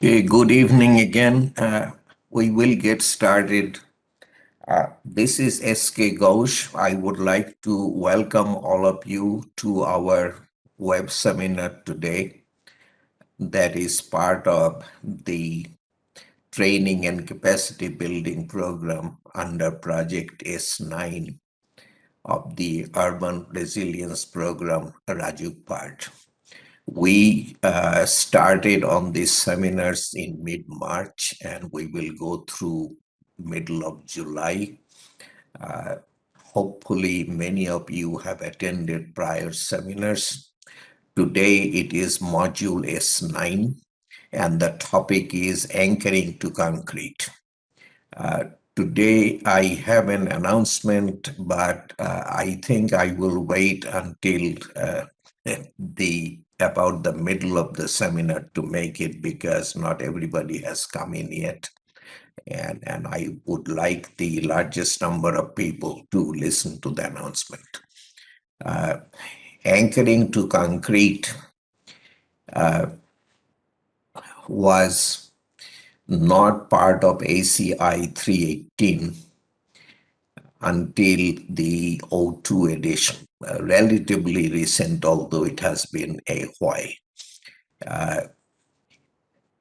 Okay, good evening again. We will get started. This is SK Ghosh. I would like to welcome all of you to our web seminar today that is part of the training and capacity building program under Project S9 of the Urban Resilience Program, Raju Part. We started on these seminars in mid-March, and we will go through middle of July. Uh, Hopefully, many of you have attended prior seminars. Today, it is Module S9, and the topic is Anchoring to Concrete. Uh, Today, I have an announcement, but I think I will wait until about the middle of the seminar to make it, because not everybody has come in yet. And I would like the largest number of people to listen to the announcement. Uh, Anchoring to Concrete was not part of ACI 318 until the '02 edition, relatively recent, although it has been a while.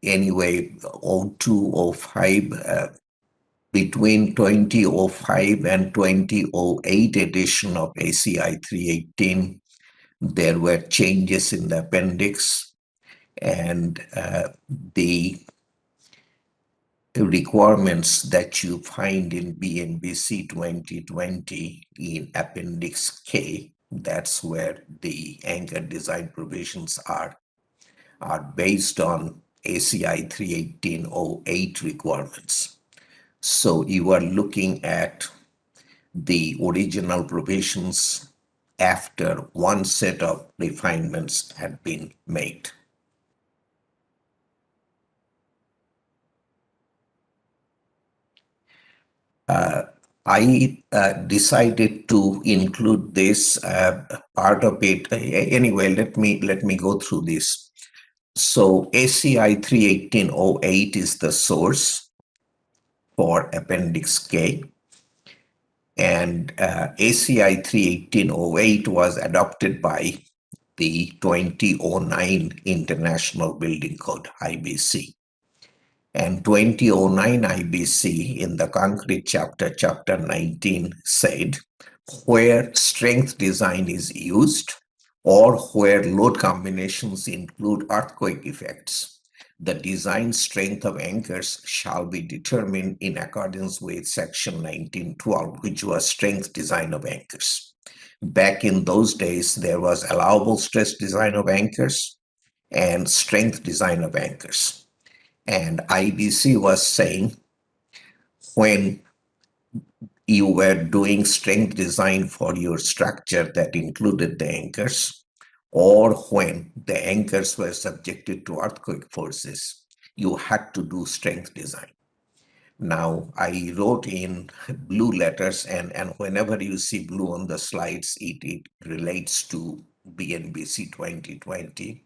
Anyway, '02, '05, between 2005 and 2008 edition of ACI 318, there were changes in the appendix, and the requirements that you find in BNBC 2020 in Appendix K, that's where the anchor design provisions are based on ACI 318.08 requirements. So you are looking at the original provisions after one set of refinements had been made. I decided to include this part of it. Anyway, let me go through this. So ACI 318.08 is the source for Appendix K, and ACI 318.08 was adopted by the 2009 International Building Code, IBC. And 2009 IBC in the concrete chapter, chapter 19, said where strength design is used or where load combinations include earthquake effects, the design strength of anchors shall be determined in accordance with section 1912, which was strength design of anchors. Back in those days, there was allowable stress design of anchors and strength design of anchors. And IBC was saying when you were doing strength design for your structure that included the anchors, or when the anchors were subjected to earthquake forces, you had to do strength design. Now, I wrote in blue letters, and whenever you see blue on the slides, it relates to BNBC 2020,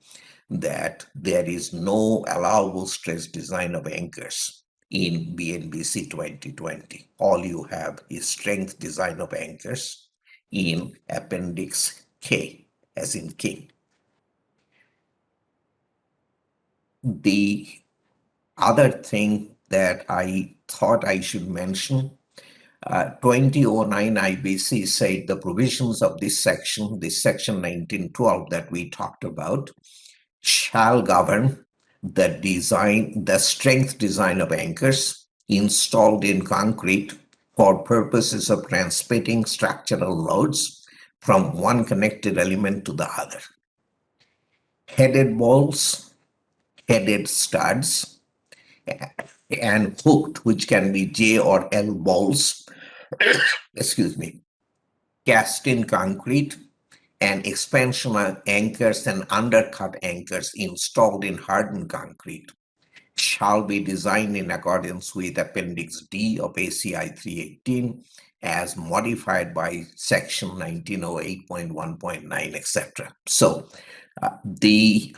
that there is no allowable stress design of anchors in BNBC 2020. All you have is strength design of anchors in Appendix K, as in king. The other thing that I thought I should mention, 2009 IBC said the provisions of this section 1912 that we talked about, shall govern the strength design of anchors installed in concrete for purposes of transmitting structural loads from one connected element to the other. Headed bolts, headed studs, and hooked, which can be J or L bolts, excuse me, cast in concrete, and expansional anchors and undercut anchors installed in hardened concrete shall be designed in accordance with Appendix D of ACI 318 as modified by Section 1908.1.9, etc. So the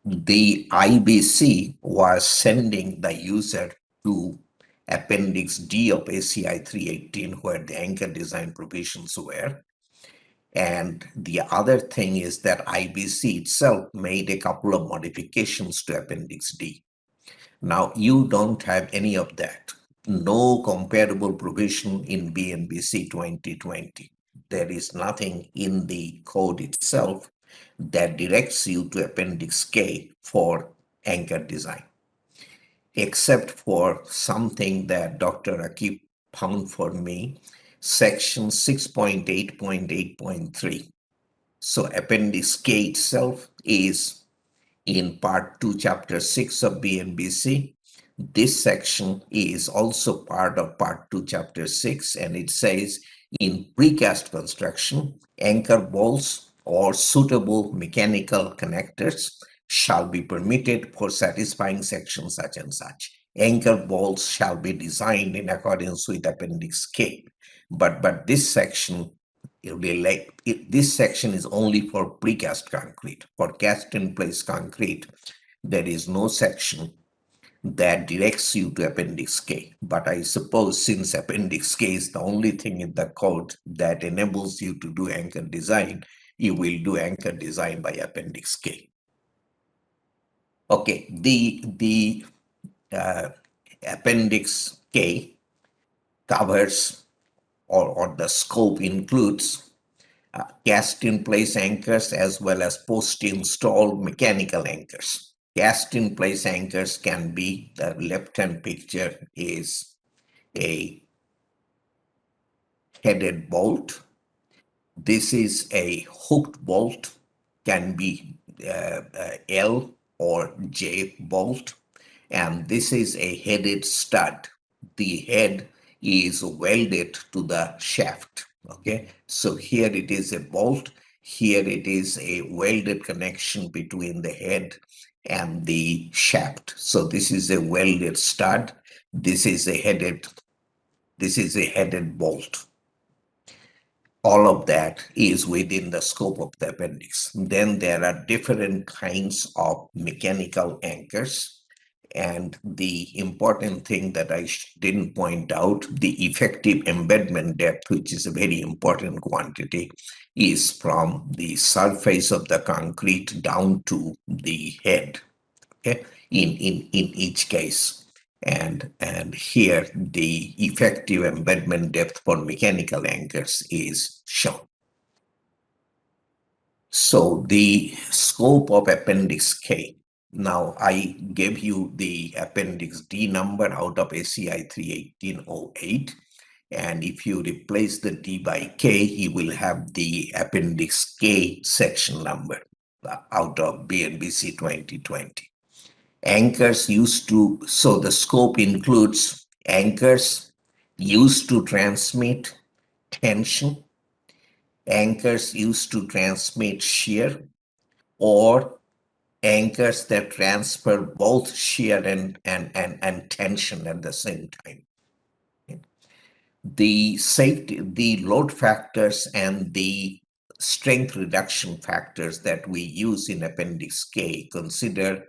the IBC was sending the user to Appendix D of ACI 318, where the anchor design provisions were. And the other thing is that IBC itself made a couple of modifications to Appendix D. Now, you don't have any of that. No comparable provision in BNBC 2020. There is nothing in the code itself that directs you to Appendix K for anchor design, except for something that Dr. Akib found for me, section 6.8.8.3. So Appendix K itself is in Part 2, Chapter 6 of BNBC. This section is also part of Part 2, Chapter 6, and it says, in precast construction, anchor bolts or suitable mechanical connectors shall be permitted for satisfying section such and such. Anchor bolts shall be designed in accordance with Appendix K. But this section this section is only for precast concrete. For cast-in-place concrete, there is no section that directs you to Appendix K. But I suppose since Appendix K is the only thing in the code that enables you to do anchor design, you will do anchor design by Appendix K. Okay, the Appendix K covers or the scope includes cast-in-place anchors as well as post-installed mechanical anchors. Cast-in-place anchors can be, the left-hand picture is a headed bolt. This is a hooked bolt, can be L or J bolt, and this is a headed stud. The head is welded to the shaft. Okay, so here it is a bolt, here it is a welded connection between the head and the shaft. So this is a welded stud, this is a headed bolt. All of that is within the scope of the appendix. Then there are different kinds of mechanical anchors. And the important thing that I didn't point out, the effective embedment depth, which is a very important quantity, is from the surface of the concrete down to the head, okay, in each case. And here the effective embedment depth for mechanical anchors is shown. So the scope of Appendix K. Now I gave you the Appendix D number out of ACI 31808. And if you replace the D by K, you will have the Appendix K section number out of BNBC 2020. Anchors used to, so the scope includes anchors used to transmit tension, anchors used to transmit shear, or anchors that transfer both shear and tension at the same time. The safety, the load factors and the strength reduction factors that we use in Appendix K consider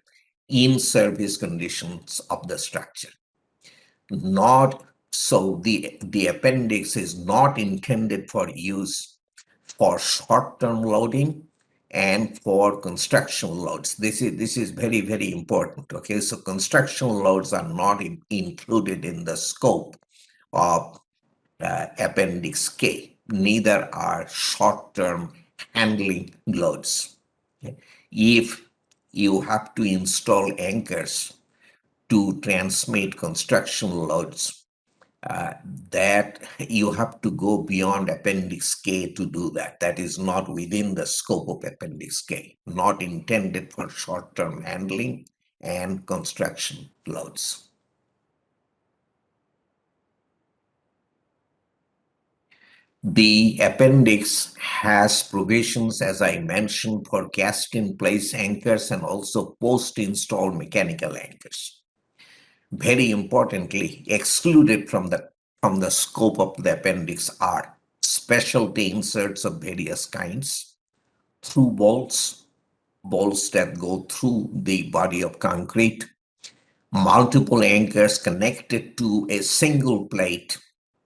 in-service conditions of the structure. Not so the appendix is not intended for use for short-term loading and for construction loads. This is very, very important. Okay, so construction loads are not included in the scope of Appendix K. Neither are short-term handling loads. Okay? If you have to install anchors to transmit construction loads, that you have to go beyond Appendix K to do that. That is not within the scope of Appendix K, not intended for short-term handling and construction loads. The appendix has provisions, as I mentioned, for cast-in-place anchors and also post-install mechanical anchors. Very importantly, excluded from the scope of the appendix are specialty inserts of various kinds, through bolts, bolts that go through the body of concrete, multiple anchors connected to a single plate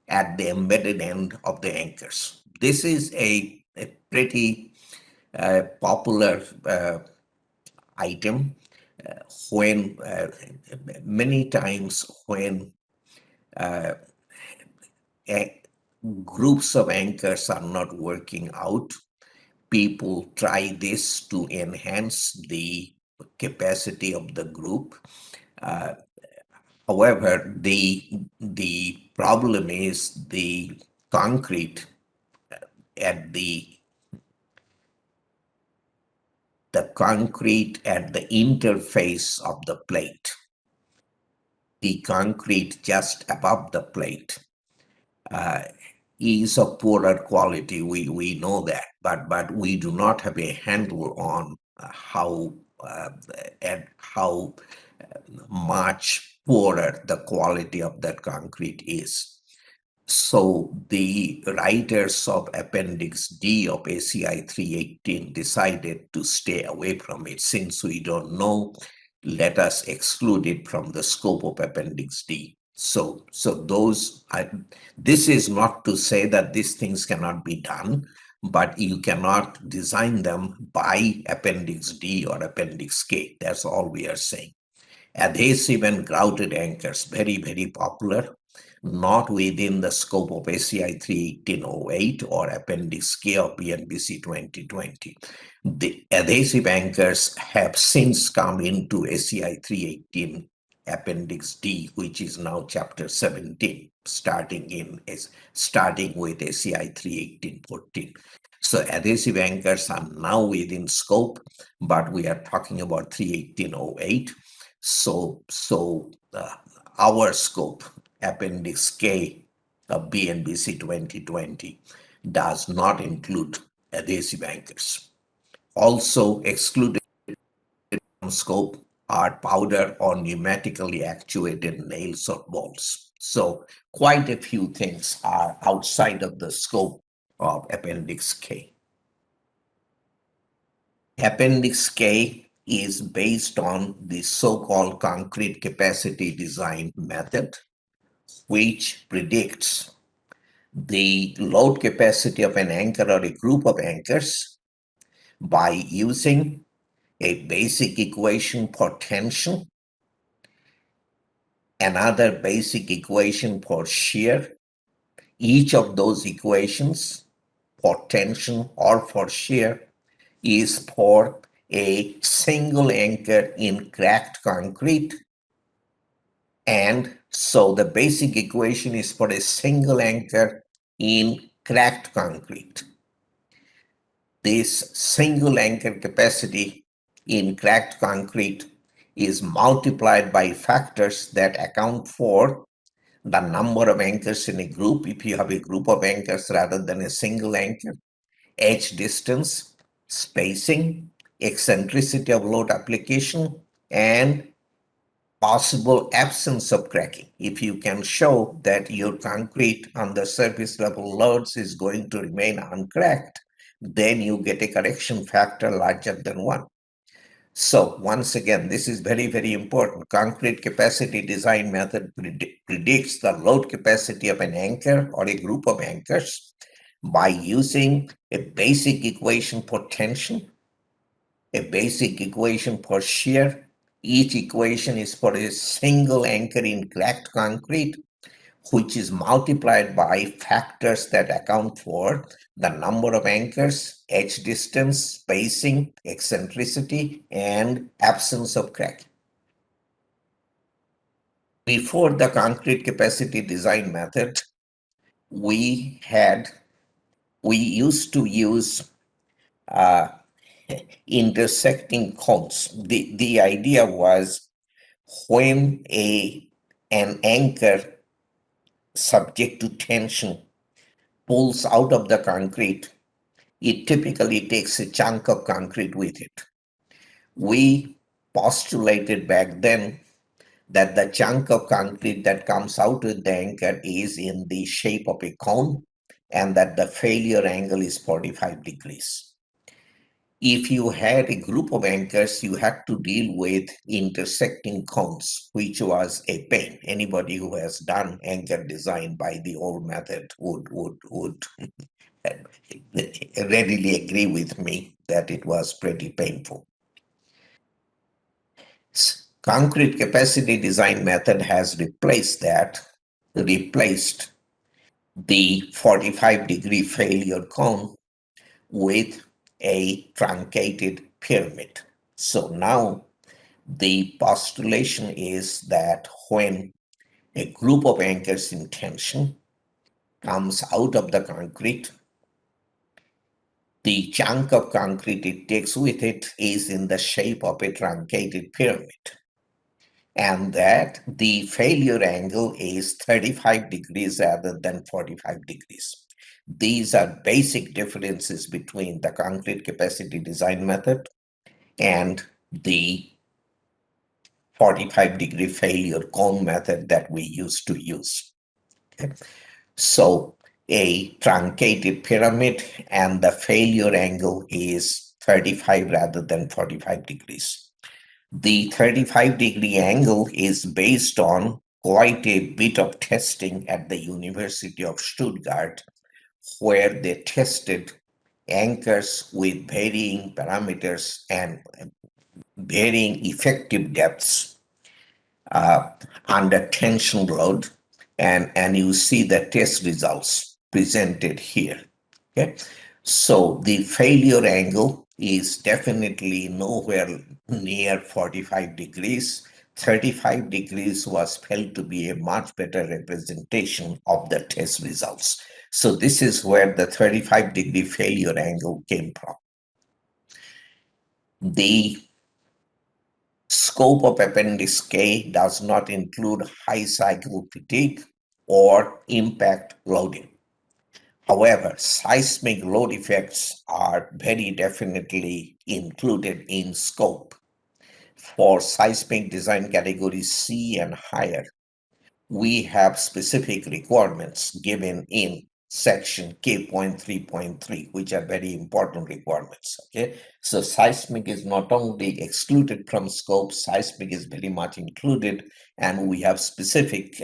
at the embedded end of the anchors. This is a pretty popular item when many times when groups of anchors are not working out, people try this to enhance the capacity of the group. However, the problem is the concrete at the interface of the plate, the concrete just above the plate, is of poorer quality. We know that, but we do not have a handle on how and how much poorer the quality of that concrete is. So the writers of Appendix D of ACI 318 decided to stay away from it. Since we don't know, let us exclude it from the scope of Appendix D. So this is not to say that these things cannot be done, but you cannot design them by Appendix D or Appendix K. That's all we are saying. Adhesive and grouted anchors, very, very popular, not within the scope of ACI 31808 or Appendix K of BNBC 2020. The adhesive anchors have since come into ACI 318 Appendix D, which is now Chapter 17, starting with ACI 31814. So adhesive anchors are now within scope, but we are talking about 31808. So our scope, Appendix K of BNBC 2020, does not include adhesive anchors. Also excluded from scope are powder or pneumatically actuated nails or bolts. So quite a few things are outside of the scope of Appendix K. Appendix K is based on the so-called concrete capacity design method, which predicts the load capacity of an anchor or a group of anchors by using a basic equation for tension, another basic equation for shear. Each of those equations for tension or for shear is for a single anchor in cracked concrete. And so the basic equation is for a single anchor in cracked concrete. This single anchor capacity in cracked concrete is multiplied by factors that account for the number of anchors in a group, if you have a group of anchors rather than a single anchor, edge distance, spacing, eccentricity of load application, and possible absence of cracking. If you can show that your concrete on the surface level loads is going to remain uncracked, then you get a correction factor larger than 1. So once again, this is very, very important. Concrete capacity design method predicts the load capacity of an anchor or a group of anchors by using a basic equation for tension, a basic equation for shear. Each equation is for a single anchor in cracked concrete, which is multiplied by factors that account for the number of anchors, edge distance, spacing, eccentricity, and absence of cracking. Before the concrete capacity design method, we used to use intersecting cones. The idea was when an anchor subject to tension pulls out of the concrete, it typically takes a chunk of concrete with it. We postulated back then that the chunk of concrete that comes out with the anchor is in the shape of a cone and that the failure angle is 45 degrees. If you had a group of anchors, you had to deal with intersecting cones, which was a pain. Anybody who has done anchor design by the old method would readily agree with me that it was pretty painful. Concrete capacity design method has replaced the 45-degree failure cone with a truncated pyramid. So now the postulation is that when a group of anchors in tension comes out of the concrete, the chunk of concrete it takes with it is in the shape of a truncated pyramid, and that the failure angle is 35 degrees rather than 45 degrees. These are basic differences between the concrete capacity design method and the 45-degree failure cone method that we used to use. Okay. So a truncated pyramid and the failure angle is 35 rather than 45 degrees. The 35-degree angle is based on quite a bit of testing at the University of Stuttgart, where they tested anchors with varying parameters and varying effective depths under tension load, and you see the test results presented here. Okay, so the failure angle is definitely nowhere near 45 degrees. 35 degrees was felt to be a much better representation of the test results. So this is where the 35-degree failure angle came from. The scope of Appendix K does not include high cycle fatigue or impact loading. However, seismic load effects are very definitely included in scope. For seismic design category C and higher, we have specific requirements given in section K.3.3, which are very important requirements. Okay, so seismic is not only excluded from scope, seismic is very much included, and we have specific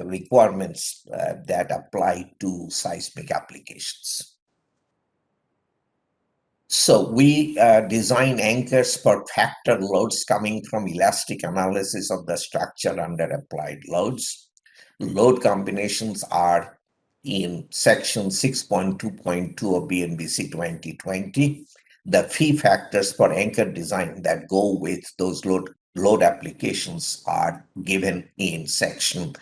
requirements that apply to seismic applications. So we design anchors for factor loads coming from elastic analysis of the structure under applied loads. Load combinations are in section 6.2.2 of BNBC 2020. The fee factors for anchor design that go with those load applications are given in section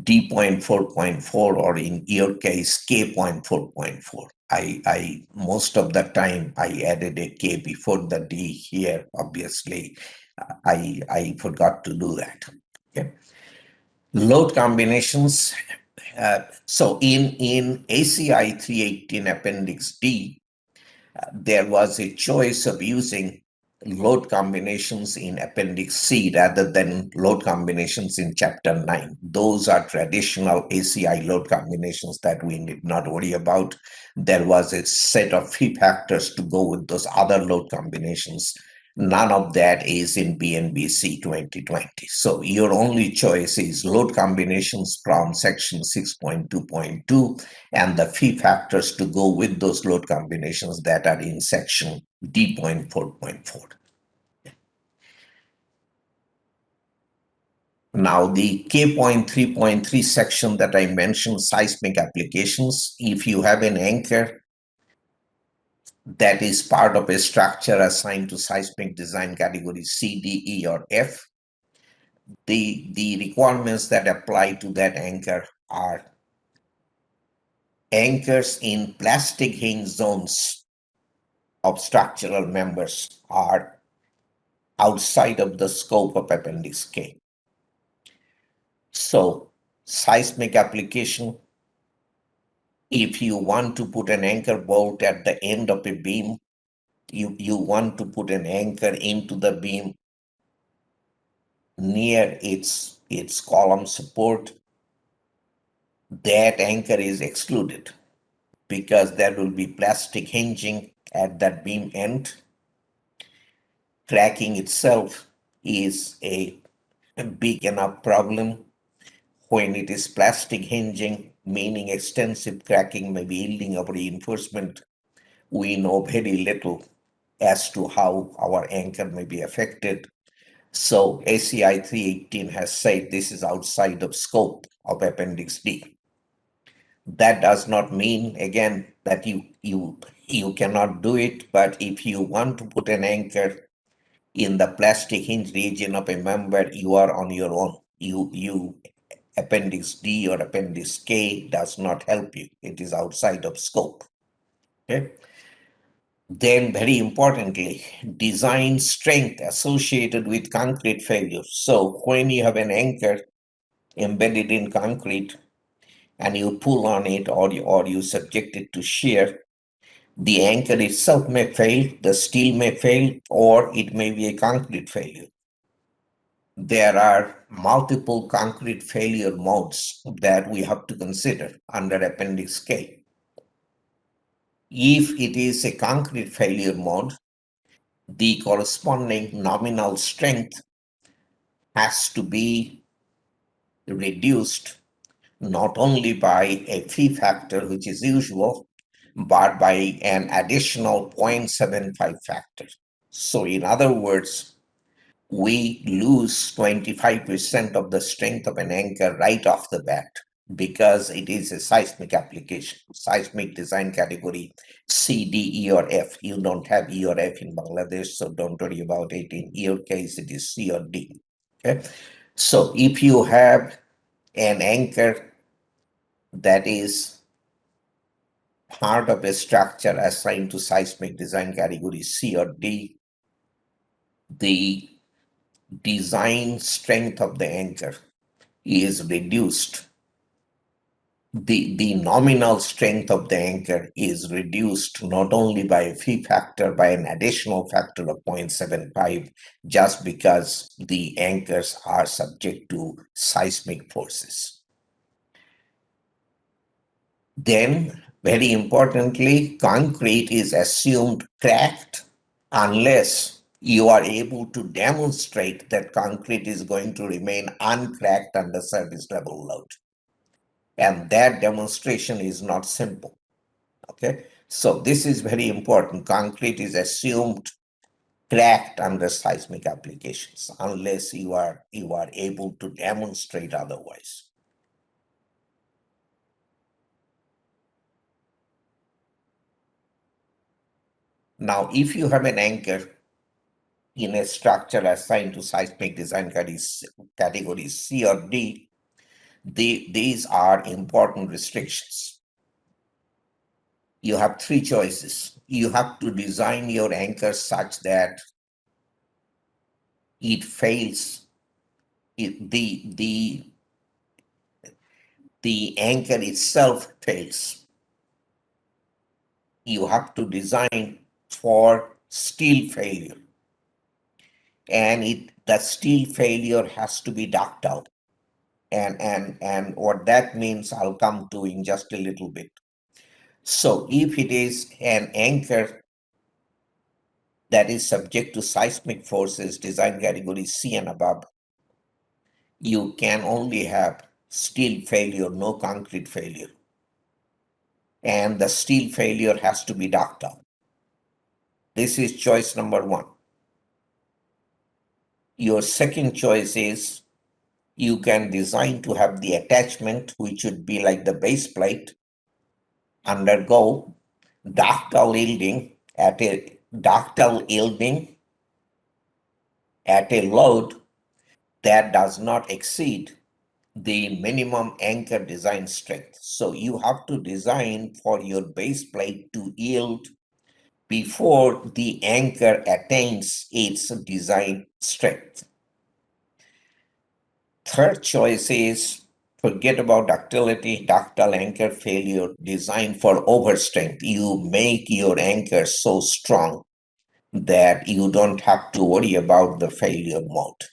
D.4.4, or in your case, K.4.4. I most of the time I added a K before the D here. Obviously, I forgot to do that. Okay. Load combinations. So in ACI 318 Appendix D, there was a choice of using load combinations in Appendix C rather than load combinations in Chapter 9. Those are traditional ACI load combinations that we need not worry about. There was a set of fee factors to go with those other load combinations. None of that is in BNBC 2020. So your only choice is load combinations from section 6.2.2 and the fee factors to go with those load combinations that are in section D.4.4. Now, the K.3.3 section that I mentioned, seismic applications, if you have an anchor that is part of a structure assigned to seismic design category C, D, E, or F, the requirements that apply to that anchor are anchors in plastic hinge zones of structural members are outside of the scope of Appendix K. So, seismic application, if you want to put an anchor bolt at the end of a beam, you want to put an anchor into the beam near its column support, that anchor is excluded because there will be plastic hinging at that beam end. Cracking itself is a big enough problem. When it is plastic hinging, meaning extensive cracking may be yielding of reinforcement, we know very little as to how our anchor may be affected. So ACI 318 has said this is outside of scope of Appendix D. That does not mean, again, that you cannot do it, but if you want to put an anchor in the plastic hinge region of a member, you are on your own. You Appendix D or Appendix K does not help you. It is outside of scope. Okay. Then, very importantly, design strength associated with concrete failure. So when you have an anchor embedded in concrete and you pull on it or you subject it to shear, the anchor itself may fail, the steel may fail, or it may be a concrete failure. There are multiple concrete failure modes that we have to consider under Appendix K. If it is a concrete failure mode, the corresponding nominal strength has to be reduced not only by a phi factor, which is usual, but by an additional 0.75 factor. So in other words, we lose 25% of the strength of an anchor right off the bat because it is a seismic application, seismic design category C, D, E, or F. You don't have E or F in Bangladesh, so don't worry about it. In your case, it is C or D. Okay, so if you have an anchor that is part of a structure assigned to seismic design category C or D, the design strength of the anchor is reduced. The nominal strength of the anchor is reduced not only by a phi factor, by an additional factor of 0.75, just because the anchors are subject to seismic forces. Then, very importantly, concrete is assumed cracked unless you are able to demonstrate that concrete is going to remain uncracked under surface level load. And that demonstration is not simple. Okay, so this is very important. Concrete is assumed cracked under seismic applications unless you are able to demonstrate otherwise. Now, if you have an anchor in a structure assigned to seismic design categories C or D, these are important restrictions. You have three choices. You have to design your anchor such that it fails. The anchor itself fails. You have to design for steel failure, and the steel failure has to be ductile. And what that means, I'll come to in just a little bit. So if it is an anchor that is subject to seismic forces, design category C and above, you can only have steel failure, no concrete failure. And the steel failure has to be ductile. This is choice number one. Your second choice is you can design to have the attachment, which would be like the base plate, undergo ductile yielding at a load that does not exceed the minimum anchor design strength. So you have to design for your base plate to yield before the anchor attains its design strength. Third choice is forget about ductility, ductile anchor failure, design for overstrength. You make your anchor so strong that you don't have to worry about the failure mode.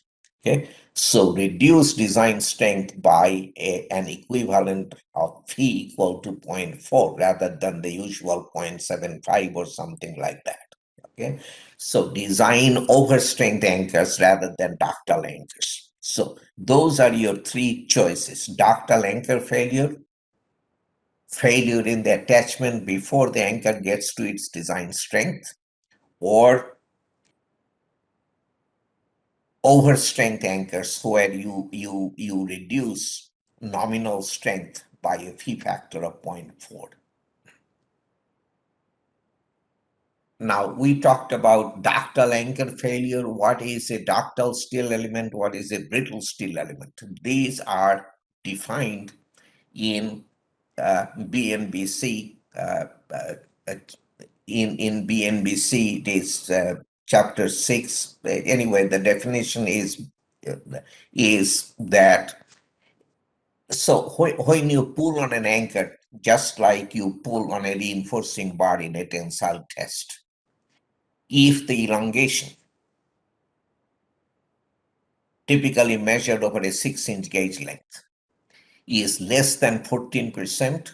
Okay, So reduce design strength by an equivalent of phi equal to zero point 0.4 rather than the usual 0.75 or something like that. Okay, so design overstrength anchors rather than ductile anchors. So those are your three choices: ductile anchor failure, failure in the attachment before the anchor gets to its design strength, or overstrength anchors where you reduce nominal strength by a phi factor of 0.4. Now we talked about ductile anchor failure. What is a ductile steel element? What is a brittle steel element? These are defined in BNBC. In BNBC, it is chapter 6. Anyway, the definition is that, so when you pull on an anchor, just like you pull on a reinforcing bar in a tensile test, if the elongation, typically measured over a 6-inch gauge length, is less than 14%,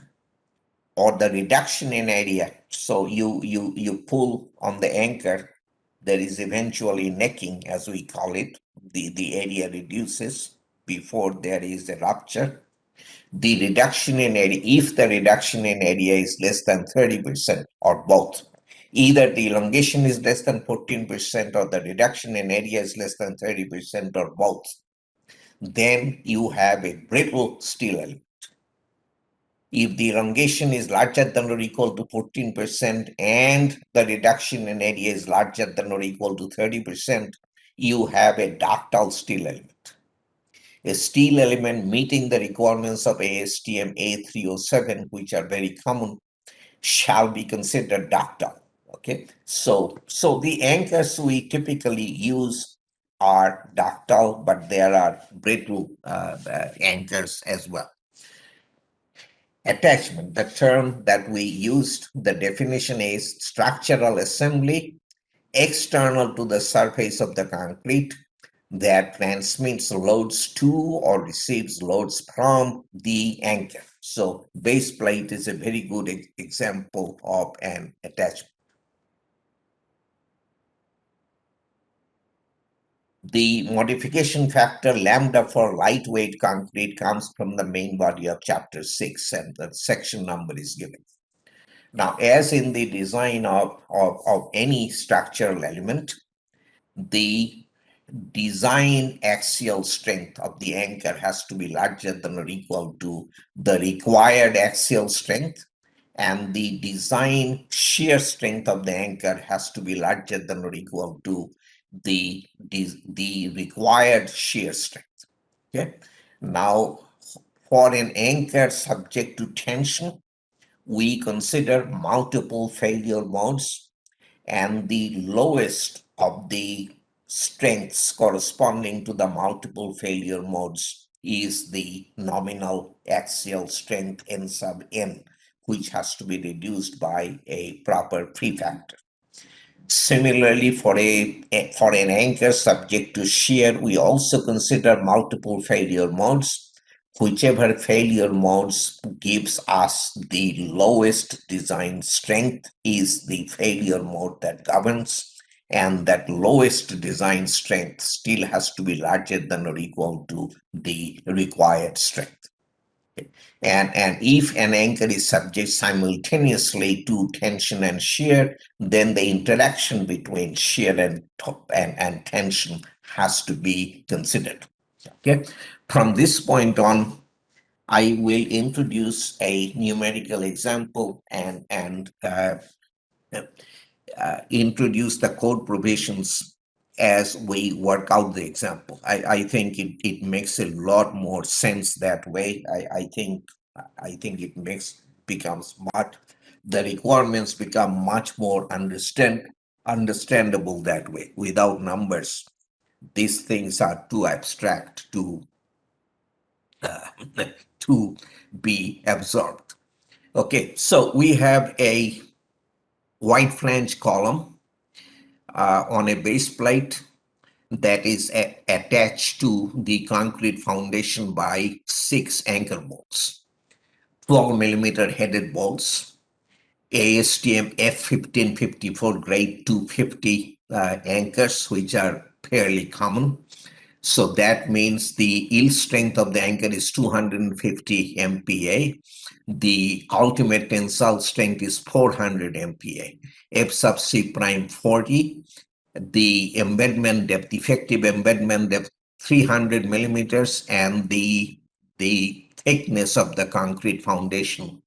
or the reduction in area, so you pull on the anchor, there is eventually necking, as we call it. The area reduces before there is a rupture. The reduction in area, if the reduction in area is less than 30%, or both, either the elongation is less than 14% or the reduction in area is less than 30%, or both, then you have a brittle steel element. If the elongation is larger than or equal to 14% and the reduction in area is larger than or equal to 30%, you have a ductile steel element. A steel element meeting the requirements of ASTM A307, which are very common, shall be considered ductile. Okay, so the anchors we typically use are ductile, but there are brittle anchors as well. Attachment, the term that we used, the definition is structural assembly external to the surface of the concrete that transmits loads to or receives loads from the anchor. So base plate is a very good example of an attachment. The modification factor lambda for lightweight concrete comes from the main body of chapter 6, and the section number is given. Now, as in the design of any structural element, the design axial strength of the anchor has to be larger than or equal to the required axial strength, and the design shear strength of the anchor has to be larger than or equal to the required shear strength. Okay. Now, for an anchor subject to tension, we consider multiple failure modes, and the lowest of the strengths corresponding to the multiple failure modes is the nominal axial strength N sub n, which has to be reduced by a proper prefactor. Similarly, for an anchor subject to shear, we also consider multiple failure modes. Whichever failure modes gives us the lowest design strength is the failure mode that governs, and that lowest design strength still has to be larger than or equal to the required strength. And if an anchor is subject simultaneously to tension and shear, then the interaction between shear and tension has to be considered. Okay. From this point on, I will introduce a numerical example and introduce the code provisions as we work out the example. I think it makes a lot more sense that way. I think it becomes much, the requirements become much more understandable that way. Without numbers, these things are too abstract to be absorbed. Okay, so we have a wide flange column on a base plate that is attached to the concrete foundation by 6 anchor bolts, 12 millimeter headed bolts, ASTM F1554 grade 250 anchors, which are fairly common. So that means the yield strength of the anchor is 250 MPa. The ultimate tensile strength is 400 MPa. F sub C prime 40. The embedment depth, effective embedment depth, 300 millimeters, and the thickness of the concrete foundation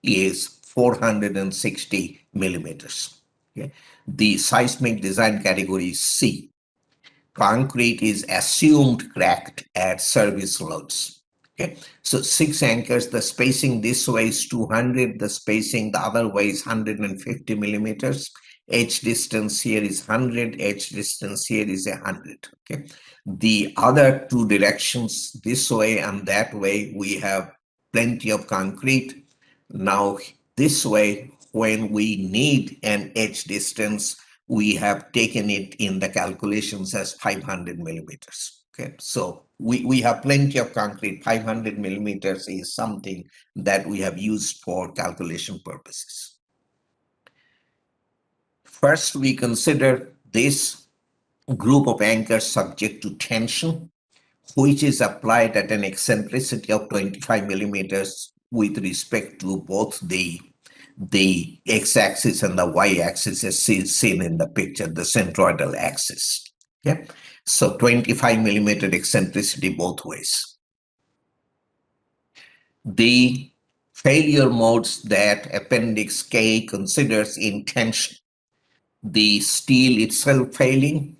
is 460 millimeters. Okay. The seismic design category is C. Concrete is assumed cracked at service loads. Okay, so 6 anchors, the spacing this way is 200, the spacing the other way is 150 millimeters. Edge distance here is 100, edge distance here is 100. Okay, the other two directions, this way and that way, we have plenty of concrete. Now, this way, when we need an edge distance, we have taken it in the calculations as 500 millimeters. Okay, so we have plenty of concrete. 500 millimeters is something that we have used for calculation purposes. First, we consider this group of anchors subject to tension, which is applied at an eccentricity of 25 millimeters with respect to both the x-axis and the y-axis as seen in the picture, the centroidal axis. Okay, so 25 millimeter eccentricity both ways. The failure modes that Appendix K considers in tension: the steel itself failing,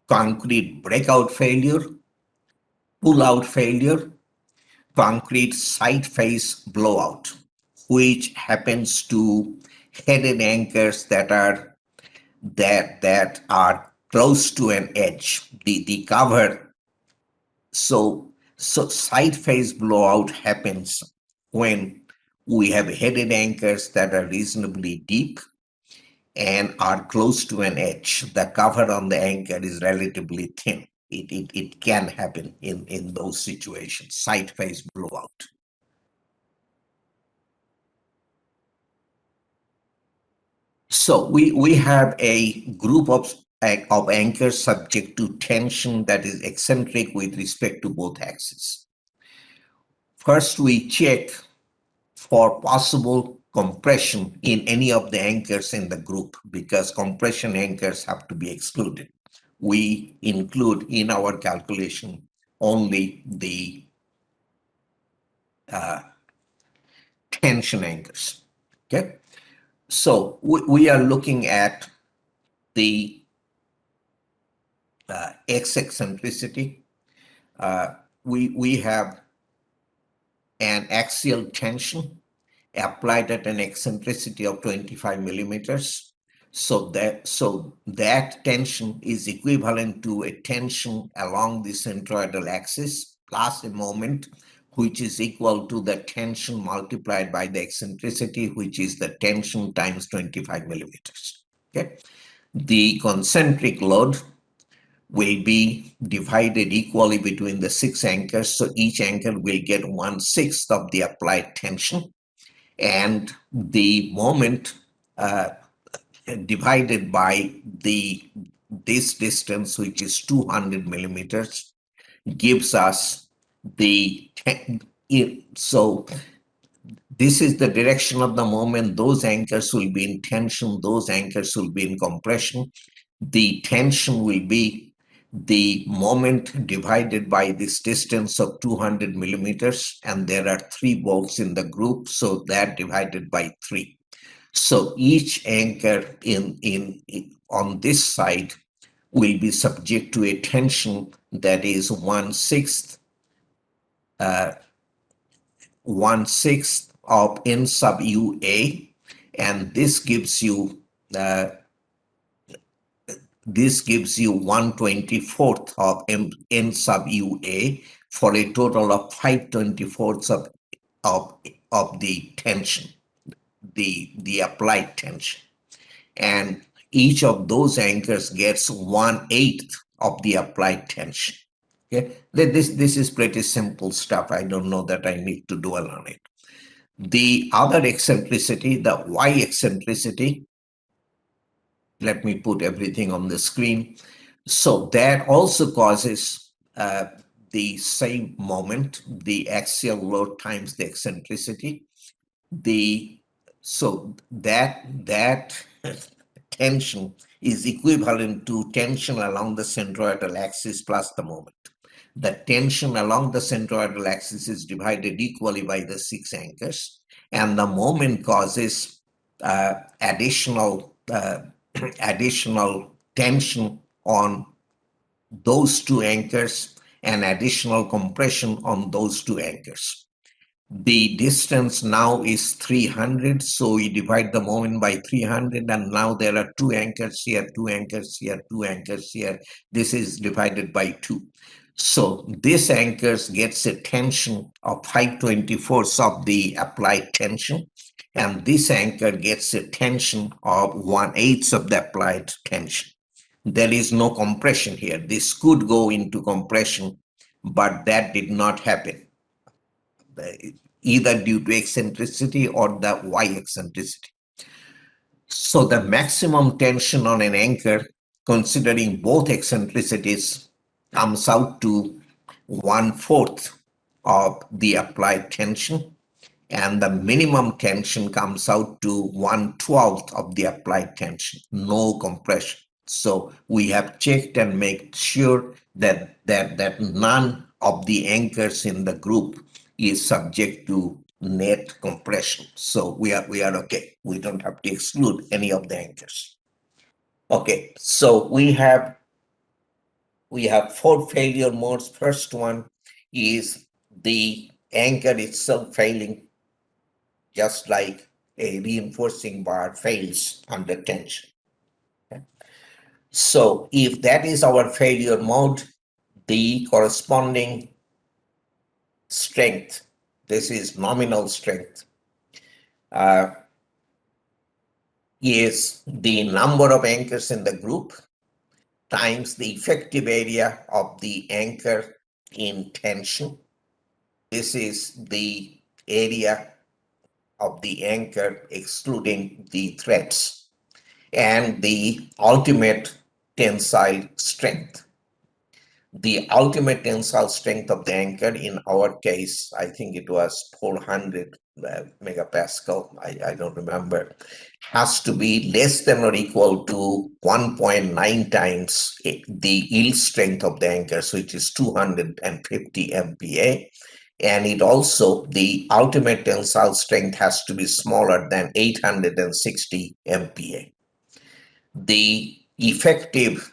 concrete breakout failure, pull-out failure, concrete side face blowout, which happens to headed anchors that are close to an edge. The cover. So side face blowout happens when we have headed anchors that are reasonably deep and are close to an edge. The cover on the anchor is relatively thin. It can happen in those situations, side face blowout. So we have a group of anchors subject to tension that is eccentric with respect to both axes. First, we check for possible compression in any of the anchors in the group, because compression anchors have to be excluded. We include in our calculation only the tension anchors. Okay, so we are looking at the x eccentricity. We have an axial tension applied at an eccentricity of 25 millimeters. So that tension is equivalent to a tension along the centroidal axis plus a moment, which is equal to the tension multiplied by the eccentricity, which is the tension times 25 millimeters. Okay, the concentric load will be divided equally between the 6 anchors. So each anchor will get 1/6 of the applied tension, and the moment divided by this distance, which is 200 millimeters, gives us so this is the direction of the moment. Those anchors will be in tension, those anchors will be in compression. The tension will be the moment divided by this distance of 200 millimeters, and there are 3 bolts in the group, so that divided by 3. So each anchor on this side will be subject to a tension that is 1/6 of N sub UA, and this gives you 1/24 of N sub UA, for a total of 5/24 of the tension, the applied tension. And each of those anchors gets 1/8 of the applied tension. Okay, this is pretty simple stuff. I don't know that I need to dwell on it. The other eccentricity, the y eccentricity, let me put everything on the screen. So that also causes the same moment, the axial load times the eccentricity. So that tension is equivalent to tension along the centroidal axis plus the moment. The tension along the centroidal axis is divided equally by the 6 anchors, and the moment causes additional additional tension on those 2 anchors and additional compression on those 2 anchors. The distance now is 300, so we divide the moment by 300, and now there are 2 anchors here, 2 anchors here, 2 anchors here. This is divided by 2. So this anchor gets a tension of 5/24 of the applied tension, and this anchor gets a tension of 1/8 of the applied tension. There is no compression here. This could go into compression, but that did not happen, either due to eccentricity or the y eccentricity. So the maximum tension on an anchor, considering both eccentricities, comes out to 1/4 of the applied tension, and the minimum tension comes out to 1/12 of the applied tension, no compression. So we have checked and made sure that none of the anchors in the group is subject to net compression. So we are okay. We don't have to exclude any of the anchors. Okay, so we have 4 failure modes. First one is the anchor itself failing, just like a reinforcing bar fails under tension. Okay. So if that is our failure mode, the corresponding strength, this is nominal strength, is the number of anchors in the group times the effective area of the anchor in tension. This is the area of the anchor excluding the threads, and the ultimate tensile strength. The ultimate tensile strength of the anchor, in our case, I think it was 400 megapascal, I don't remember, has to be less than or equal to 1.9 times the yield strength of the anchor, so it is 250 MPa. And it also, the ultimate tensile strength has to be smaller than 860 MPa. The effective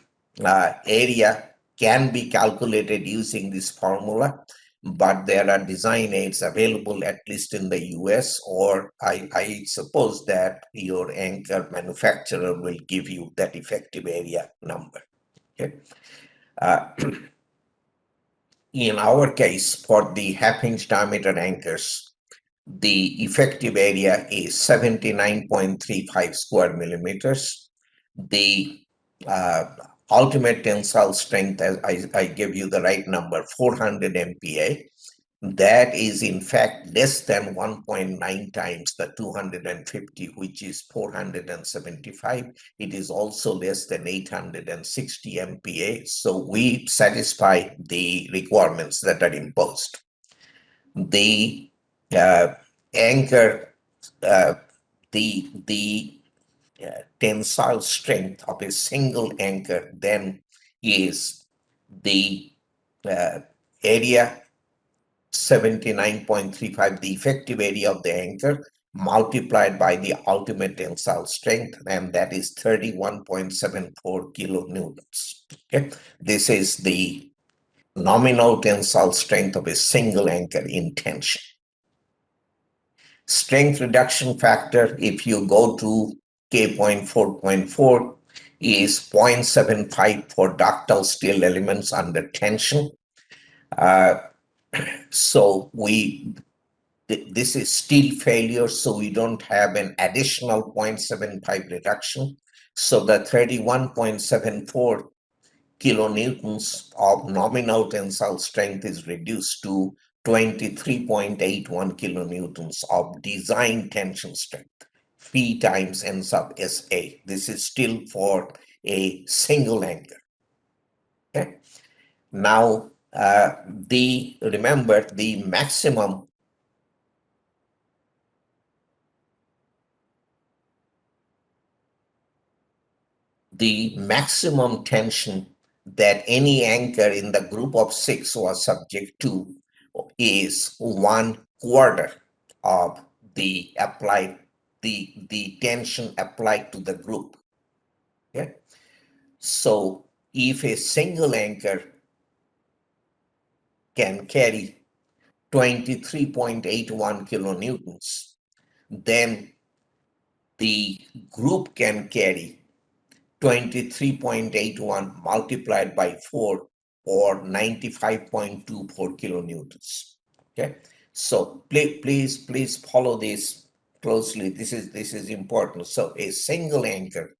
area can be calculated using this formula, but there are design aids available, at least in the US, or I suppose that your anchor manufacturer will give you that effective area number. Okay. In our case, for the half-inch diameter anchors, the effective area is 79.35 square millimeters. The ultimate tensile strength, as I give you the right number, 400 MPa. That is in fact less than 1.9 times the 250, which is 475. It is also less than 860 MPa. So we satisfy the requirements that are imposed. The anchor, the tensile strength of a single anchor then is the area 79.35, the effective area of the anchor, multiplied by the ultimate tensile strength, and that is 31.74 kilonewtons. Okay, this is the nominal tensile strength of a single anchor in tension. Strength reduction factor, if you go to K.4.4, is 0.75 for ductile steel elements under tension. So this is steel failure, so we don't have an additional 0.75 reduction. So the 31.74 kilonewtons of nominal tensile strength is reduced to 23.81 kilonewtons of design tension strength. P times N sub SA. This is still for a single anchor. Okay. Now, remember the maximum tension that any anchor in the group of 6 was subject to is 1/4 of the tension applied to the group. Okay. So if a single anchor can carry 23.81 kilonewtons, then the group can carry 23.81 multiplied by 4 or 95.24 kilonewtons. Okay, so please follow this closely. This is important. So a single anchor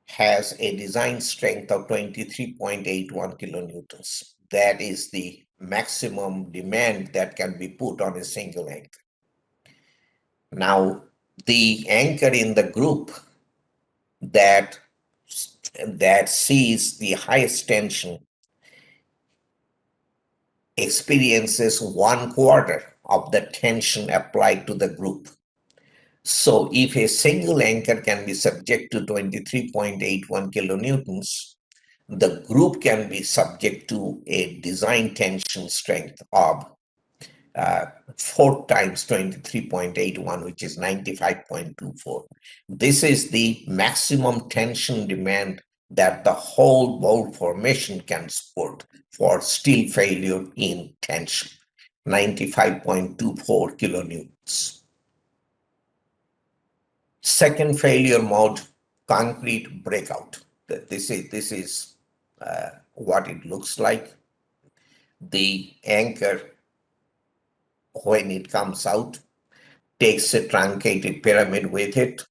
has a design strength of 23.81 kilonewtons. That is the maximum demand that can be put on a single anchor. Now, the anchor in the group that sees the highest tension experiences 1/4 of the tension applied to the group. So if a single anchor can be subject to 23.81 kilonewtons, the group can be subject to a design tension strength of 4 times 23.81, which is 95.24. This is the maximum tension demand that the whole bolt formation can support for steel failure in tension, 95.24 kilonewtons. Second failure mode, concrete breakout. This is what it looks like. The anchor, when it comes out, takes a truncated pyramid with it,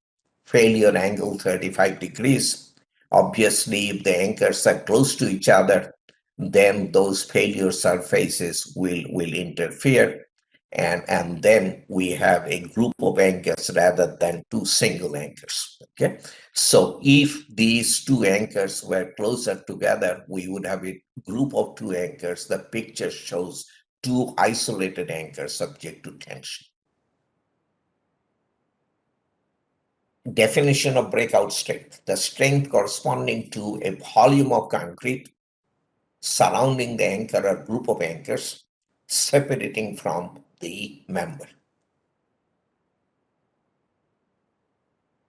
failure angle 35 degrees. Obviously, if the anchors are close to each other, then those failure surfaces will interfere. And then we have a group of anchors rather than two single anchors. Okay, so if these two anchors were closer together, we would have a group of two anchors. The picture shows two isolated anchors subject to tension. Definition of breakout strength: the strength corresponding to a volume of concrete surrounding the anchor or group of anchors separating from the member.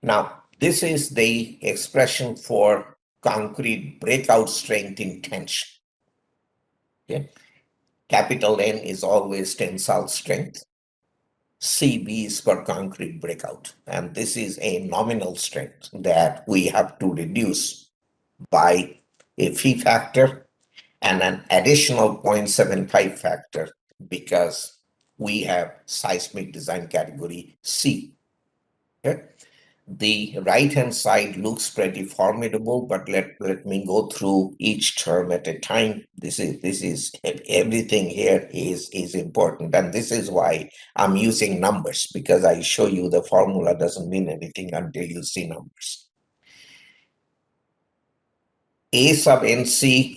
Now, this is the expression for concrete breakout strength in tension. Okay. Capital N is always tensile strength. CB is for concrete breakout. And this is a nominal strength that we have to reduce by a phi factor and an additional 0.75 factor because we have seismic design category C. Okay. The right-hand side looks pretty formidable, but let me go through each term at a time. This is everything here is important, and this is why I'm using numbers, because I show you the formula doesn't mean anything until you see numbers. A sub NC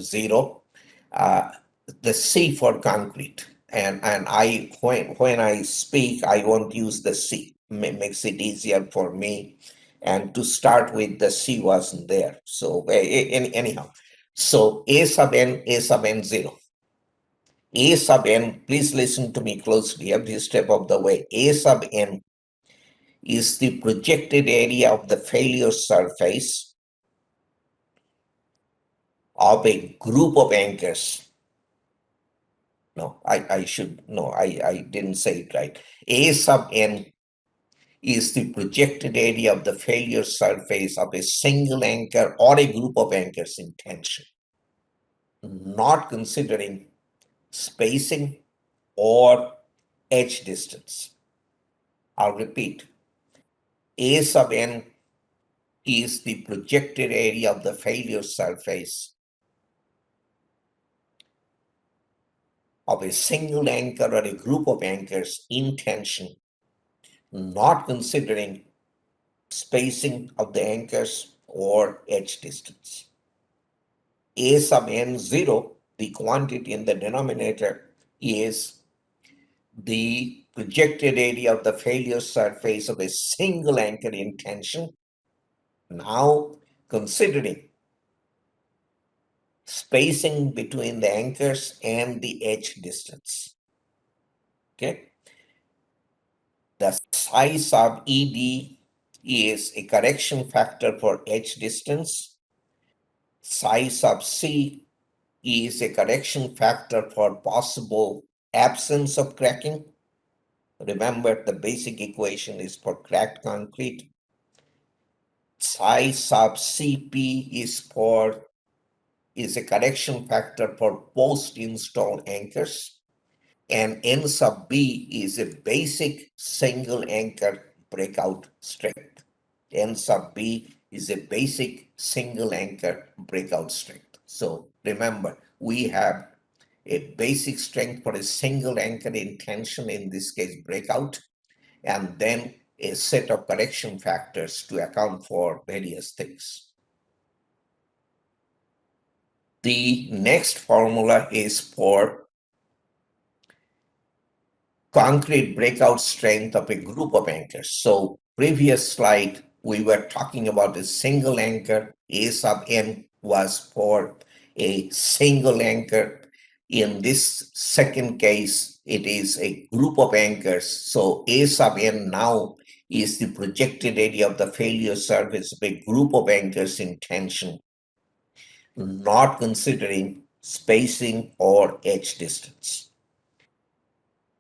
0, the C for concrete. And I when I speak, I won't use the C. Makes it easier for me. And to start with, the C wasn't there. So anyhow, so A sub N 0. A sub N, please listen to me closely every step of the way. A sub N is the projected area of the failure surface of a group of anchors. No, I didn't say it right. A sub N is the projected area of the failure surface of a single anchor or a group of anchors in tension, not considering spacing or edge distance. I'll repeat. A sub N is the projected area of the failure surface of a single anchor or a group of anchors in tension, not considering spacing of the anchors or edge distance. A sub n0, the quantity in the denominator, is the projected area of the failure surface of a single anchor in tension, now considering spacing between the anchors and the edge distance. Okay. The psi sub ED is a correction factor for edge distance. Psi sub C is a correction factor for possible absence of cracking. Remember, the basic equation is for cracked concrete. Psi sub CP is a correction factor for post-install anchors. And N sub B is a basic single anchor breakout strength. N sub B is a basic single anchor breakout strength. So remember, we have a basic strength for a single anchor in tension, in this case breakout, and then a set of correction factors to account for various things. The next formula is for concrete breakout strength of a group of anchors. So previous slide, we were talking about a single anchor. A sub n was for a single anchor. In this second case, it is a group of anchors. So A sub n now is the projected area of the failure surface of a group of anchors in tension, not considering spacing or edge distance.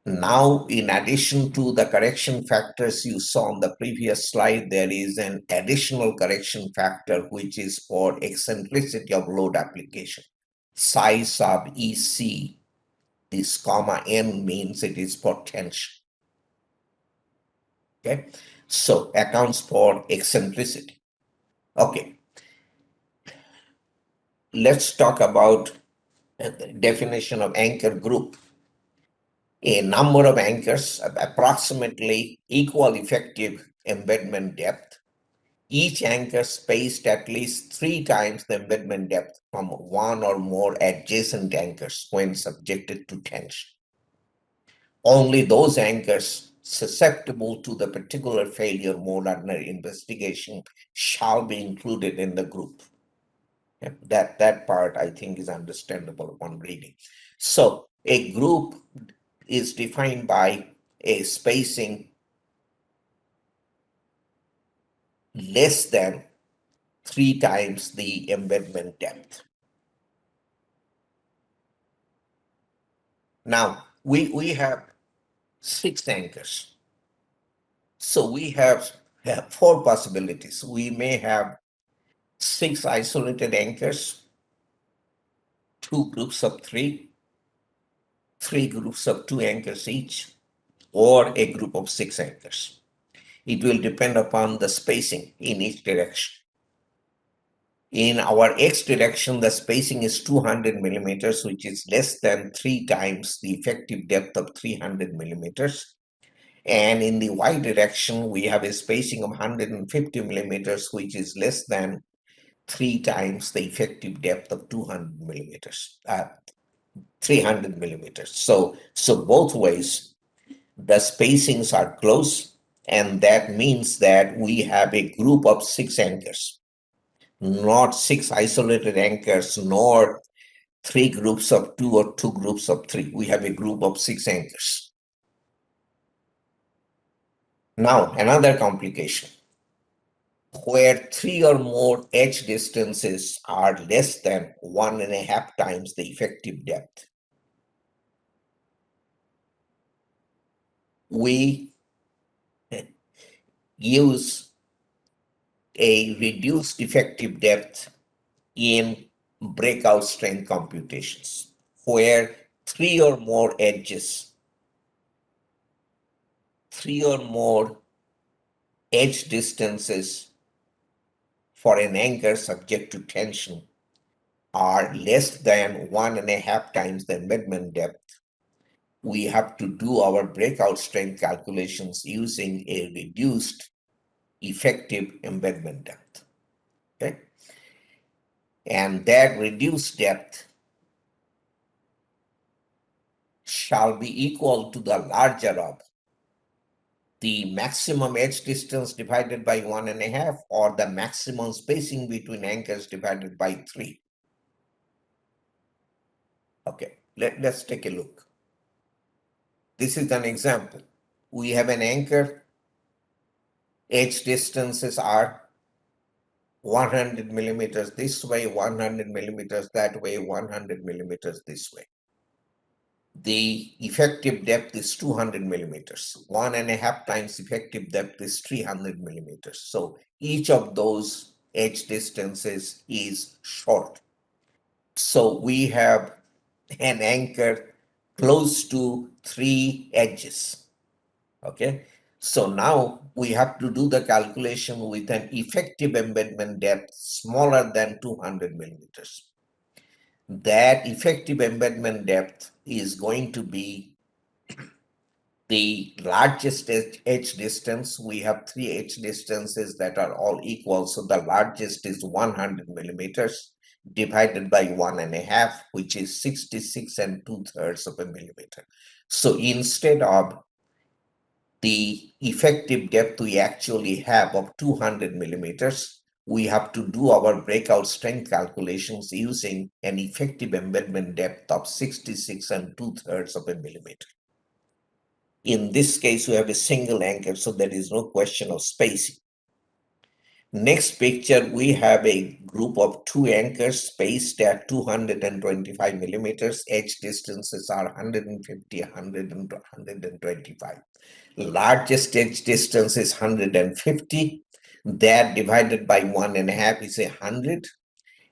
Now, in addition to the correction factors you saw on the previous slide, there is an additional correction factor, which is for eccentricity of load application. Psi sub EC, this comma n means it is for tension. Okay, so accounts for eccentricity. Okay, let's talk about the definition of anchor group. A number of anchors of approximately equal effective embedment depth, each anchor spaced at least 3 times the embedment depth from one or more adjacent anchors when subjected to tension. Only those anchors susceptible to the particular failure mode under investigation shall be included in the group. That part, I think, is understandable upon reading. So a group is defined by a spacing less than 3 times the embedment depth. Now, we have 6 anchors. So we have 4 possibilities. We may have 6 isolated anchors, 2 groups of 3, 3 groups of 2 anchors each, or a group of 6 anchors. It will depend upon the spacing in each direction. In our x direction, the spacing is 200 millimeters, which is less than 3 times the effective depth of 300 millimeters. And in the y direction, we have a spacing of 150 millimeters, which is less than 3 times the effective depth of 200 millimeters, 300 millimeters. So both ways, the spacings are close, and that means that we have a group of 6 anchors, not 6 isolated anchors, nor 3 groups of 2 or 2 groups of 3. We have a group of 6 anchors. Now, another complication. Where 3 or more edge distances are less than 1.5 times the effective depth, we use a reduced effective depth in breakout strength computations, where 3 or more edges, 3 or more edge distances for an anchor subject to tension are less than 1.5 times the embedment depth, we have to do our breakout strength calculations using a reduced effective embedment depth. Okay? And that reduced depth shall be equal to the larger of the maximum edge distance divided by 1.5 or the maximum spacing between anchors divided by 3. Okay, let's take a look. This is an example. We have an anchor, edge distances are 100 millimeters this way, 100 millimeters that way, 100 millimeters this way. The effective depth is 200 millimeters. 1.5 times effective depth is 300 millimeters. So each of those edge distances is short. So we have an anchor close to 3 edges. Okay. So now we have to do the calculation with an effective embedment depth smaller than 200 millimeters. That effective embedment depth is going to be the largest edge distance. We have 3 edge distances that are all equal. So the largest is 100 millimeters divided by 1.5, which is 66 and 2/3 of a millimeter. So instead of the effective depth we actually have of 200 millimeters, we have to do our breakout strength calculations using an effective embedment depth of 66 and 2/3 of a millimeter. In this case, we have a single anchor, so there is no question of spacing. Next picture, we have a group of 2 anchors spaced at 225 millimeters. Edge distances are 150, 100, and 125. Largest edge distance is 150. That divided by 1.5 is 100.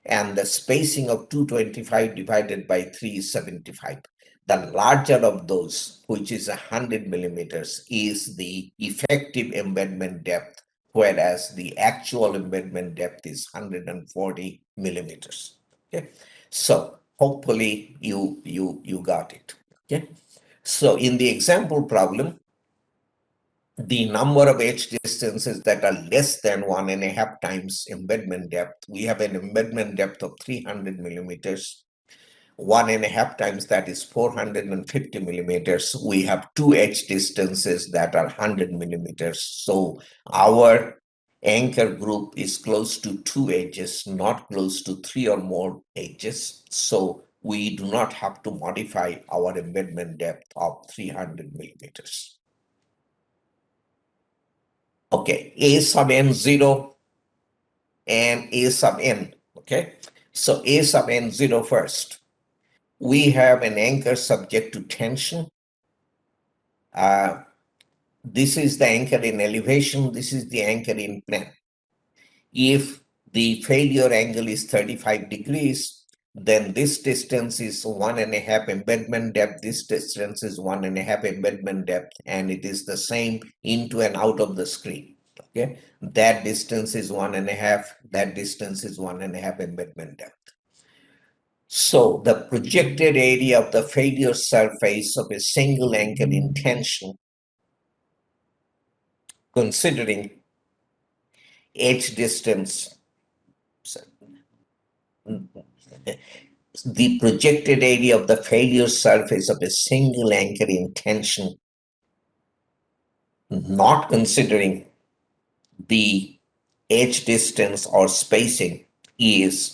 And the spacing of 225 divided by 3 is 75. The larger of those, which is 100 millimeters, is the effective embedment depth, whereas the actual embedment depth is 140 millimeters. Okay, so hopefully you got it. Okay, so in the example problem, the number of edge distances that are less than 1.5 times embedment depth, we have an embedment depth of 300 millimeters. 1.5 times that is 450 millimeters. We have 2 edge distances that are 100 millimeters. So our anchor group is close to 2 edges, not close to 3 or more edges. So we do not have to modify our embedment depth of 300 millimeters. Okay, A sub n0 and A sub n. Okay, so A sub n0 first. We have an anchor subject to tension. This is the anchor in elevation. This is the anchor in plane. If the failure angle is 35 degrees, then this distance is 1.5 embedment depth. This distance is 1.5 embedment depth, and it is the same into and out of the screen. Okay, that distance is 1.5. That distance is 1.5 embedment depth. So the projected area of the failure surface of a single anchor in tension, considering edge distance, the projected area of the failure surface of a single anchor in tension, not considering the edge distance or spacing, is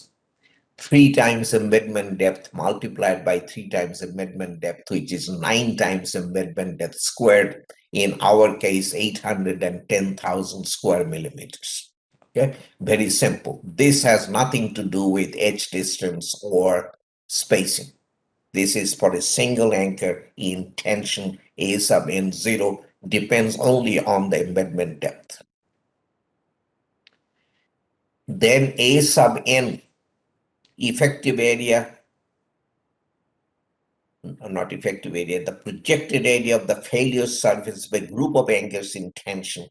3 times embedment depth multiplied by 3 times embedment depth, which is 9 times embedment depth squared. In our case, 810,000 square millimeters. Okay, very simple. This has nothing to do with edge distance or spacing. This is for a single anchor in tension. A sub n0 depends only on the embedment depth. Then A sub n, effective area, not effective area, the projected area of the failure surface by group of anchors in tension.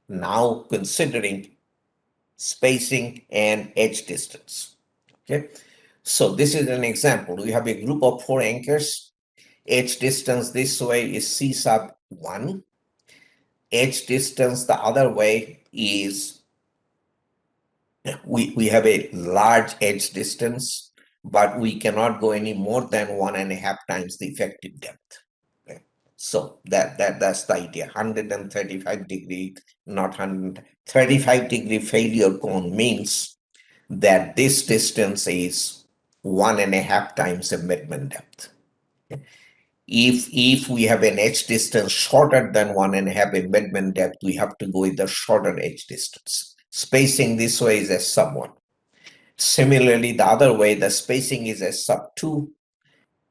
Now considering spacing, and edge distance. Okay, so this is an example. We have a group of 4 anchors. Edge distance this way is C sub 1. Edge distance the other way is, we have a large edge distance, but we cannot go any more than 1.5 times the effective depth. Okay. So that's the idea. 135-degree, not 135-degree failure cone means that this distance is 1.5 times embedment depth. If we have an edge distance shorter than 1.5 embedment depth, we have to go with the shorter edge distance. Spacing this way is as sub 1. Similarly, the other way, the spacing is as sub 2.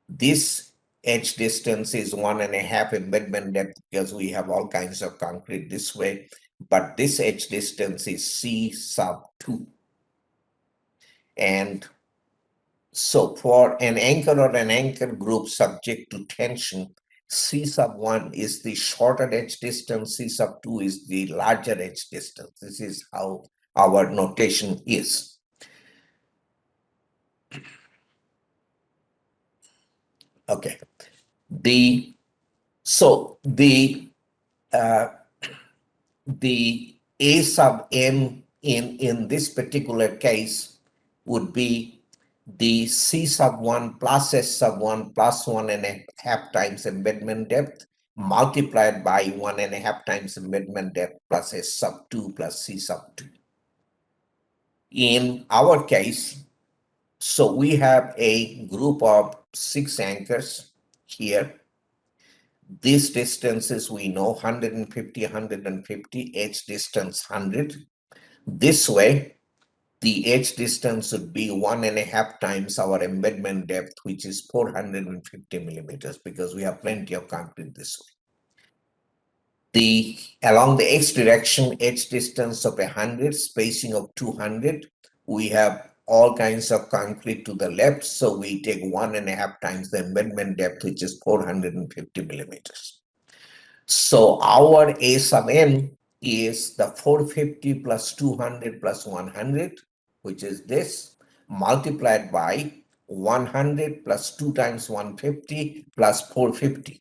This edge distance is 1.5 embedment depth because we have all kinds of concrete this way, but this edge distance is C sub 2. And so for an anchor or an anchor group subject to tension, C sub 1 is the shorter edge distance, C sub 2 is the larger edge distance. This is how our notation is. Okay. The A sub n in this particular case would be the C sub 1 plus S sub 1 plus 1.5 times embedment depth multiplied by 1.5 times embedment depth plus S sub 2 plus C sub 2. In our case, so we have a group of 6 anchors here. These distances we know 150, 150, edge distance 100. This way, the edge distance would be 1.5 times our embedment depth, which is 450 millimeters, because we have plenty of concrete this way. Along the x direction, edge distance of 100, spacing of 200. We have all kinds of concrete to the left, so we take 1.5 times the embedment depth, which is 450 millimeters. So our A sub n is the 450 plus 200 plus 100, which is this, multiplied by 100 plus 2 times 150 plus 450.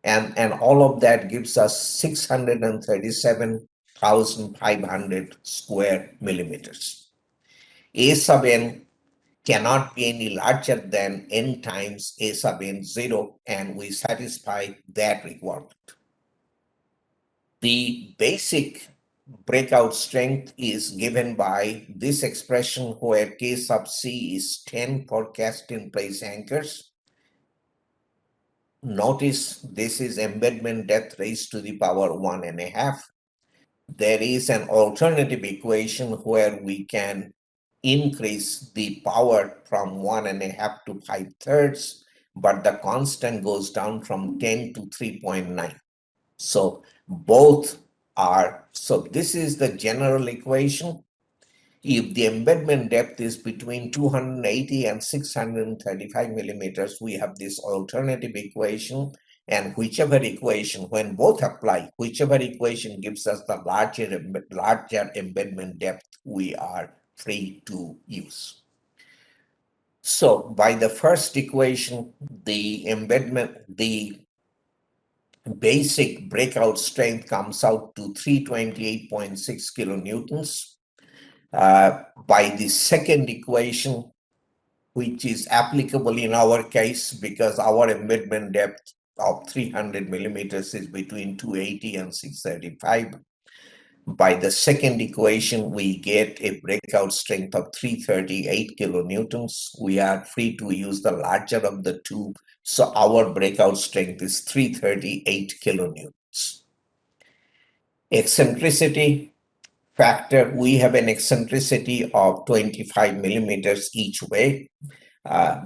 And all of that gives us 637,500 square millimeters. A sub n cannot be any larger than n times A sub n 0, and we satisfy that requirement. The basic breakout strength is given by this expression where K sub C is 10 for cast in place anchors. Notice this is embedment depth raised to the power 1.5. There is an alternative equation where we can increase the power from 1.5 to 5/3, but the constant goes down from 10 to 3.9. So both are, so this is the general equation. If the embedment depth is between 280 and 635 millimeters, we have this alternative equation, and whichever equation, when both apply, whichever equation gives us the larger embedment depth, we are free to use. So by the first equation, the basic breakout strength comes out to 328.6 kilonewtons. By the second equation, which is applicable in our case because our embedment depth of 300 millimeters is between 280 and 635. By the second equation, we get a breakout strength of 338 kilonewtons. We are free to use the larger of the two. So our breakout strength is 338 kilonewtons. Eccentricity factor, we have an eccentricity of 25 millimeters each way.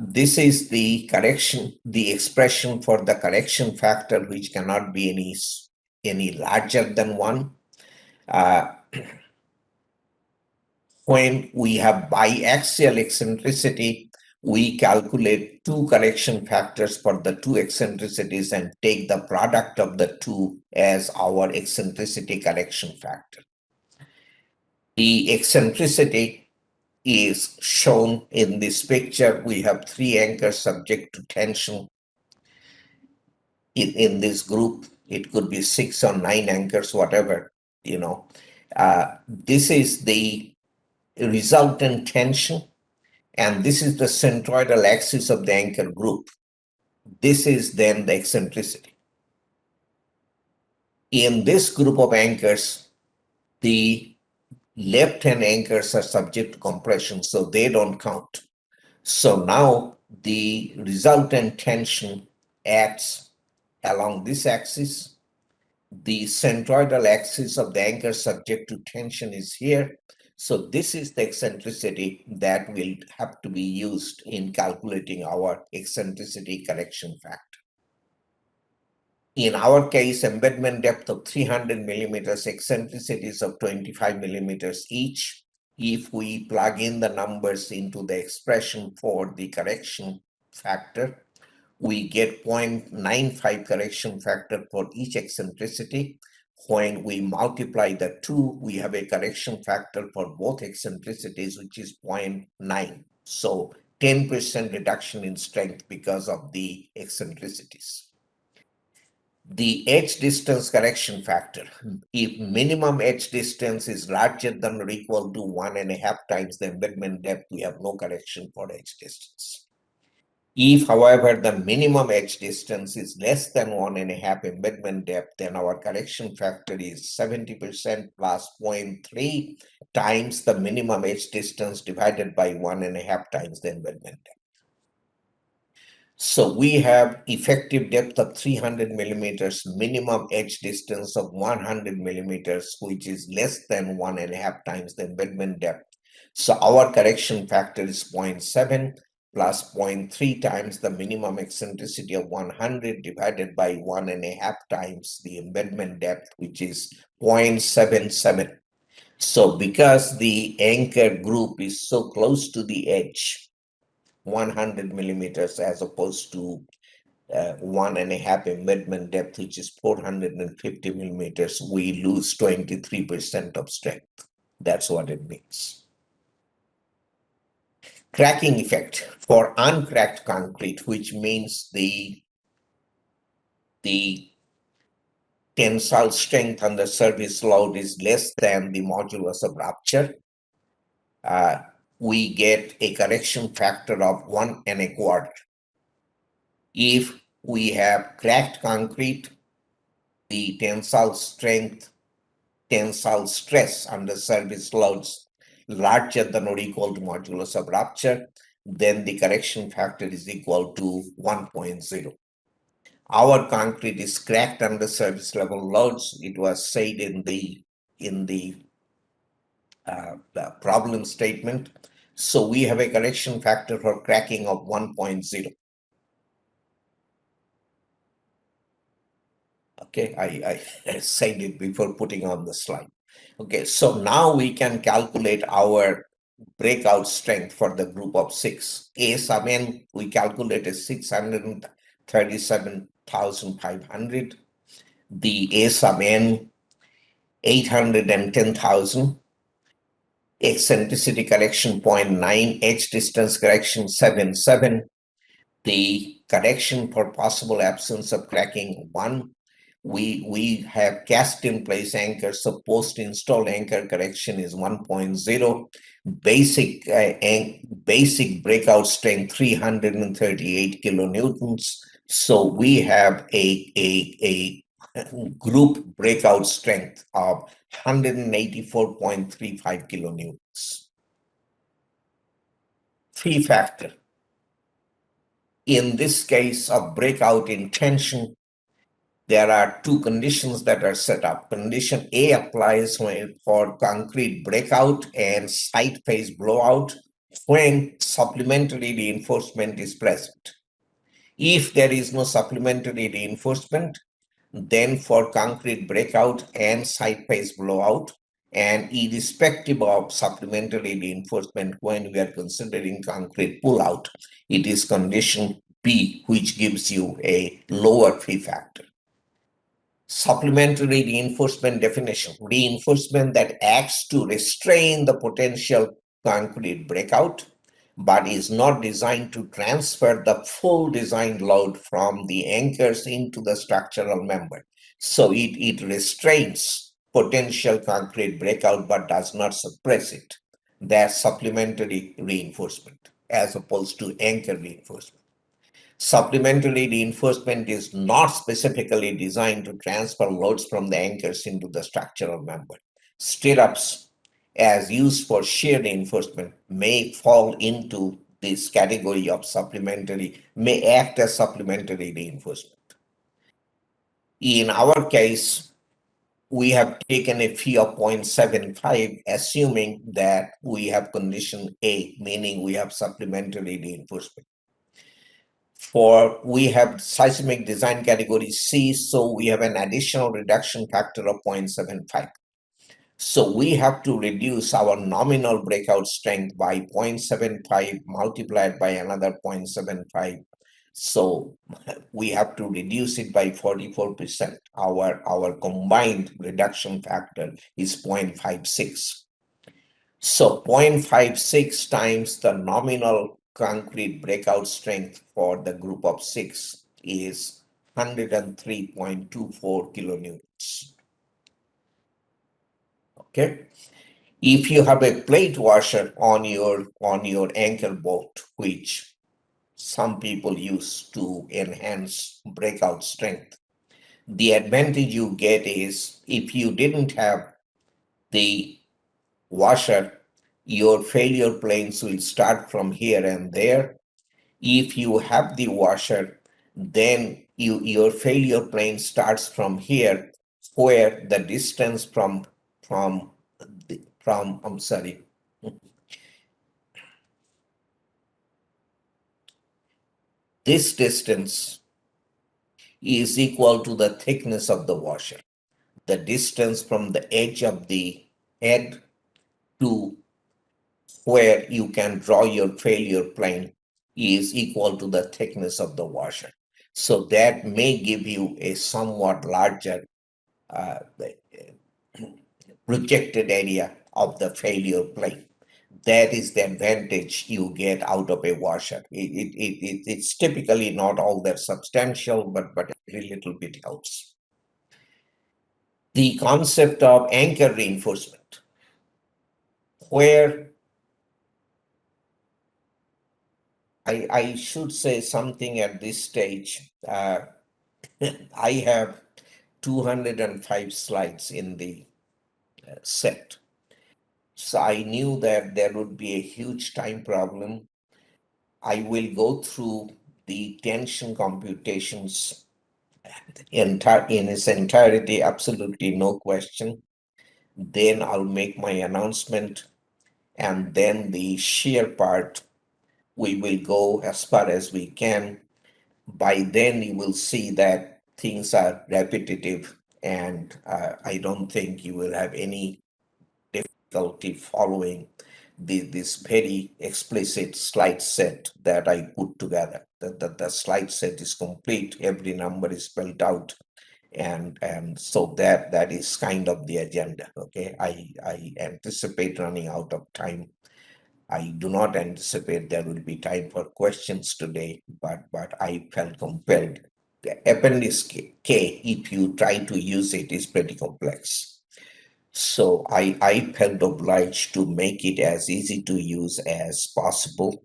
This is the correction, the expression for the correction factor, which cannot be any larger than 1. When we have biaxial eccentricity, we calculate 2 correction factors for the 2 eccentricities and take the product of the 2 as our eccentricity correction factor. The eccentricity is shown in this picture. We have three anchors subject to tension. In this group, it could be 6 or 9 anchors, whatever, you know. This is the resultant tension, and this is the centroidal axis of the anchor group. This is then the eccentricity. In this group of anchors, the left-hand anchors are subject to compression, so they don't count. So now the resultant tension acts along this axis. The centroidal axis of the anchor subject to tension is here. So this is the eccentricity that will have to be used in calculating our eccentricity correction factor. In our case, embedment depth of 300 millimeters, eccentricities of 25 millimeters each. If we plug in the numbers into the expression for the correction factor, we get 0.95 correction factor for each eccentricity. When we multiply the two, we have a correction factor for both eccentricities, which is 0.9. So 10% reduction in strength because of the eccentricities. The edge distance correction factor. If minimum edge distance is larger than or equal to 1.5 times the embedment depth, we have no correction for edge distance. If, however, the minimum edge distance is less than 1.5 embedment depth, then our correction factor is 70% plus 0.3 times the minimum edge distance divided by 1.5 times the embedment depth. So we have effective depth of 300 millimeters, minimum edge distance of 100 millimeters, which is less than 1.5 times the embedment depth. So our correction factor is 0.7 plus 0.3 times the minimum eccentricity of 100 divided by 1.5 times the embedment depth, which is 0.77. So because the anchor group is so close to the edge, 100 millimeters as opposed to 1.5 embedment depth, which is 450 millimeters, we lose 23% of strength. That's what it means. Cracking effect for uncracked concrete, which means the tensile strength under service load is less than the modulus of rupture. We get a correction factor of 1.25. If we have cracked concrete, the tensile stress under service loads larger than or equal to modulus of rupture, then the correction factor is equal to 1.0. Our concrete is cracked under service level loads. It was said in the problem statement. So we have a correction factor for cracking of 1.0. Okay, I said it before putting on the slide. Okay, so now we can calculate our breakout strength for the group of 6. A sub n, we calculated 637,500. The A sub n, 810,000. Eccentricity correction 0.9, edge distance correction 7.7. The correction for possible absence of cracking 1. We have cast in place anchors, so post install anchor correction is 1.0. Basic breakout strength 338 kilonewtons. So we have a group breakout strength of 184.35 kilonewtons. Phi factor. In this case of breakout in tension, there are two conditions that are set up. Condition A applies for concrete breakout and side face blowout when supplementary reinforcement is present. If there is no supplementary reinforcement, then for concrete breakout and side face blowout, and irrespective of supplementary reinforcement when we are considering concrete pullout, it is condition B, which gives you a lower Phi factor. Supplementary reinforcement definition: reinforcement that acts to restrain the potential concrete breakout, but is not designed to transfer the full design load from the anchors into the structural member. So it restrains potential concrete breakout but does not suppress it. That's supplementary reinforcement as opposed to anchor reinforcement. Supplementary reinforcement is not specifically designed to transfer loads from the anchors into the structural member. Stirrups, as used for shear reinforcement, may fall into this category of supplementary, may act as supplementary reinforcement. In our case, we have taken a phi of 0.75, assuming that we have condition A, meaning we have supplementary reinforcement. For we have seismic design category C, so we have an additional reduction factor of 0.75. So we have to reduce our nominal breakout strength by 0.75 multiplied by another 0.75. So we have to reduce it by 44%. Our combined reduction factor is 0.56. So 0.56 times the nominal concrete breakout strength for the group of 6 is 103.24 kilonewtons. Okay. If you have a plate washer on your anchor bolt, which some people use to enhance breakout strength, the advantage you get is if you didn't have the washer, your failure planes will start from here and there. If you have the washer, then your failure plane starts from here, where the distance from I'm sorry, this distance is equal to the thickness of the washer. The distance from the edge of the head to where you can draw your failure plane is equal to the thickness of the washer. So that may give you a somewhat larger uh, projected area of the failure plane. That is the advantage you get out of a washer. It's typically not all that substantial, but every little bit helps. The concept of anchor reinforcement, where I should say something at this stage. I have 205 slides in the set. So I knew that there would be a huge time problem. I will go through the tension computations in its entirety, absolutely no question. Then I'll make my announcement, and then the shear part, we will go as far as we can. By then, you will see that things are repetitive, and I don't think you will have any difficulty following this very explicit slide set that I put together. The slide set is complete, every number is spelled out, and so that is kind of the agenda. Okay, I anticipate running out of time. I do not anticipate there will be time for questions today, but I felt compelled. The appendix K, if you try to use it, is pretty complex. So I felt obliged to make it as easy to use as possible,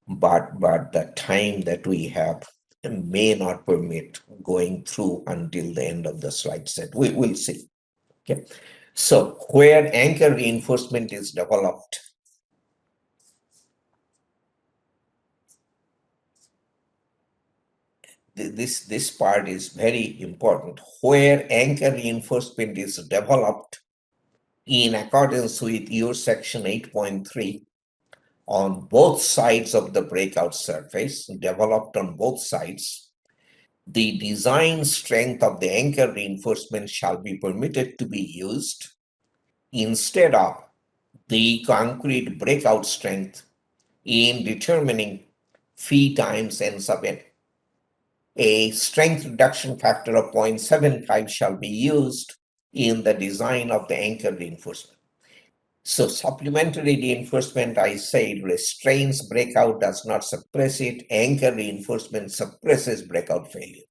but the time that we have may not permit going through until the end of the slide set. We'll see. Okay. So where anchor reinforcement is developed, this part is very important. Where anchor reinforcement is developed in accordance with your section 8.3 on both sides of the breakout surface, developed on both sides, the design strength of the anchor reinforcement shall be permitted to be used instead of the concrete breakout strength in determining phi times n sub n. a strength reduction factor of 0.75 shall be used in the design of the anchor reinforcement. So supplementary reinforcement, I said, restrains breakout, does not suppress it. Anchor reinforcement suppresses breakout failure.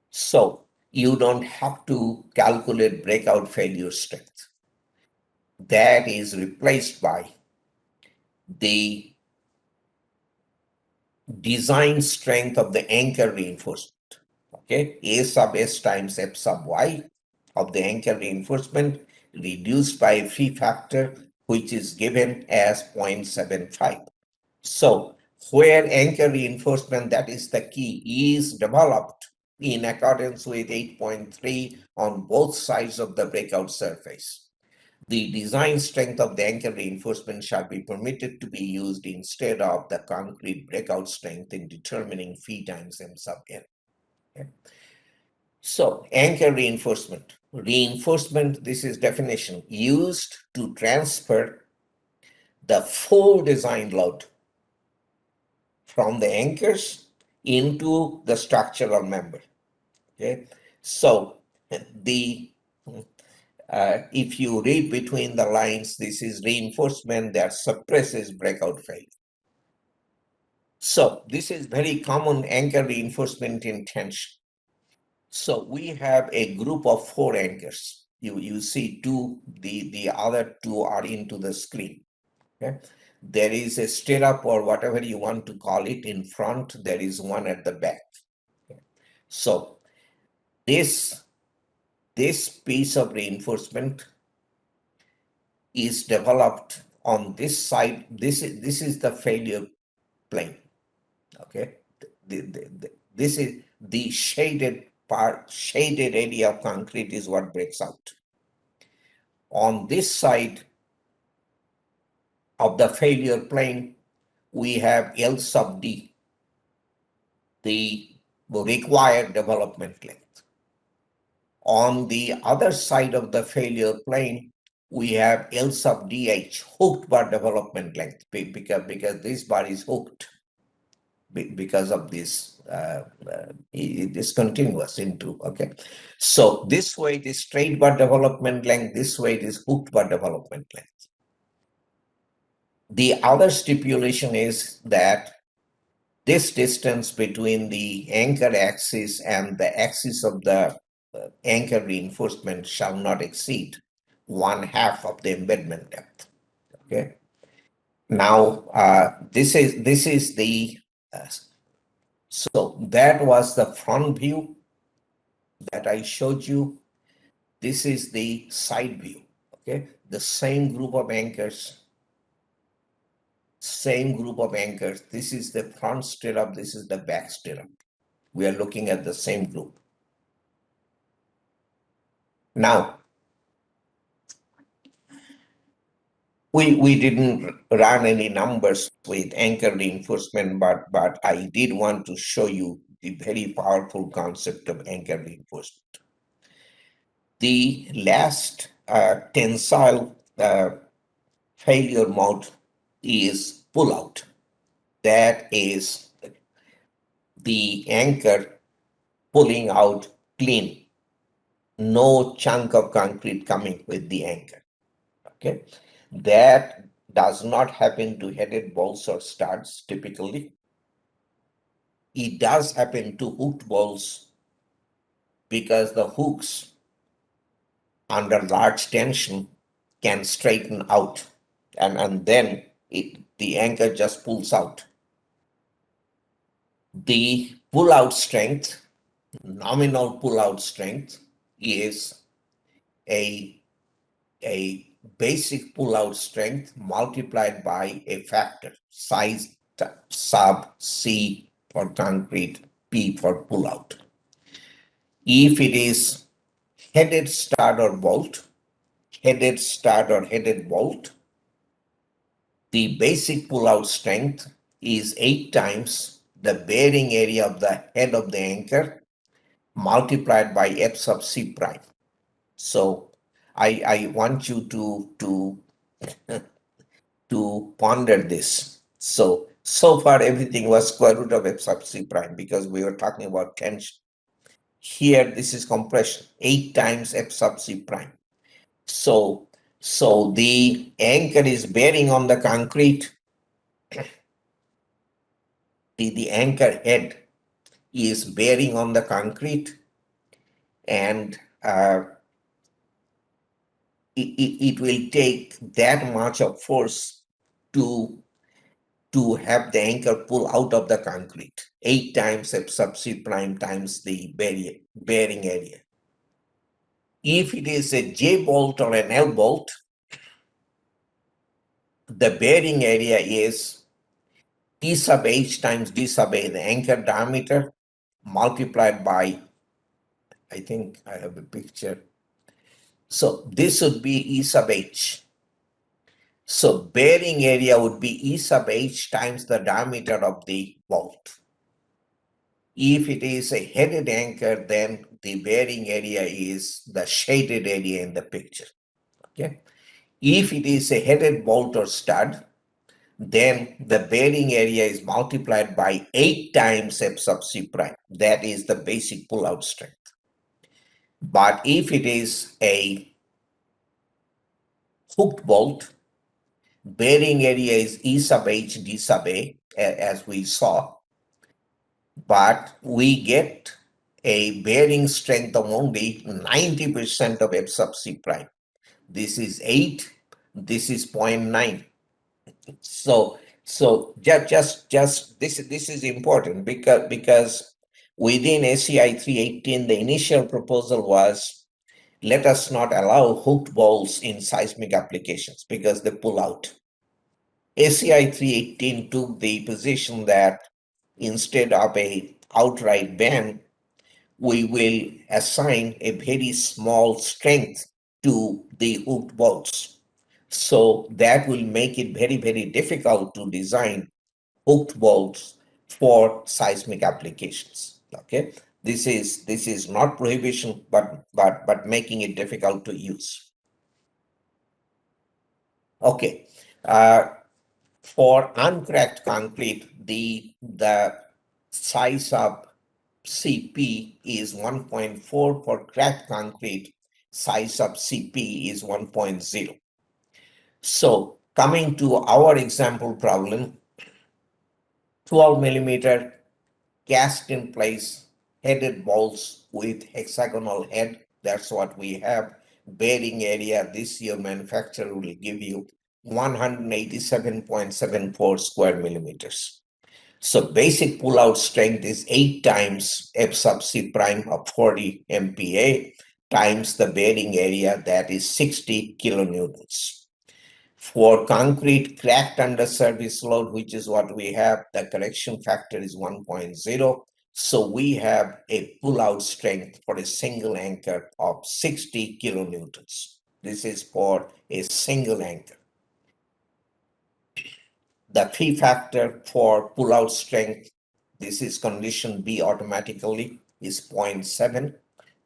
So you don't have to calculate breakout failure strength. That is replaced by the design strength of the anchor reinforcement. Okay, A sub S times F sub Y of the anchor reinforcement reduced by a free factor which is given as 0.75. So where anchor reinforcement, that is the key, is developed in accordance with 8.3 on both sides of the breakout surface, the design strength of the anchor reinforcement shall be permitted to be used instead of the concrete breakout strength in determining phi times M sub n. Okay. So anchor reinforcement. Reinforcement, this is definition, used to transfer the full design load from the anchors into the structural member. Okay, so the if you read between the lines, this is reinforcement that suppresses breakout failure. So this is very common anchor reinforcement in tension. So we have a group of 4 anchors. You see two, the other two are into the screen. Okay. There is a stirrup or whatever you want to call it in front. There is one at the back. Okay. So this piece of reinforcement is developed on this side. This is the failure plane. Okay, this is the shaded part, shaded area of concrete is what breaks out. On this side of the failure plane, we have L sub D, the required development length. On the other side of the failure plane, we have L sub DH, hooked bar development length, because this bar is hooked because of this, it is continuous into, okay. So this way it is straight bar development length, this way it is hooked bar development length. The other stipulation is that this distance between the anchor axis and the axis of the anchor reinforcement shall not exceed 1/2 of the embedment depth. Okay. Now this is the so that was the front view that I showed you. This is the side view. Okay, the same group of anchors. This is the front stirrup. This is the back stirrup. We are looking at the same group. Now, we didn't run any numbers with anchor reinforcement, but I did want to show you the very powerful concept of anchor reinforcement. The last tensile failure mode is pull out. That is the anchor pulling out clean. No chunk of concrete coming with the anchor. Okay, that does not happen to headed bolts or studs typically. It does happen to hooked bolts because the hooks under large tension can straighten out, and then the anchor just pulls out. The pull-out strength, nominal pull-out strength, is a basic pull-out strength multiplied by a factor, size sub C for concrete, P for pull-out. If it is headed stud or bolt, headed stud or headed bolt, the basic pull-out strength is 8 times the bearing area of the head of the anchor multiplied by F sub C prime. So I want you to ponder this. So So far, everything was square root of f sub c prime because we were talking about tension. Here, this is compression, 8 times f sub c prime. So, so the anchor is bearing on the concrete. The anchor head is bearing on the concrete, and it will take that much of force to have the anchor pull out of the concrete, 8 times f sub c prime times the bearing area. If it is a J bolt or an L bolt, the bearing area is E sub h times d sub a, the anchor diameter, multiplied by, I think I have a picture. So this would be E sub h. So bearing area would be E sub h times the diameter of the bolt. If it is a headed anchor, then the bearing area is the shaded area in the picture. Okay. If it is a headed bolt or stud, then the bearing area is multiplied by 8 times f sub c prime. That is the basic pull-out strength. But if it is a hooked bolt, bearing area is E sub h d sub a, as we saw, but we get a bearing strength of only 90% of f sub c prime. This is 8, this is 0.9. So just this is important because within ACI 318 the initial proposal was, let us not allow hooked bolts in seismic applications because they pull out. ACI 318 took the position that instead of a outright ban, we will assign a very small strength to the hooked bolts. So that will make it very, very difficult to design hooked bolts for seismic applications. Okay, this is not prohibition, but making it difficult to use. Okay, for uncracked concrete, the size of CP is 1.4. For cracked concrete, size of CP is 1.0. So coming to our example problem, 12 millimeter cast in place headed bolts with hexagonal head. That's what we have. Bearing area this year manufacturer will give you 187.74 square millimeters. So basic pull-out strength is 8 times F sub C prime of 40 MPa times the bearing area, that is 60 kilonewtons. For concrete cracked under service load, which is what we have, the correction factor is 1.0. So we have a pull-out strength for a single anchor of 60 kilonewtons. This is for a single anchor. The key factor for pull-out strength, this is condition B automatically, is 0.7.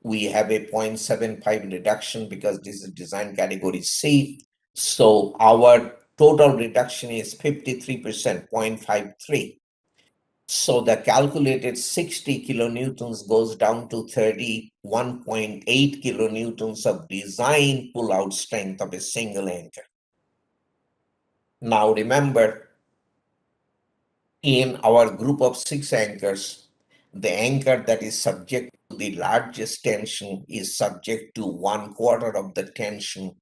We have a 0.75 reduction because this is design category C. So our total reduction is 53%, 0.53. So the calculated 60 kilonewtons goes down to 31.8 kilonewtons of design pull-out strength of a single anchor. Now remember, in our group of 6 anchors, the anchor that is subject to the largest tension is subject to 1/4 of the tension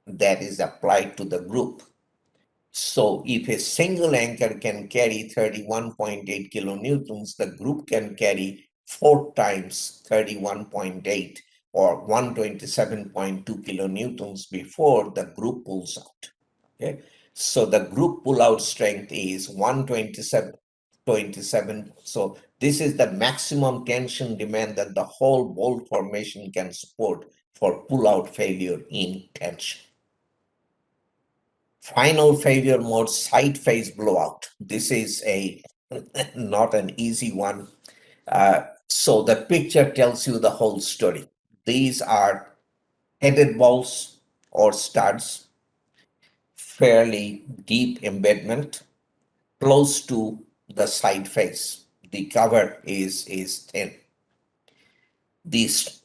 that is applied to the group. So if a single anchor can carry 31.8 kilonewtons, the group can carry 4 times 31.8 or 127.2 kilonewtons before the group pulls out. Okay, so the group pull-out strength is 127.27. So this is the maximum tension demand that the whole bolt formation can support for pull-out failure in tension. Final failure mode, side phase blowout. This is a not an easy one. So the picture tells you the whole story. These are headed bolts or studs, fairly deep embedment. close to the side face. The cover is thin.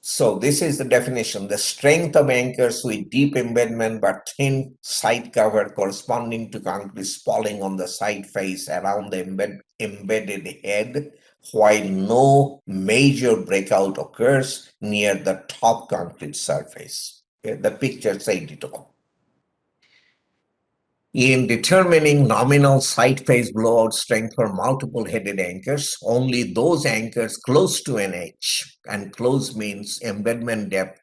So this is the definition. The strength of anchors with deep embedment but thin side cover corresponding to concrete spalling on the side face around the embedded head, while no major breakout occurs near the top concrete surface. Okay, the picture said it all. In determining nominal side face blowout strength for multiple headed anchors, only those anchors close to an edge, and close means embedment depth,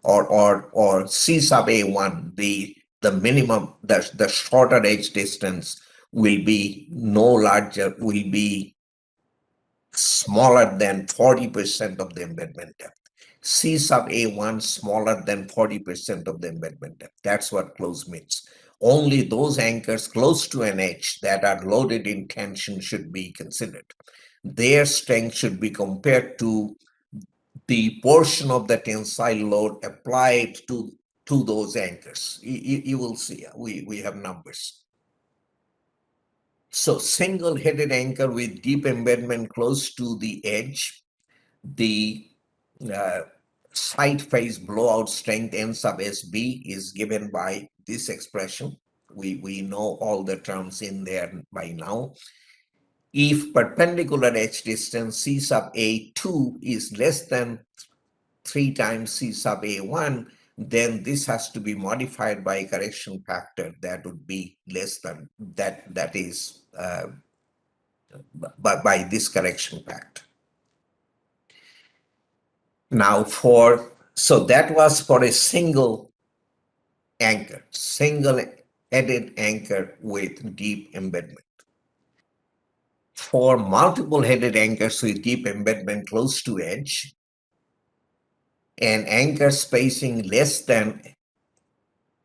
or C sub A1, the minimum, the shorter edge distance will be no larger, will be smaller than 40% of the embedment depth. C sub A1 smaller than 40% of the embedment depth. That's what close means. Only those anchors close to an edge that are loaded in tension should be considered. Their strength should be compared to the portion of the tensile load applied to those anchors. You will see, we have numbers. So single-headed anchor with deep embedment close to the edge, the uh, side face blowout strength N sub SB is given by this expression. We know all the terms in there by now. If perpendicular edge distance C sub A2 is less than 3 times C sub A1, then this has to be modified by a correction factor that would be less than that is by this correction factor. Now so that was for a single headed anchor with deep embedment. For multiple headed anchors with deep embedment close to edge, and anchor spacing less than,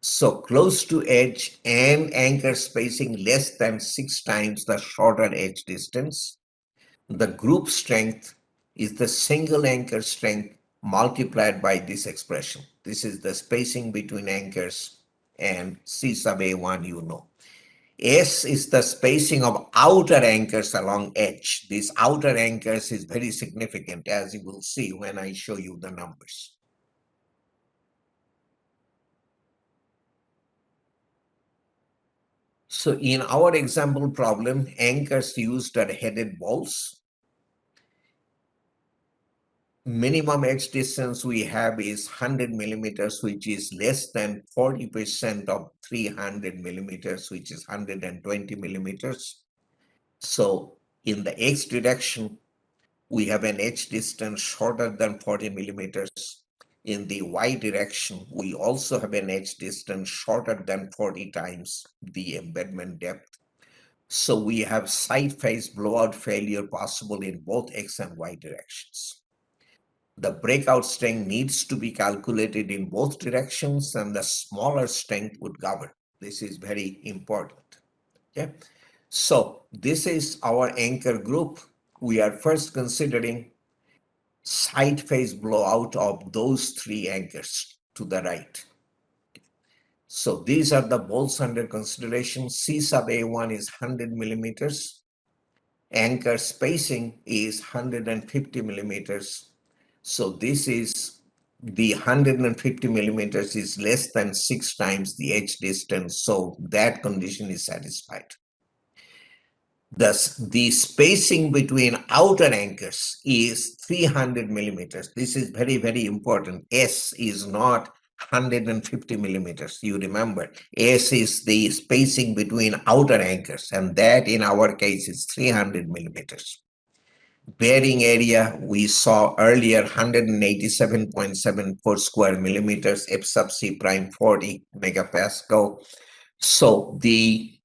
so close to edge and anchor spacing less than 6 times the shorter edge distance, the group strength is the single anchor strength multiplied by this expression. This is the spacing between anchors, and C sub A1 you know. S is the spacing of outer anchors along edge. These outer anchors is very significant, as you will see when I show you the numbers. So in our example problem, anchors used are headed bolts. Minimum edge distance we have is 100 millimeters, which is less than 40% of 300 millimeters, which is 120 millimeters. So in the X direction, we have an edge distance shorter than 40 millimeters. In the Y direction, we also have an edge distance shorter than 40 times the embedment depth. So we have side face blowout failure possible in both X and Y directions. The breakout strength needs to be calculated in both directions, and the smaller strength would govern. This is very important. Okay. So this is our anchor group. We are first considering side face blowout of those 3 anchors to the right. So these are the bolts under consideration. C sub A1 is 100 millimeters. Anchor spacing is 150 millimeters. So this is the 150 millimeters is less than 6 times the edge distance. So that condition is satisfied. Thus, the spacing between outer anchors is 300 millimeters. This is very, very important. S is not 150 millimeters. You remember, S is the spacing between outer anchors, and that in our case is 300 millimeters. Bearing area we saw earlier, 187.74 square millimeters, F sub C prime 40 megapascal. So the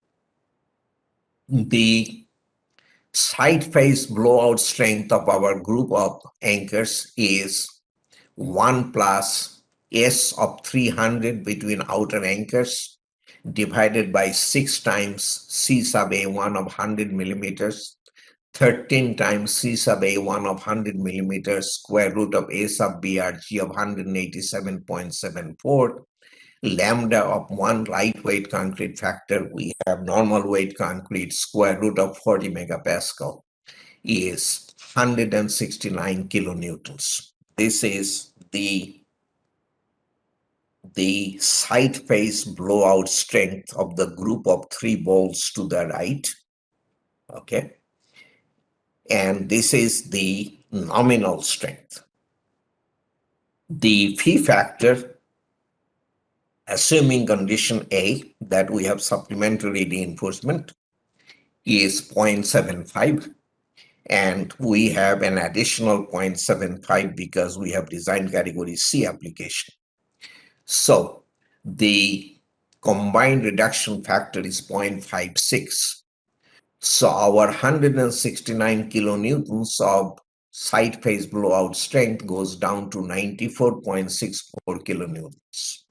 side face blowout strength of our group of anchors is 1 plus S of 300 between outer anchors divided by 6 times C sub A1 of 100 millimeters, 13 times C sub A1 of 100 millimeters, square root of A sub BRG of 187.74, lambda of one lightweight concrete factor, we have normal weight concrete square root of 40 megapascal is 169 kilonewtons. This is the side face blowout strength of the group of 3 bolts to the right. Okay. And this is the nominal strength. The phi factor, assuming condition A, that we have supplementary reinforcement, is 0.75. And we have an additional 0.75 because we have design category C application. So the combined reduction factor is 0.56. So our 169 kilonewtons of side face blowout strength goes down to 94.64 kilonewtons.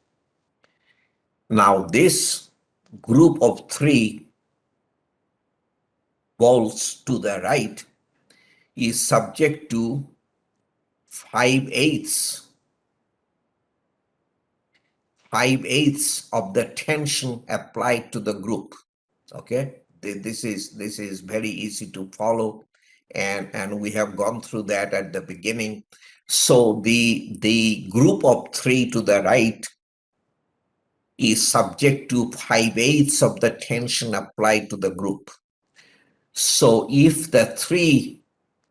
Now this group of 3 bolts to the right is subject to 5/8 of the tension applied to the group. Okay, this is very easy to follow, and we have gone through that at the beginning. So the group of 3 to the right is subject to 5/8 of the tension applied to the group. So if the 3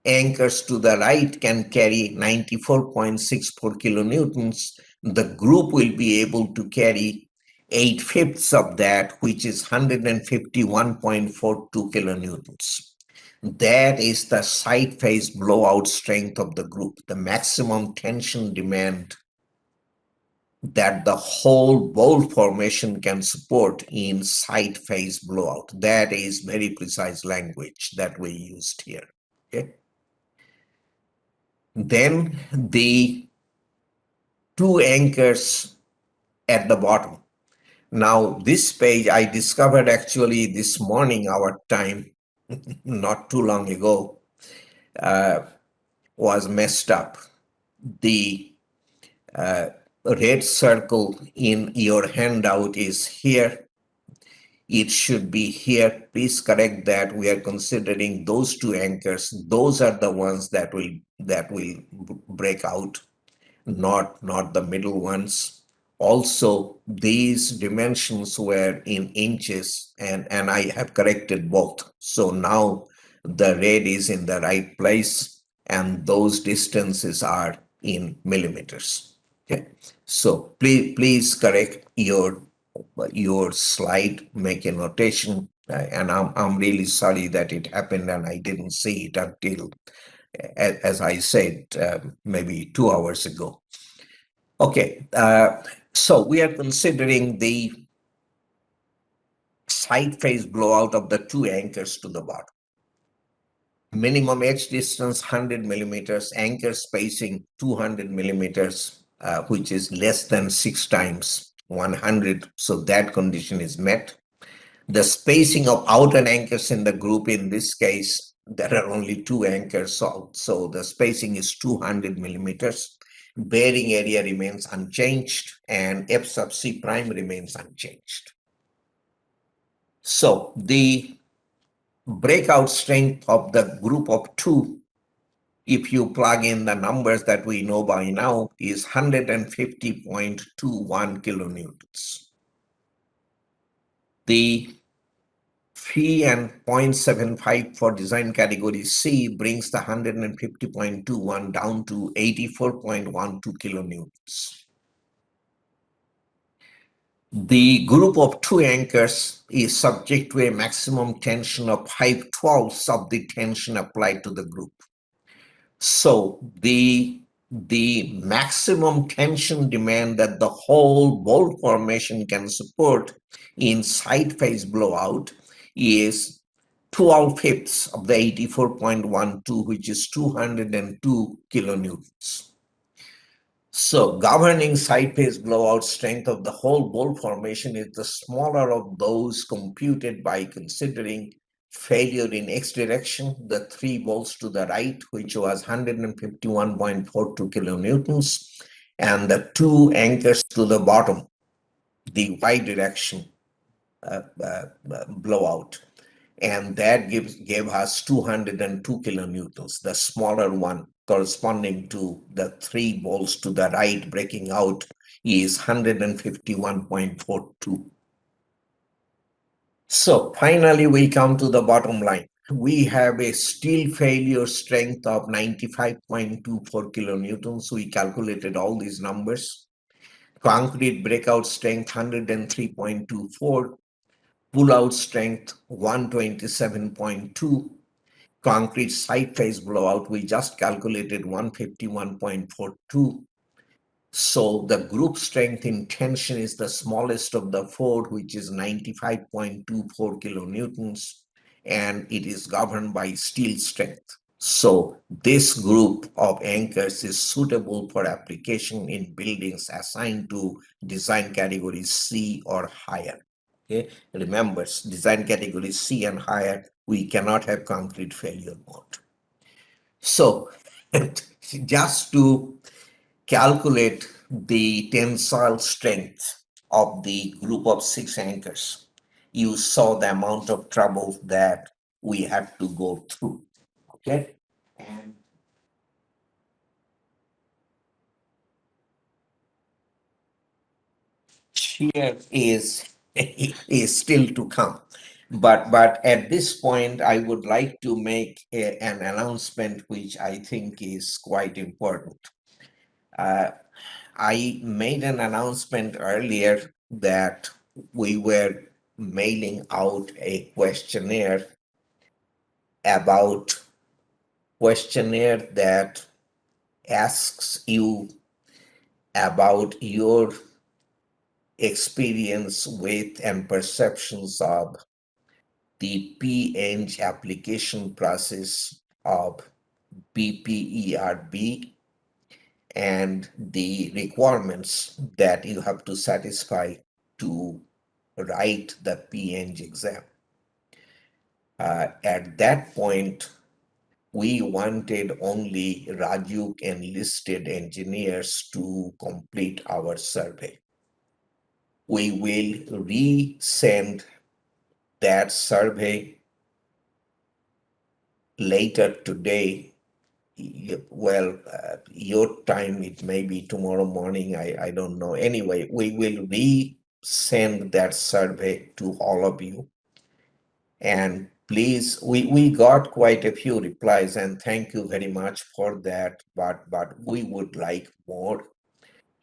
anchors to the right can carry 94.64 kilonewtons, the group will be able to carry 8/5 of that, which is 151.42 kilonewtons. That is the side face blowout strength of the group, the maximum tension demand that the whole bolt formation can support in side face blowout. That is very precise language that we used here. Okay. Then the 2 anchors at the bottom. Now this page I discovered actually this morning our time, not too long ago, was messed up. The red circle in your handout is here. It should be here. Please correct that. We are considering those 2 anchors. Those are the ones that will break out, not the middle ones. Also, these dimensions were in inches, and I have corrected both. So now the red is in the right place, and those distances are in millimeters. Okay, so please correct your slide, make a notation, and I'm really sorry that it happened and I didn't see it until, as I said, maybe 2 hours ago. Okay, so we are considering the side face blowout of the 2 anchors to the bottom. Minimum edge distance 100 millimeters, anchor spacing 200 millimeters, which is less than 6 times 100. So that condition is met. The spacing of outer anchors in the group, in this case, there are only 2 anchors, so the spacing is 200 millimeters. Bearing area remains unchanged, and F sub C prime remains unchanged. So the breakout strength of the group of 2, if you plug in the numbers that we know by now, is 150.21 kilonewtons. The phi and 0.75 for design category C brings the 150.21 down to 84.12 kilonewtons. The group of 2 anchors is subject to a maximum tension of 5/12 of the tension applied to the group. So the maximum tension demand that the whole bolt formation can support in side face blowout is 12/5 of the 84.12, which is 202 kilonewtons. So governing side face blowout strength of the whole bolt formation is the smaller of those computed by considering failure in X direction, the 3 bolts to the right, which was 151.42 kilonewtons, and the 2 anchors to the bottom, the y direction blowout, and that gave us 202 kilonewtons. The smaller one corresponding to the 3 bolts to the right breaking out is 151.42. So finally we come to the bottom line. We have a steel failure strength of 95.24 kilonewtons. We calculated all these numbers. Concrete breakout strength 103.24, pull-out strength 127.2, concrete side face blowout, we just calculated 151.42. So the group strength in tension is the smallest of the four, which is 95.24 kilonewtons, and it is governed by steel strength. So this group of anchors is suitable for application in buildings assigned to design category C or higher. Okay, remember, design category C and higher, we cannot have concrete failure mode. So just to calculate the tensile strength of the group of 6 anchors, you saw the amount of trouble that we had to go through. Okay, and shear is still to come. But at this point, I would like to make an announcement which I think is quite important. I made an announcement earlier that we were mailing out a questionnaire that asks you about your experience with and perceptions of the PNG application process of BPERB and the requirements that you have to satisfy to write the PNG exam. At that point, we wanted only Rajuk enlisted engineers to complete our survey. We will resend that survey later today. Well, your time, it may be tomorrow morning, I don't know. Anyway, we will resend that survey to all of you. And please, we got quite a few replies, and thank you very much for that, but we would like more.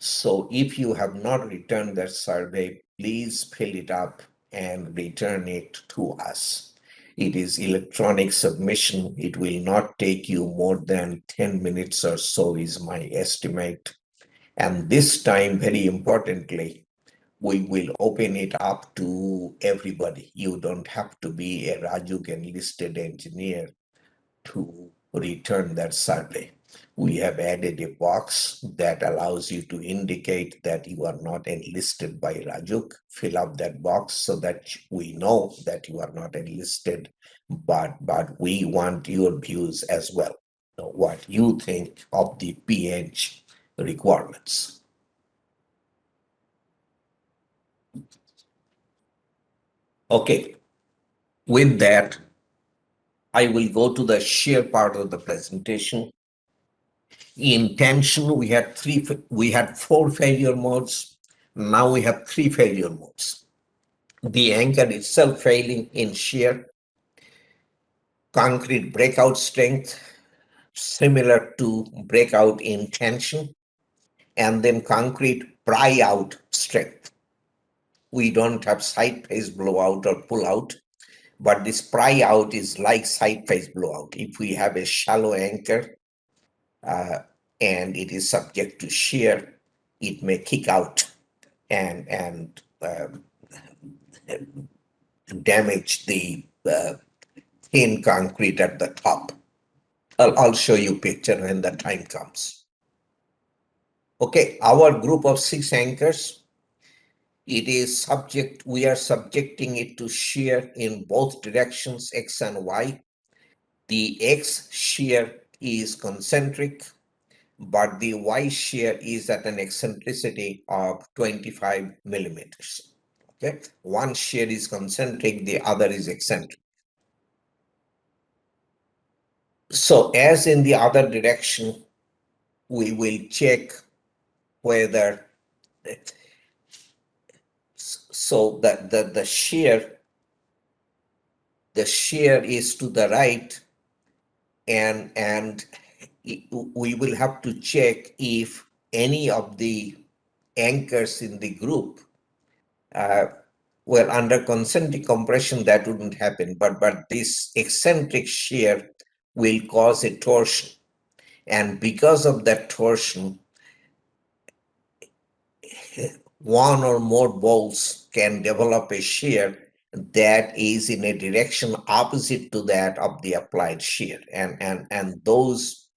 So if you have not returned that survey, please fill it up and return it to us. It is electronic submission. It will not take you more than 10 minutes or so is my estimate. And this time, very importantly, we will open it up to everybody. You don't have to be a Rajuk enlisted engineer to return that survey. We have added a box that allows you to indicate that you are not enlisted by Rajuk. Fill up that box so that we know that you are not enlisted, but we want your views as well. What you think of the PH requirements. Okay, with that, I will go to the shear part of the presentation. In tension, we had 4 failure modes. Now we have 3 failure modes. The anchor itself failing in shear, concrete breakout strength, similar to breakout in tension, and then concrete pry out strength. We don't have side face blowout or pull out, but this pry out is like side face blowout. If we have a shallow anchor, and it is subject to shear, it may kick out and damage the thin concrete at the top. I'll show you picture when the time comes. Okay, our group of 6 anchors, we are subjecting it to shear in both directions, X and Y. The X shear is concentric. but the Y shear is at an eccentricity of 25 millimeters. Okay, one shear is concentric, the other is eccentric. So as in the other direction, we will check whether so that the shear is to the right, and we will have to check if any of the anchors in the group were under concentric compression. That wouldn't happen, but this eccentric shear will cause a torsion, and because of that torsion, one or more bolts can develop a shear that is in a direction opposite to that of the applied shear, and those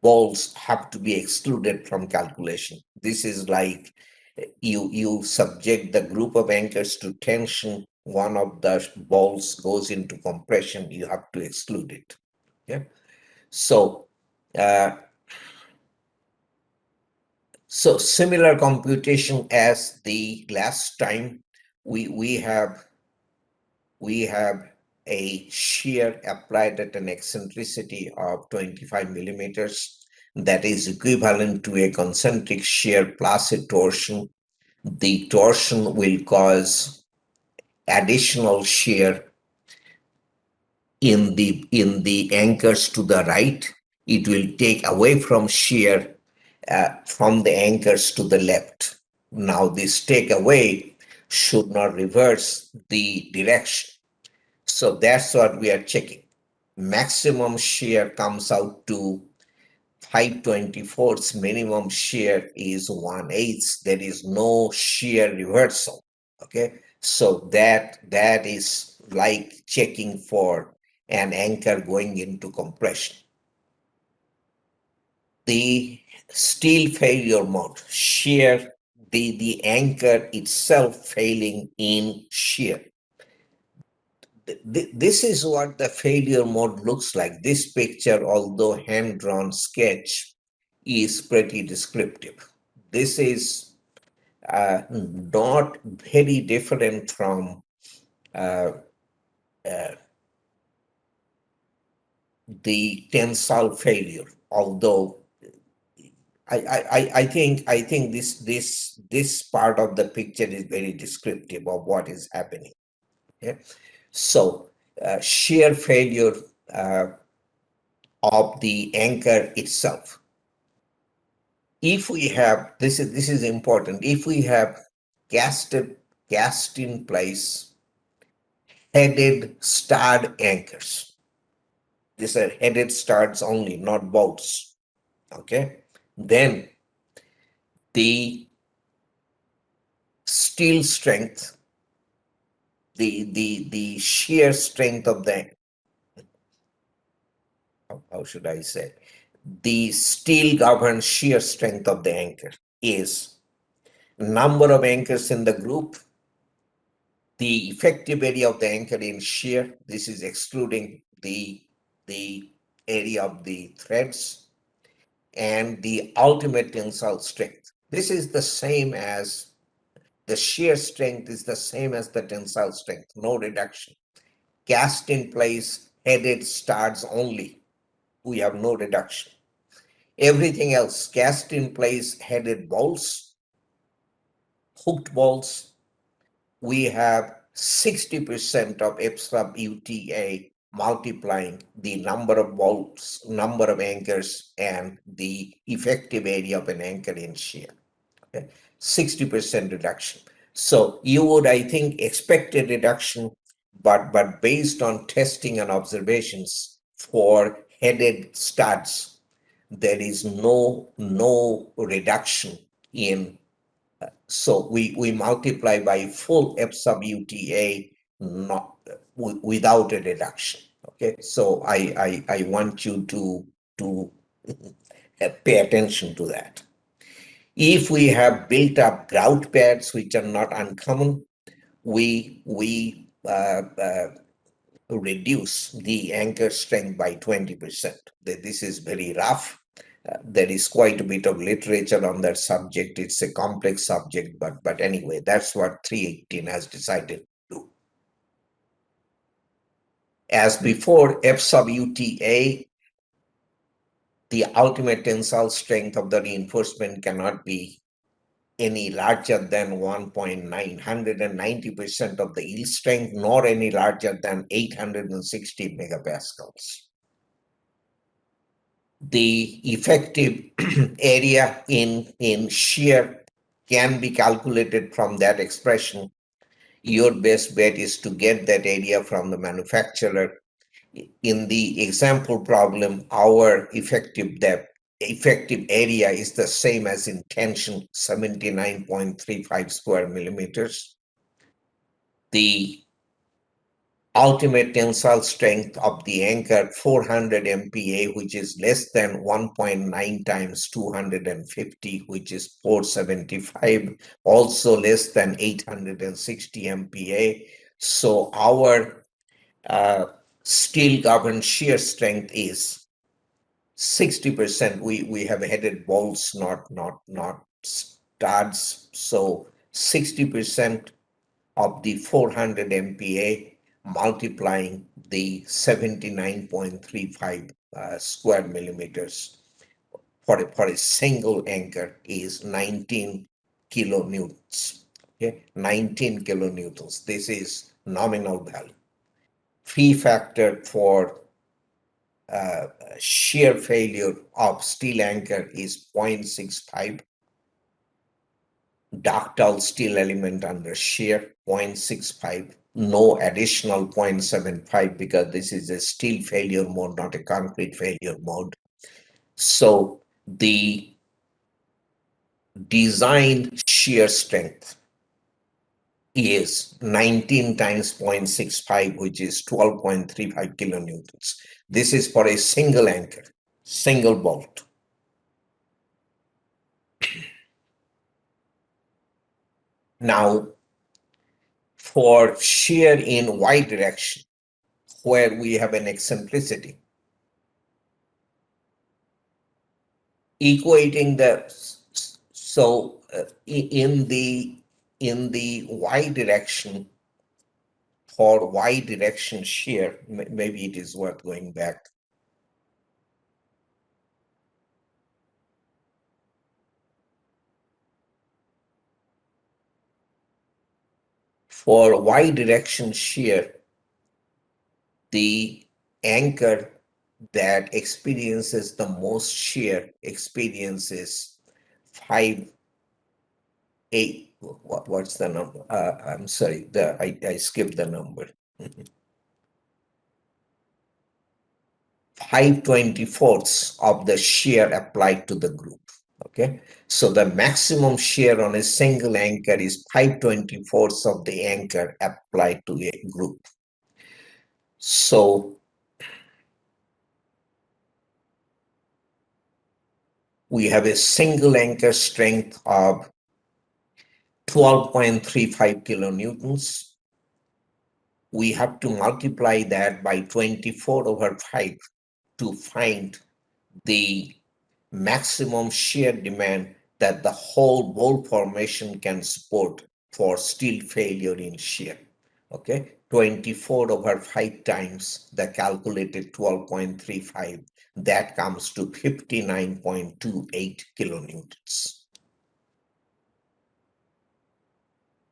bolts have to be excluded from calculation. This is like you subject the group of anchors to tension, one of the bolts goes into compression, you have to exclude it. Yeah. So uh, so similar computation as the last time, we have a shear applied at an eccentricity of 25 millimeters that is equivalent to a concentric shear plus a torsion. The torsion will cause additional shear in the anchors to the right. It will take away from shear from the anchors to the left. Now this take away should not reverse the direction. So that's what we are checking. Maximum shear comes out to 5/24, minimum shear is 1/8. There is no shear reversal. Okay, so that is like checking for an anchor going into compression. The steel failure mode, shear, the anchor itself failing in shear. This is what the failure mode looks like. This picture, although hand-drawn sketch, is pretty descriptive. This is not very different from uh, uh, the tensile failure, although I think this part of the picture is very descriptive of what is happening. Okay? So shear failure of the anchor itself. If we have this is important. If we have cast in place headed starred anchors, these are headed studs only, not bolts. Okay, then the steel strength, the shear strength of the, how should I say, the steel governed shear strength of the anchor is number of anchors in the group, the effective area of the anchor in shear. This is excluding the area of the threads, and the ultimate tensile strength. This is the same as the shear strength is the same as the tensile strength, no reduction. Cast in place headed studs only, we have no reduction. Everything else, cast in place headed bolts, hooked bolts, we have 60% of F sub UTA multiplying the number of bolts, number of anchors, and the effective area of an anchor in shear. Okay? 60% reduction. So you would, I think, expect a reduction, but based on testing and observations for headed studs, there is no reduction in. So we multiply by full F sub UTA, not without a reduction. Okay, so I want you to pay attention to that. If we have built up grout pads, which are not uncommon, we reduce the anchor strength by 20%. This is very rough. There is quite a bit of literature on that subject. It's a complex subject, but anyway, that's what 318 has decided to do. As before, F sub UTA, the ultimate tensile strength of the reinforcement cannot be any larger than 1.990% of the yield strength, nor any larger than 860 megapascals. The effective area in shear can be calculated from that expression. Your best bet is to get that area from the manufacturer. In the example problem, our effective area is the same as in tension, 79.35 square millimeters. The ultimate tensile strength of the anchor, 400 MPa, which is less than 1.9 times 250, which is 475, also less than 860 MPa. So our steel governed shear strength is 60%. We have headed bolts, not studs. So 60% of the 400 MPa multiplying the 79.35 square millimeters for a single anchor is 19 kilonewtons. Okay, 19 kilonewtons. This is nominal value. Phi factor for shear failure of steel anchor is 0.65. Ductile steel element under shear 0.65. No additional 0.75 because this is a steel failure mode, not a concrete failure mode. So the design shear strength is 19 times 0.65, which is 12.35 kilonewtons. This is for a single anchor, single bolt. Now, for shear in y direction, where we have an eccentricity, equating the in the y direction, for y direction shear, maybe it is worth going back. For y direction shear, the anchor that experiences the most shear experiences 5.8. What's the number? I'm sorry, I skipped the number. 5/24ths of the shear applied to the group. Okay, so the maximum shear on a single anchor is 5/24ths of the anchor applied to a group. So we have a single anchor strength of 12.35 kilonewtons. We have to multiply that by 24/5 to find the maximum shear demand that the whole bolt formation can support for steel failure in shear. Okay, 24/5 times the calculated 12.35, that comes to 59.28 kilonewtons.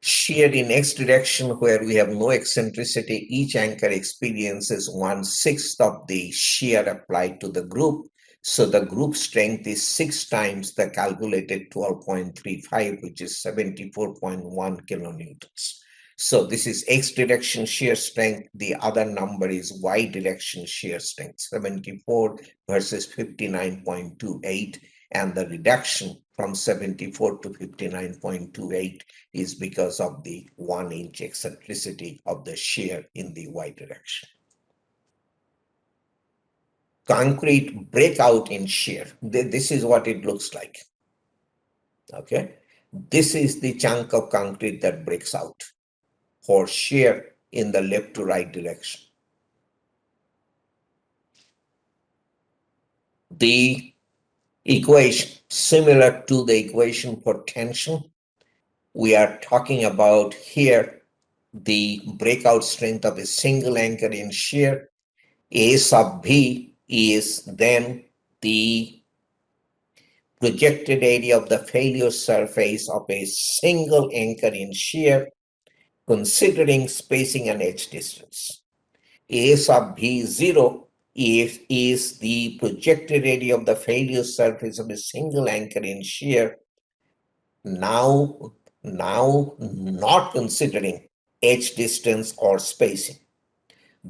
Shear in X direction, where we have no eccentricity, each anchor experiences 1/6 of the shear applied to the group. So the group strength is 6 times the calculated 12.35, which is 74.1 kilonewtons. So this is X direction shear strength. The other number is Y direction shear strength, 74 versus 59.28. And the reduction from 74 to 59.28 is because of the 1-inch eccentricity of the shear in the Y direction. Concrete breakout in shear. This is what it looks like. Okay, this is the chunk of concrete that breaks out for shear in the left to right direction. The equation, similar to the equation for tension, we are talking about here the breakout strength of a single anchor in shear. A sub B is then the projected area of the failure surface of a single anchor in shear, considering spacing and edge distance. A sub B0 is the projected area of the failure surface of a single anchor in shear, now not considering edge distance or spacing.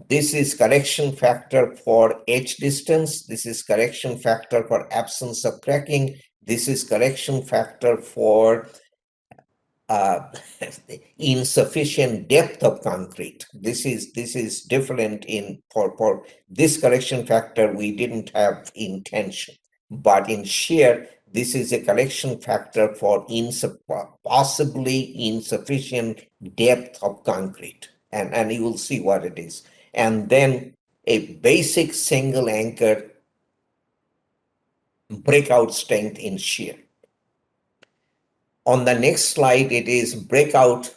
This is correction factor for edge distance. This is correction factor for absence of cracking. This is correction factor for uh, insufficient depth of concrete. This is different in for this correction factor we didn't have in tension, but in shear this is a correction factor for possibly insufficient depth of concrete, and you will see what it is. And then a basic single anchor breakout strength in shear. On the next slide, it is breakout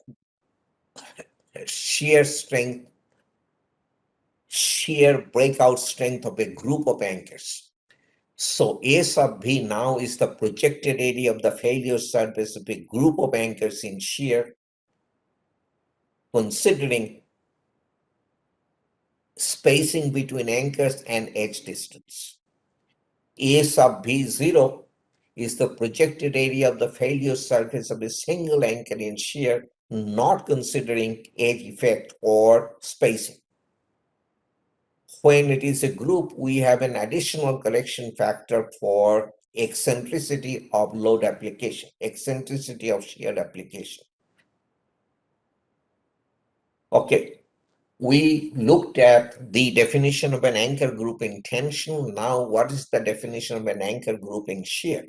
shear strength, shear breakout strength of a group of anchors. So A sub B now is the projected area of the failure surface of a group of anchors in shear, considering spacing between anchors and edge distance. A sub B0 is the projected area of the failure surface of a single anchor in shear, not considering edge effect or spacing. When it is a group, we have an additional correction factor for eccentricity of load application, eccentricity of shear application. Okay, we looked at the definition of an anchor group in tension. Now, what is the definition of an anchor group in shear?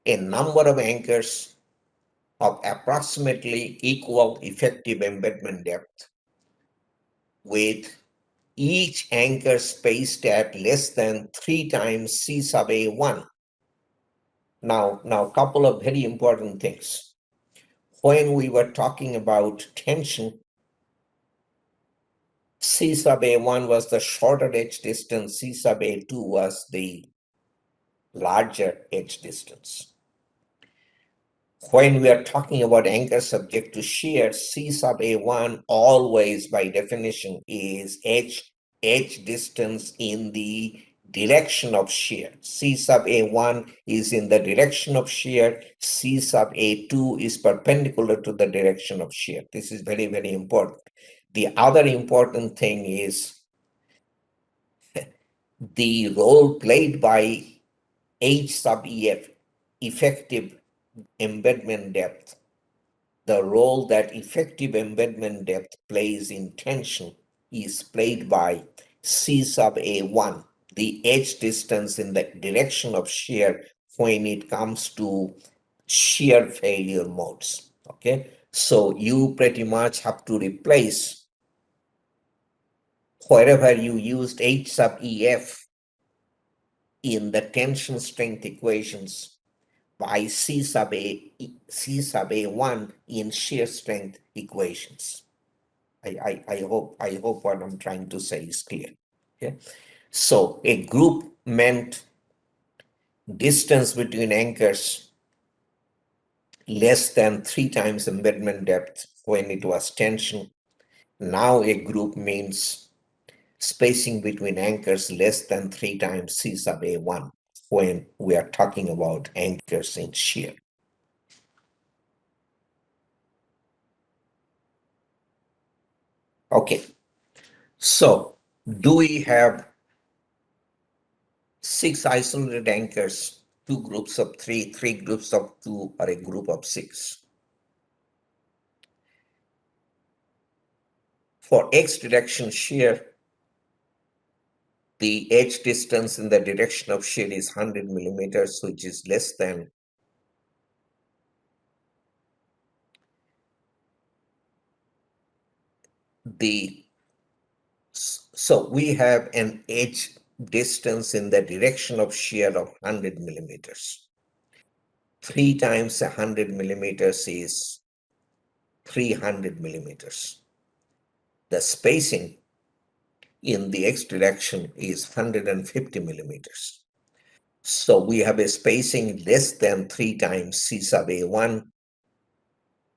A number of anchors of approximately equal effective embedment depth, with each anchor spaced at less than 3 times C sub A1. Now, a couple of very important things. When we were talking about tension, C sub A1 was the shorter edge distance, C sub A2 was the larger edge distance. When we are talking about anchor subject to shear, C sub A1 always by definition is edge distance in the direction of shear. C sub A1 is in the direction of shear. C sub A2 is perpendicular to the direction of shear. This is very, very important. The other important thing is the role played by H sub EF, effective embedment depth. The role that effective embedment depth plays in tension is played by C sub A1, the edge distance in the direction of shear when it comes to shear failure modes. Okay, so you pretty much have to replace wherever you used H sub EF in the tension strength equations by C sub A1 in shear strength equations. I hope what I'm trying to say is clear. Okay, so a group meant distance between anchors less than 3 times embedment depth when it was tension. Now a group means spacing between anchors less than 3 times C sub A1 when we are talking about anchors in shear. Okay, so do we have 6 isolated anchors, 2 groups of 3, 3 groups of 2, or a group of 6? For X direction shear, the edge distance in the direction of shear is 100 millimeters, which is less than the, so we have an edge distance in the direction of shear of 100 millimeters. 3 times 100 millimeters is 300 millimeters. The spacing in the x direction is 150 millimeters. So we have a spacing less than 3 times c sub a1.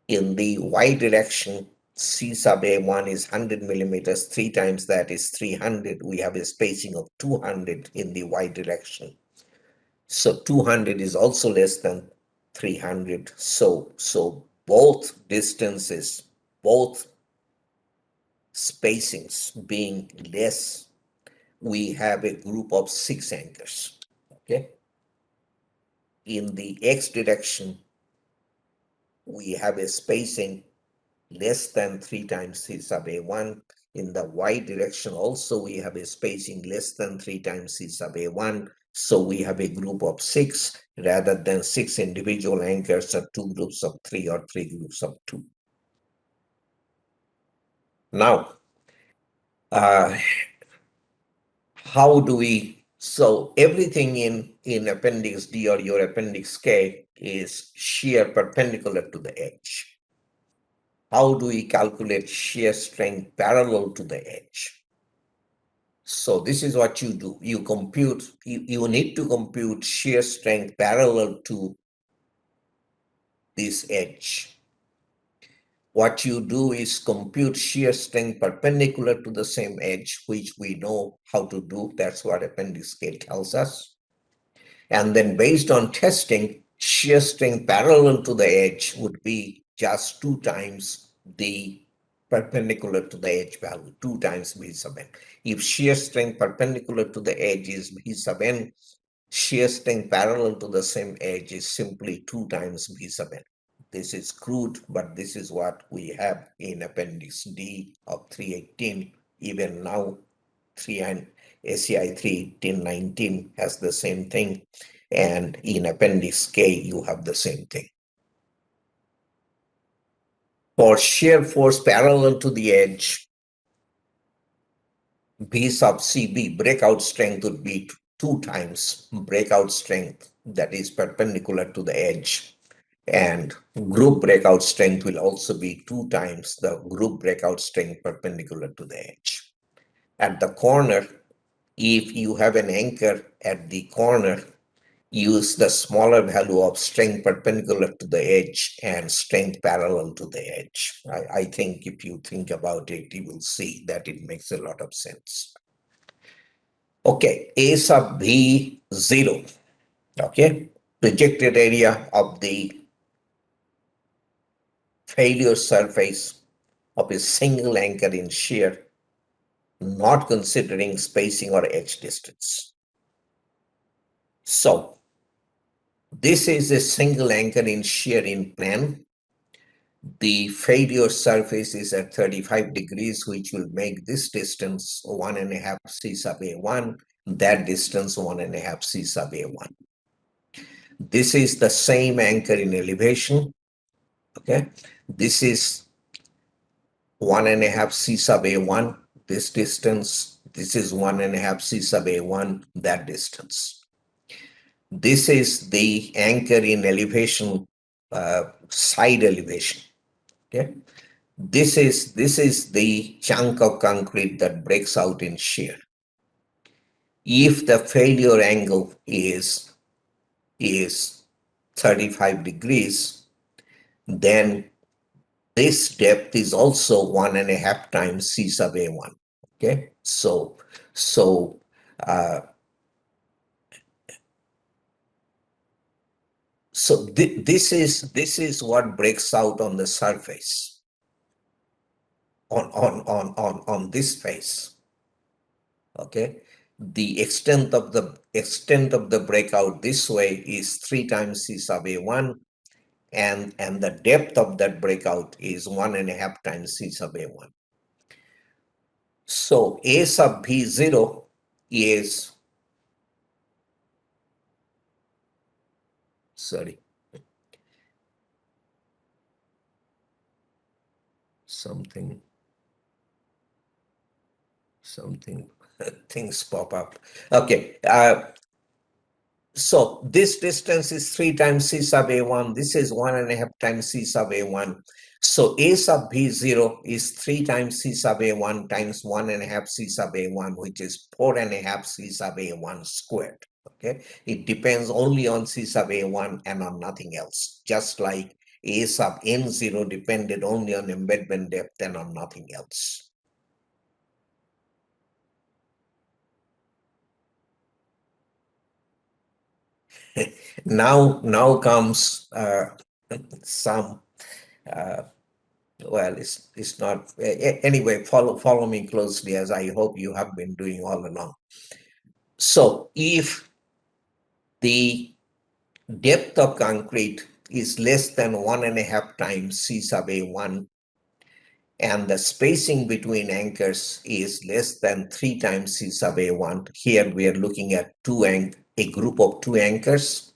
In the y direction, c sub a1 is 100 millimeters. 3 times that is 300. We have a spacing of 200 in the y direction. So 200 is also less than 300. So both distances, both spacings being less, we have a group of 6 anchors. Okay. In the x direction, we have a spacing less than 3 times c sub a1. In the y direction also, we have a spacing less than 3 times c sub a1. So we have a group of 6 rather than 6 individual anchors or 2 groups of 3 or 3 groups of 2. Now, how do we, so everything in appendix D or your appendix K is shear perpendicular to the edge. How do we calculate shear strength parallel to the edge? So this is what you do. You compute, you need to compute shear strength parallel to this edge. What you do is compute shear strength perpendicular to the same edge, which we know how to do. That's what appendix K tells us. And then based on testing, shear strength parallel to the edge would be just 2 times the perpendicular to the edge value, 2 times B sub n. If shear strength perpendicular to the edge is B sub n, shear strength parallel to the same edge is simply 2 times B sub n. This is crude, but this is what we have in appendix D of 318. Even now, ACI 31819 has the same thing. And in appendix K, you have the same thing. For shear force parallel to the edge, B sub CB, breakout strength would be 2 times breakout strength that is perpendicular to the edge. And group breakout strength will also be 2 times the group breakout strength perpendicular to the edge. At the corner, if you have an anchor at the corner, use the smaller value of strength perpendicular to the edge and strength parallel to the edge. I think if you think about it, you will see that it makes a lot of sense. Okay, A sub B 0. Okay, projected area of the failure surface of a single anchor in shear, not considering spacing or edge distance. So this is a single anchor in shear in plane. The failure surface is at 35 degrees, which will make this distance 1.5 c sub a1, that distance 1.5 c sub a1. This is the same anchor in elevation. Okay, this is 1.5 c sub a1, this distance. This is 1.5 c sub a1, that distance. This is the anchor in elevation, side elevation. Okay, this is the chunk of concrete that breaks out in shear. If the failure angle is 35 degrees, then this depth is also 1.5 times c sub a1. Okay, so this is what breaks out on the surface on this face. Okay, the extent of the breakout this way is 3 times c sub a1, and the depth of that breakout is 1.5 times c sub a1. So A sub B0 is, sorry, something something, things pop up. Okay. So this distance is 3 times C sub A1. This is 1.5 times C sub A1. So A sub B0 is 3 times C sub A1 times 1.5 C sub A1, which is 4.5 C sub A1 squared. Okay. It depends only on C sub A1 and on nothing else. Just like A sub N0 depended only on embedment depth and on nothing else. Now comes some well, it's not anyway. Follow me closely, as I hope you have been doing all along. So if the depth of concrete is less than 1.5 times C sub A1, and the spacing between anchors is less than 3 times C sub A1, here we are looking at a group of 2 anchors,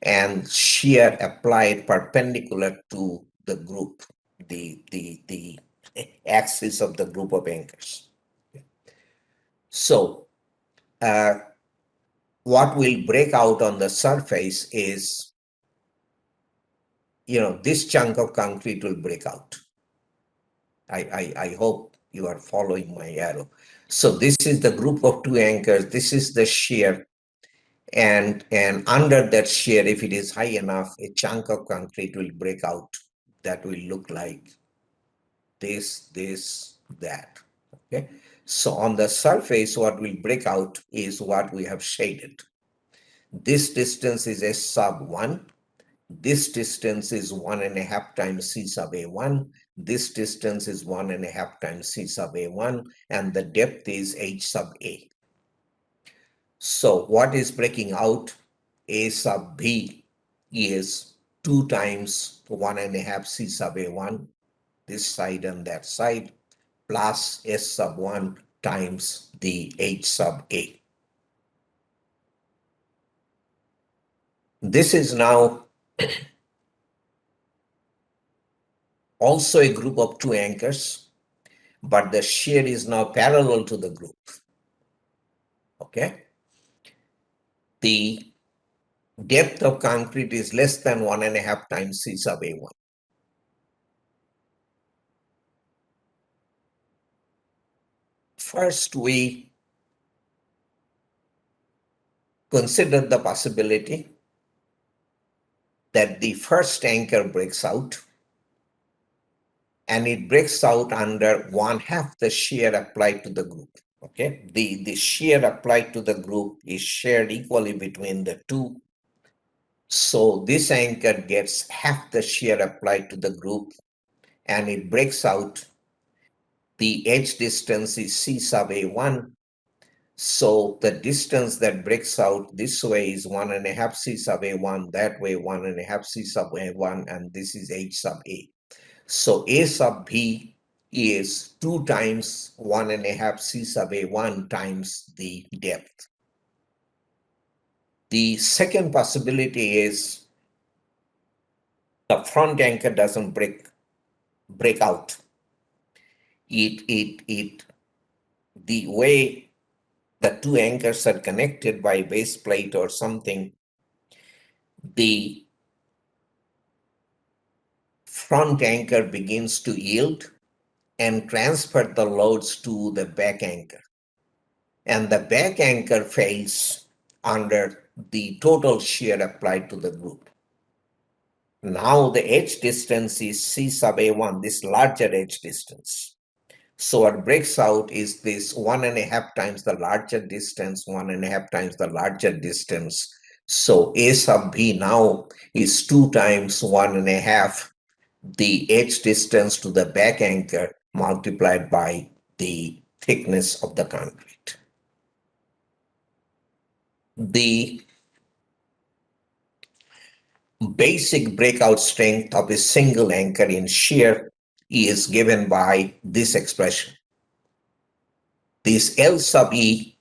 and shear applied perpendicular to the group, the axis of the group of anchors. So what will break out on the surface is, this chunk of concrete will break out. I hope you are following my arrow. So this is the group of 2 anchors. This is the shear. And under that shear, if it is high enough, a chunk of concrete will break out that will look like this, that. Okay. So on the surface, what will break out is what we have shaded. This distance is S sub 1. This distance is 1.5 times C sub A1. This distance is 1.5 times C sub A1. And the depth is H sub A. So what is breaking out? A sub B is 2 times 1.5 C sub A1, this side and that side, plus S sub 1 times the H sub A. This is now also a group of 2 anchors, but the shear is now parallel to the group. Okay. The depth of concrete is less than 1.5 times C sub A1. First, we consider the possibility that the first anchor breaks out, and it breaks out under 1/2 the shear applied to the group. Okay, the shear applied to the group is shared equally between the two. So this anchor gets half the shear applied to the group, and it breaks out. The edge distance is C sub A1. So the distance that breaks out this way is 1.5 C sub A1, that way 1.5 C sub A1, and this is H sub A. So A sub B is 2 times 1.5 C sub A1 times the depth. The second possibility is the front anchor doesn't break out. The way the 2 anchors are connected by base plate or something, the front anchor begins to yield and transfer the loads to the back anchor. And the back anchor fails under the total shear applied to the group. Now the edge distance is C sub A1, this larger edge distance. So what breaks out is this 1.5 times the larger distance, 1.5 times the larger distance. So A sub B now is 2 times 1.5 the edge distance to the back anchor multiplied by the thickness of the concrete. The basic breakout strength of a single anchor in shear is given by this expression. This L sub E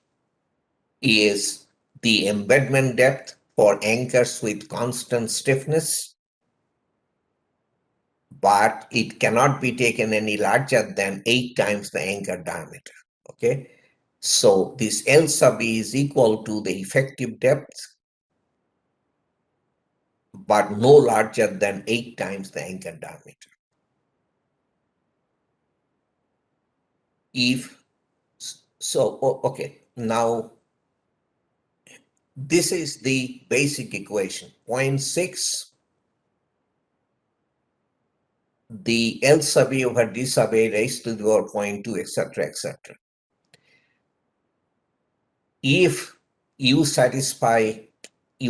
is the embedment depth for anchors with constant stiffness, but it cannot be taken any larger than 8 times the anchor diameter. Okay. So this L sub E is equal to the effective depth, but no larger than 8 times the anchor diameter. If so, okay, now this is the basic equation. 0.6, the L sub A over D sub A raised to the power 0.2, etc., etc. If you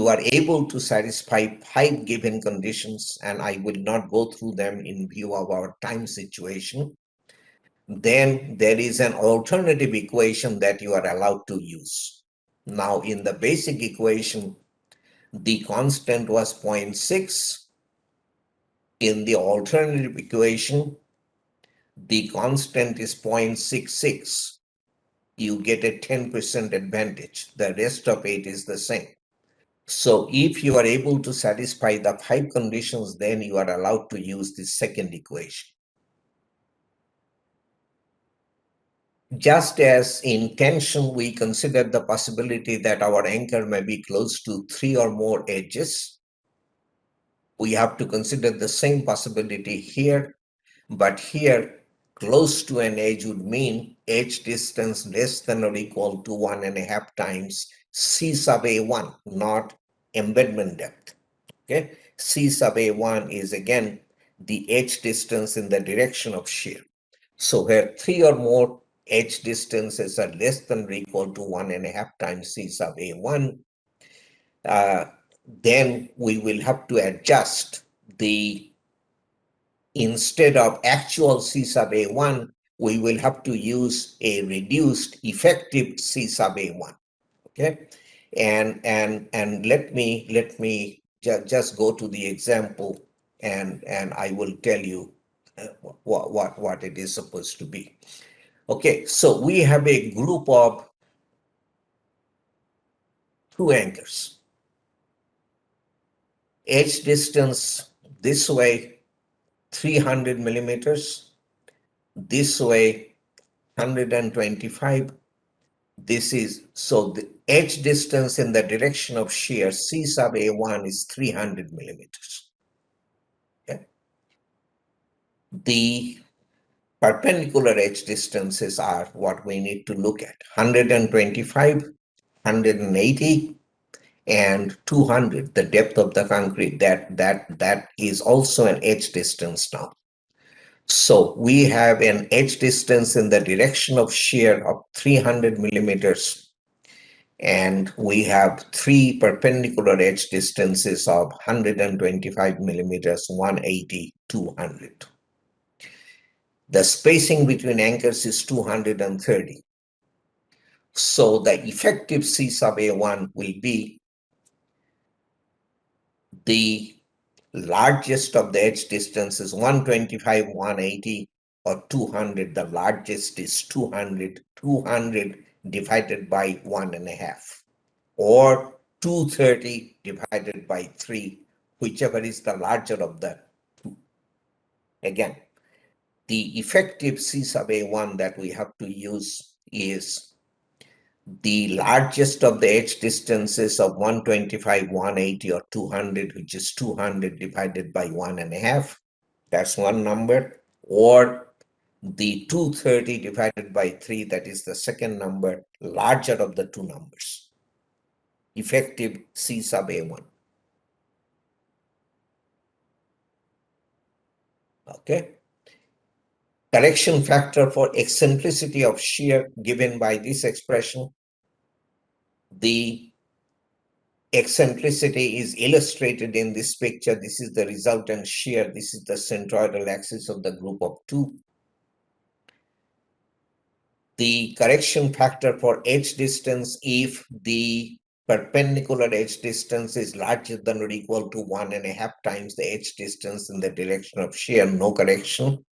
are able to satisfy 5 given conditions, and I will not go through them in view of our time situation, then there is an alternative equation that you are allowed to use. Now, in the basic equation, the constant was 0.6. In the alternative equation, the constant is 0.66. You get a 10% advantage. The rest of it is the same. So if you are able to satisfy the 5 conditions, then you are allowed to use the second equation. Just as in tension, we consider the possibility that our anchor may be close to 3 or more edges, we have to consider the same possibility here, but here close to an edge would mean edge distance less than or equal to 1.5 times C sub A1, not embedment depth. Okay, C sub A1 is again the edge distance in the direction of shear. So where 3 or more edge distances are less than or equal to 1.5 times C sub A1, then we will have to adjust the, instead of actual C sub A1, we will have to use a reduced effective C sub A1. Okay, and let me just go to the example, and I will tell you what it is supposed to be. Okay, so we have a group of 2 anchors. Edge distance this way 300 millimeters, this way 125. This is, so the edge distance in the direction of shear C sub A1 is 300 millimeters. Okay. The perpendicular edge distances are what we need to look at: 125, 180, and 200, the depth of the concrete. That is also an edge distance now. So we have an edge distance in the direction of shear of 300 millimeters, and we have 3 perpendicular edge distances of 125 millimeters, 180, 200. The spacing between anchors is 230. So the effective C sub A1 will be the largest of the edge distances, 125, 180, or 200. The largest is 200. 200 divided by 1.5, or 230 divided by 3, whichever is the larger of the two. Again, the effective C sub A1 that we have to use is the largest of the edge distances of 125, 180, or 200, which is 200 divided by 1.5. That's one number. Or the 230 divided by 3, that is the second number, larger of the two numbers. Effective C sub A1. Okay. Correction factor for eccentricity of shear given by this expression. The eccentricity is illustrated in this picture. This is the resultant shear. This is the centroidal axis of the group of 2. The correction factor for edge distance, if the perpendicular edge distance is larger than or equal to 1.5 times the edge distance in the direction of shear, no correction.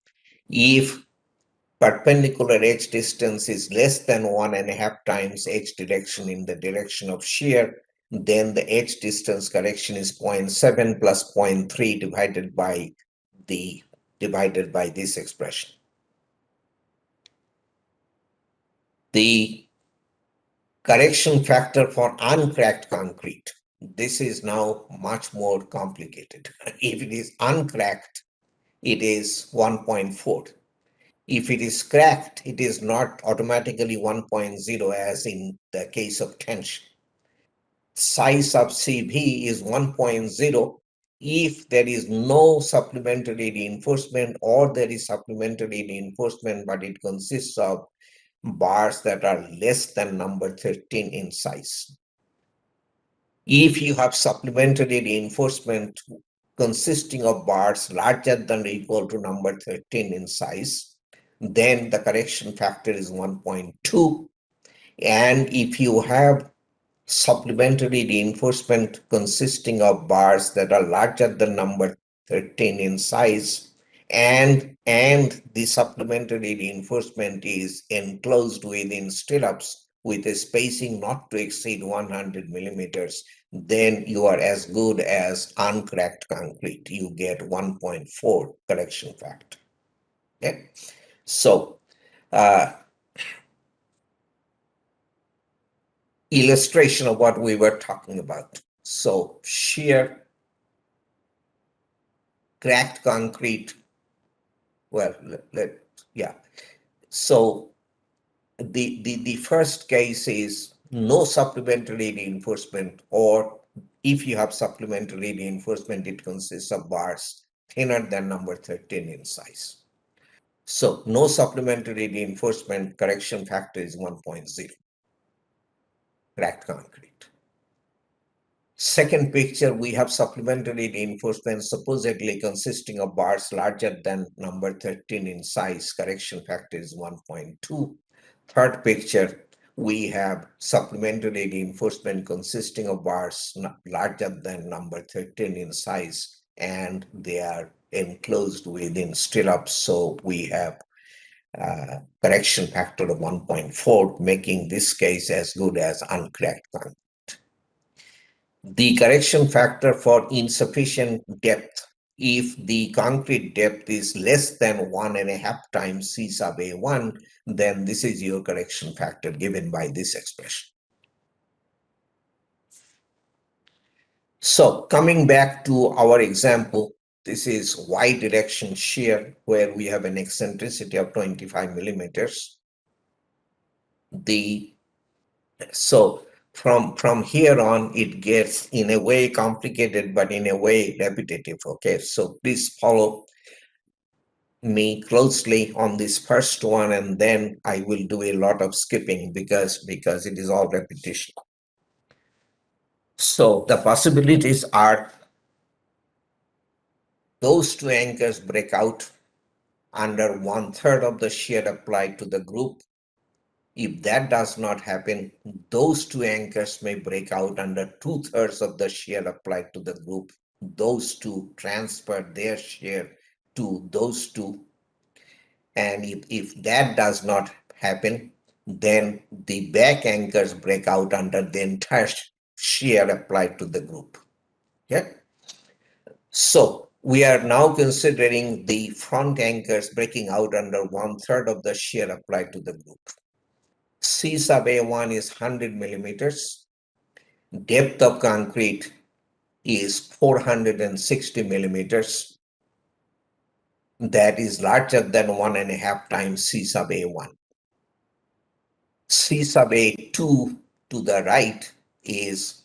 If perpendicular edge distance is less than 1.5 times edge direction in the direction of shear, then the edge distance correction is 0.7 plus 0.3 divided by this expression. The Correction factor for uncracked concrete. This is now much more complicated. If it is uncracked, it is 1.4. If it is cracked, it is not automatically 1.0 as in the case of tension. Size of CV is 1.0 if there is no supplementary reinforcement, or there is supplementary reinforcement but it consists of bars that are less than number 13 in size. If you have supplementary reinforcement consisting of bars larger than or equal to number 13 in size, then the correction factor is 1.2. And if you have supplementary reinforcement consisting of bars that are larger than number 13 in size, and the supplementary reinforcement is enclosed within stirrups with a spacing not to exceed 100 millimeters, then you are as good as uncracked concrete. You get 1.4 correction factor. Okay, so illustration of what we were talking about. So shear cracked concrete. Well, yeah. So the first case is no supplementary reinforcement, or if you have supplementary reinforcement, it consists of bars thinner than number 13 in size. So no supplementary reinforcement, correction factor is 1.0, cracked concrete. Second picture, we have supplementary reinforcement supposedly consisting of bars larger than number 13 in size. Correction factor is 1.2. Third picture, we have supplementary reinforcement consisting of bars larger than number 13 in size, and they are enclosed within stirrups. So we have correction factor of 1.4, making this case as good as uncracked concrete. The correction factor for insufficient depth, if the concrete depth is less than 1.5 times C sub A1, then this is your correction factor given by this expression. So coming back to our example, this is Y direction shear where we have an eccentricity of 25 millimeters. So from here on, it gets in a way complicated, but in a way repetitive. Okay, so please follow me closely on this first one, and then I will do a lot of skipping because it is all repetition. So the possibilities are those two anchors break out under 1/3 of the shear applied to the group. If that does not happen, those two anchors may break out under 2/3 of the shear applied to the group. Those two transfer their shear to those two. And if that does not happen, then the back anchors break out under the entire shear applied to the group. Okay? So we are now considering the front anchors breaking out under 1/3 of the shear applied to the group. C sub A1 is 100 millimeters. Depth of concrete is 460 millimeters. That is larger than 1.5 times C sub A1. C sub A2 to the right is,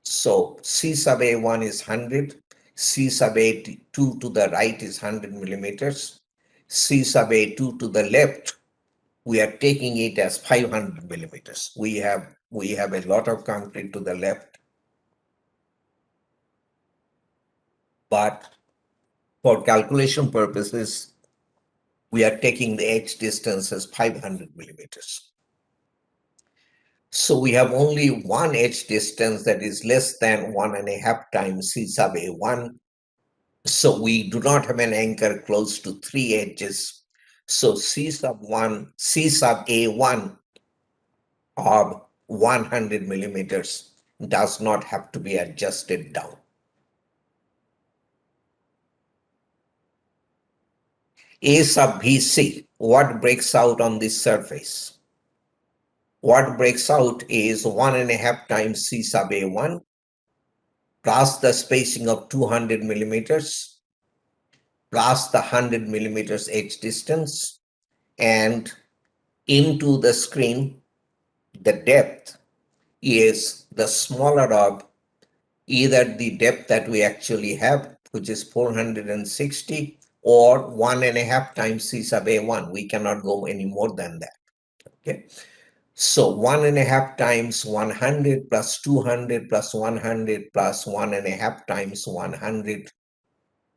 so C sub A1 is 100. C sub A2 to the right is 100 millimeters. C sub A2 to the left, we are taking it as 500 millimeters. We have a lot of concrete to the left, but for calculation purposes, we are taking the edge distance as 500 millimeters. So we have only one edge distance that is less than 1.5 times C sub A1. So we do not have an anchor close to 3 edges. So C sub A1 of 100 millimeters does not have to be adjusted down. A sub BC, what breaks out on this surface? What breaks out is 1.5 times C sub A1 plus the spacing of 200 millimeters plus the 100 millimeters edge distance, and into the screen, the depth is the smaller of either the depth that we actually have, which is 460, or 1.5 times C sub A1. We cannot go any more than that. Okay. So 1.5 times 100 plus 200 plus 100 plus 1.5 times 100,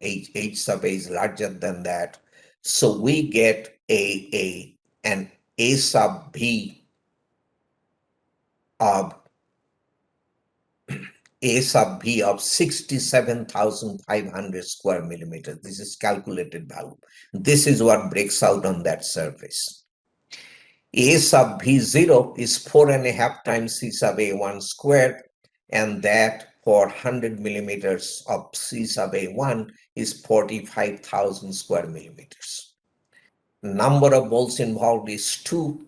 H sub A is larger than that. So we get an A sub B of A sub B of 67,500 square millimeters. This is calculated value. This is what breaks out on that surface. A sub B0 is 4.5 times C sub A1 squared, and that for 100 millimeters of C sub A1 is 45,000 square millimeters. Number of moles involved is 2.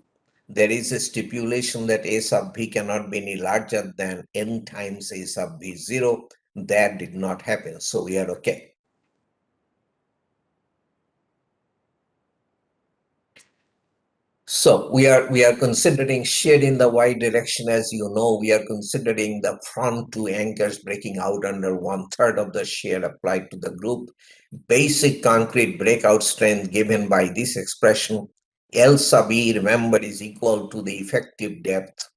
There is a stipulation that A sub B cannot be any larger than n times A sub B0. That did not happen, so we are okay. So we are considering shear in the y direction. As you know, we are considering the front two anchors breaking out under 1/3 of the shear applied to the group. Basic concrete breakout strength given by this expression, L sub E, remember, is equal to the effective depth,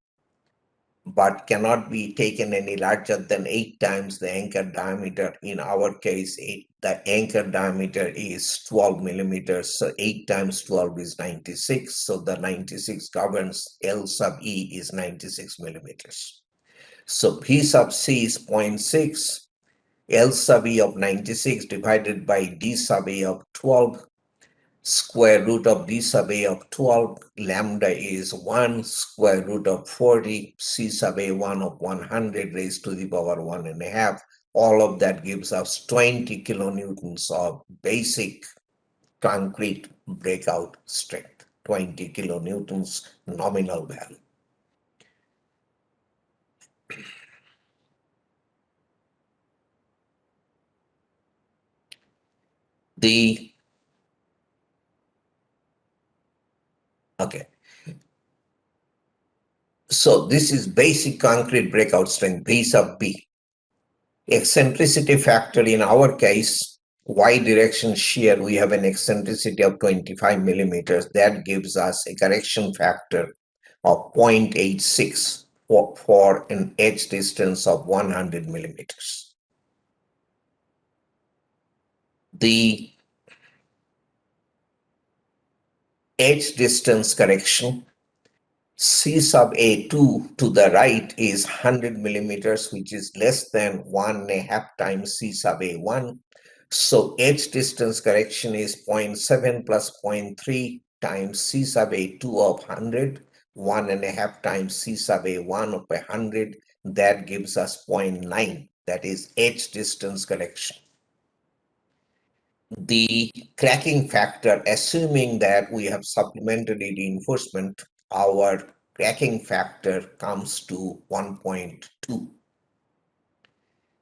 but cannot be taken any larger than 8 times the anchor diameter. In our case, the anchor diameter is 12 millimeters, so 8 times 12 is 96. So the 96 governs. L sub E is 96 millimeters. So P sub C is 0.6. L sub E of 96 divided by D sub A of 12. Square root of D sub A of 12, lambda is 1, square root of 40, C sub A1 of 100 raised to the power 1.5. All of that gives us 20 kilonewtons of basic concrete breakout strength, 20 kilonewtons nominal value. So this is basic concrete breakout strength, B sub B. Eccentricity factor in our case, y direction shear, we have an eccentricity of 25 millimeters. That gives us a correction factor of 0.86 for an edge distance of 100 millimeters. The edge distance correction, C sub A2 to the right is 100 millimeters, which is less than 1.5 times C sub A1. So edge distance correction is 0.7 plus 0.3 times C sub A2 of 100, 1.5 times C sub A1 of 100. That gives us 0.9. That is edge distance correction. The cracking factor, assuming that we have supplementary reinforcement, our cracking factor comes to 1.2.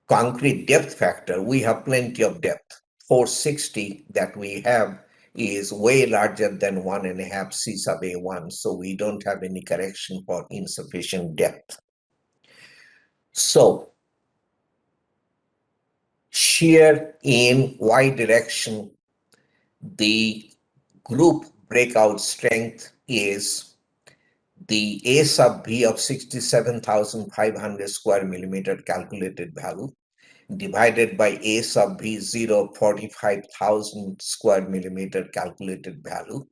Concrete depth factor, we have plenty of depth. 460 that we have is way larger than 1.5 C sub A1, so we don't have any correction for insufficient depth. So shear in y direction, the group breakout strength is the A sub B of 67,500 square millimeter calculated value divided by A sub B 0, 45,000 square millimeter calculated value,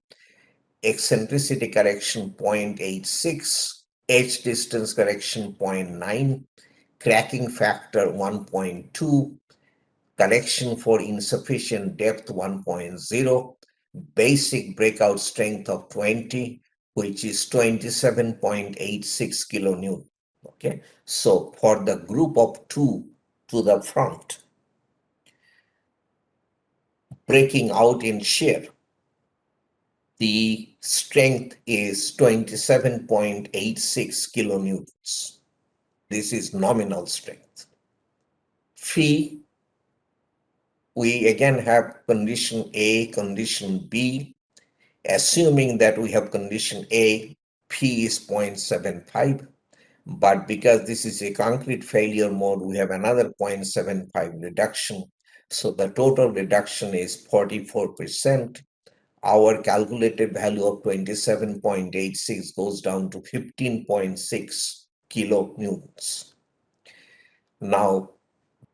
eccentricity correction 0.86, edge distance correction 0.9, cracking factor 1.2, correction for insufficient depth 1.0, basic breakout strength of 20, which is 27.86 kilonewton. Okay, so for the group of 2 to the front, breaking out in shear, the strength is 27.86 kilonewtons. This is nominal strength. Phi, we again have condition A, condition B. Assuming that we have condition A, P is 0.75. But because this is a concrete failure mode, we have another 0.75 reduction. So the total reduction is 44%. Our calculated value of 27.86 goes down to 15.6 kilonewtons. Now,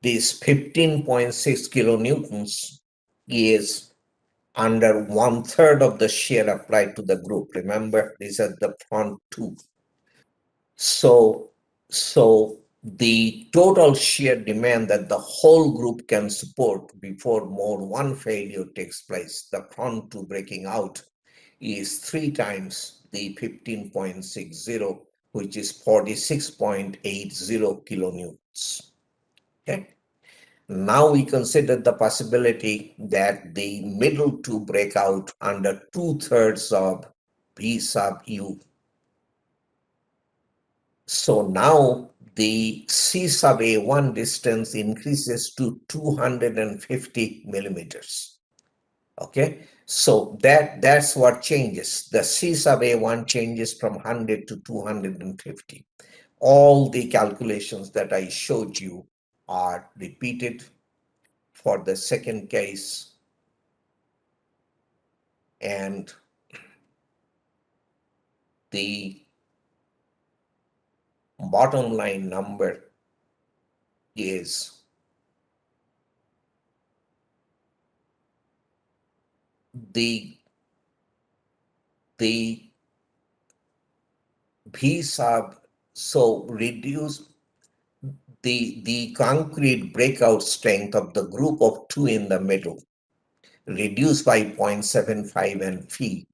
this 15.6 kilonewtons is under 1/3 of the shear applied to the group. Remember, these are the front two. So the total shear demand that the whole group can support before mode 1 failure takes place, the front two breaking out, is 3 times the 15.60, which is 46.80 kilonewtons. Okay. Now we consider the possibility that the middle two break out under 2/3 of V sub U. So now the C sub A1 distance increases to 250 millimeters. Okay, so that's what changes. The C sub A1 changes from 100 to 250. All the calculations that I showed you are repeated for the second case, and the bottom line number is the V sub, so reduce the concrete breakout strength of the group of two in the middle, reduced by 0.75 and phi,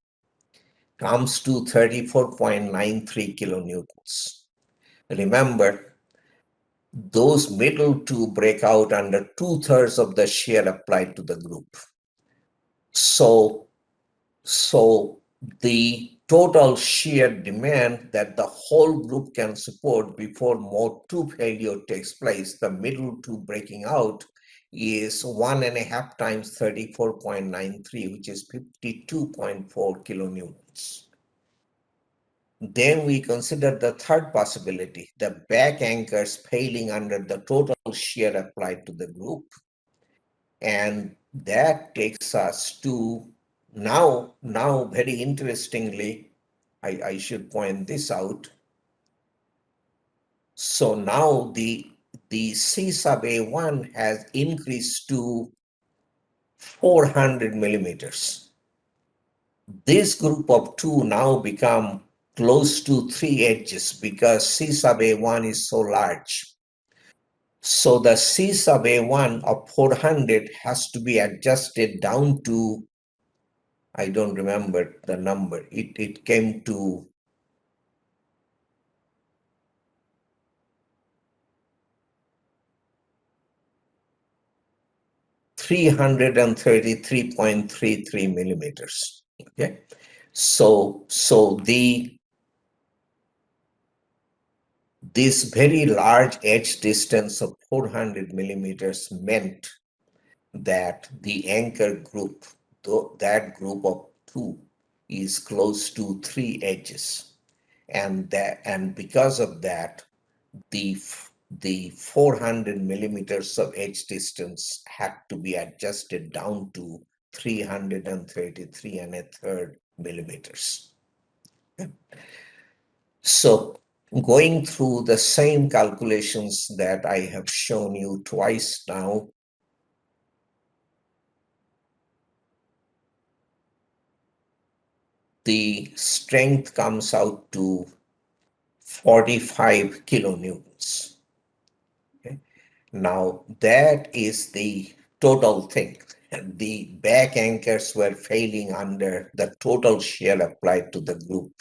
comes to 34.93 kilonewtons. Remember, those middle two break out under 2/3 of the shear applied to the group. So the total shear demand that the whole group can support before mode 2 failure takes place, the middle two breaking out, is 1.5 times 34.93, which is 52.4 kilonewtons. Then we consider the third possibility, the back anchors failing under the total shear applied to the group. And that takes us to now very interestingly, I should point this out. So now the C sub A1 has increased to 400 millimeters. This group of two now become close to 3 edges because C sub A1 is so large. So the C sub A1 of 400 has to be adjusted down to, I don't remember the number. It came to 333.33 millimeters. Okay, so this very large edge distance of 400 millimeters meant that the anchor group, that group of two, is close to 3 edges, and because of that, the 400 millimeters of edge distance had to be adjusted down to 333 and a third millimeters. So going through the same calculations that I have shown you twice now, the strength comes out to 45 kilonewtons. Okay. Now that is the total thing. And the back anchors were failing under the total shear applied to the group.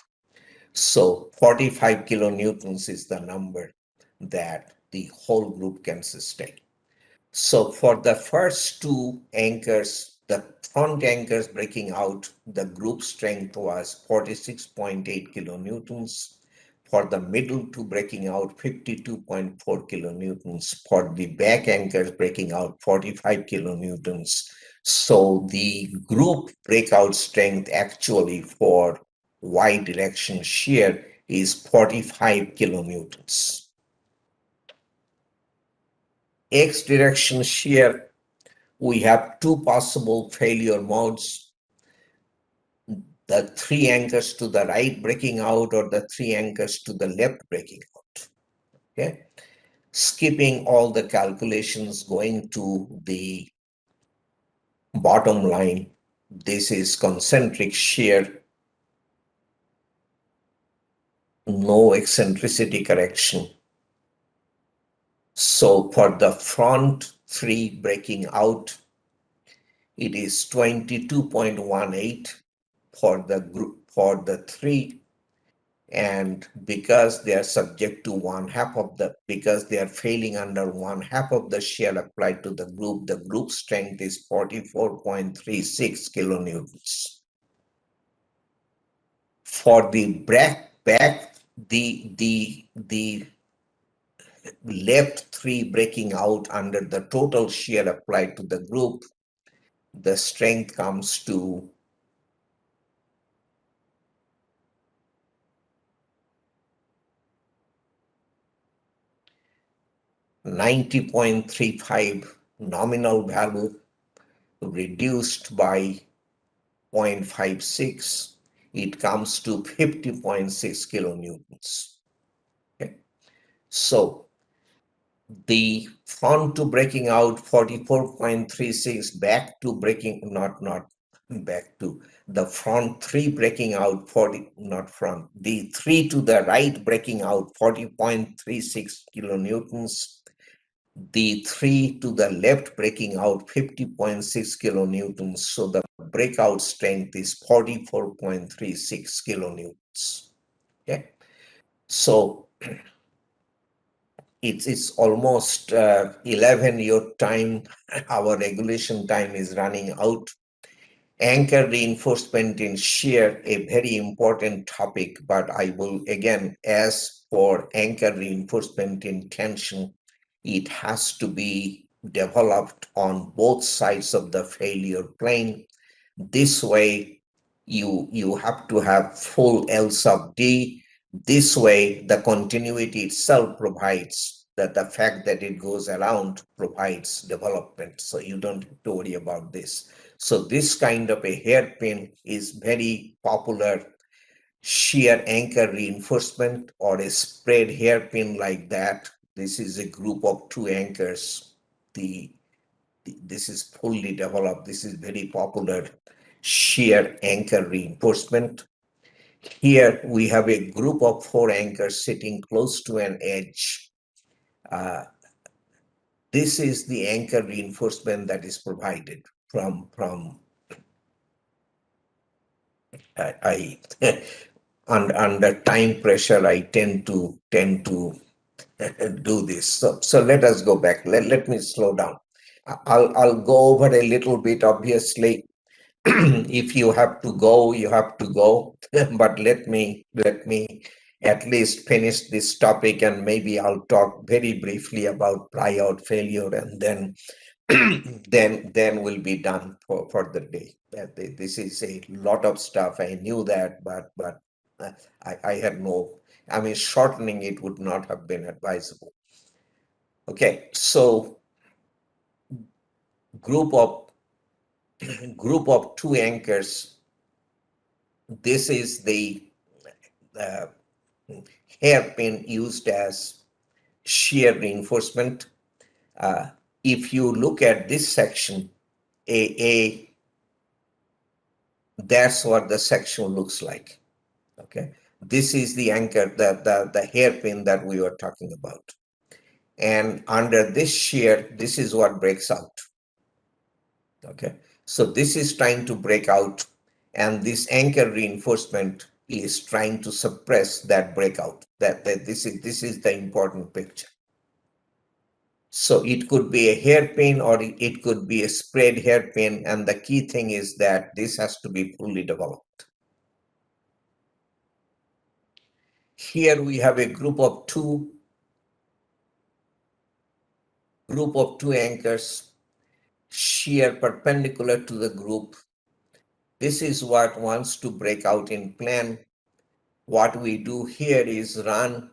So 45 kilonewtons is the number that the whole group can sustain. So for the first two anchors, The front anchors breaking out, the group strength was 46.8 kilonewtons. For the middle two breaking out, 52.4 kilonewtons. For the back anchors breaking out, 45 kilonewtons. So the group breakout strength actually for Y direction shear is 45 kilonewtons. X direction shear, we have two possible failure modes: the three anchors to the right breaking out or the three anchors to the left breaking out. Okay, skipping all the calculations, going to the bottom line, this is concentric shear, no eccentricity correction. So for the front three breaking out, it is 22.18 for the group, for the three. And because they are subject to because they are failing under one half of the shear applied to the group strength is 44.36 kilonewtons. For the back, the left three breaking out under the total shear applied to the group, the strength comes to 90.35 nominal value reduced by 0.56, it comes to 50.6 kilonewtons. Okay. So the front to breaking out 44.36, back to breaking, not back to the front three breaking out 40, not front, the three to the right breaking out 40.36 kilonewtons, the three to the left breaking out 50.6 kilonewtons. So the breakout strength is 44.36 kilonewtons. Okay. So it's almost 11 your time. Our regulation time is running out. Anchor reinforcement in shear, a very important topic, but I will again, as for anchor reinforcement in tension, it has to be developed on both sides of the failure plane. This way, you have to have full L sub D. This way, the continuity itself provides that the fact that it goes around provides development. So you don't have to worry about this. So this kind of a hairpin is very popular. Shear anchor reinforcement or a spread hairpin like that. This is a group of two anchors. This is fully developed. This is very popular shear anchor reinforcement. Here we have a group of four anchors sitting close to an edge. This is the anchor reinforcement that is provided from I under time pressure. I tend to do this. So let us go back. Let me slow down. I'll go over a little bit. Obviously, if you have to go, you have to go. But let me at least finish this topic, and maybe I'll talk very briefly about ply-out failure, and then then we'll be done for the day. This is a lot of stuff. I knew that, but I had no. I mean, shortening it would not have been advisable. Okay, so group of two anchors. This is the hairpin used as shear reinforcement. If you look at this section, that's what the section looks like. Okay, this is the anchor, the hairpin that we were talking about. And under this shear, this is what breaks out. Okay, so this is trying to break out, and this anchor reinforcement is trying to suppress that breakout. That this is the important picture. So it could be a hairpin or it could be a sprayed hairpin. And the key thing is that this has to be fully developed. Here we have a group of two anchors, shear perpendicular to the group. This is what wants to break out in plane. What we do here is run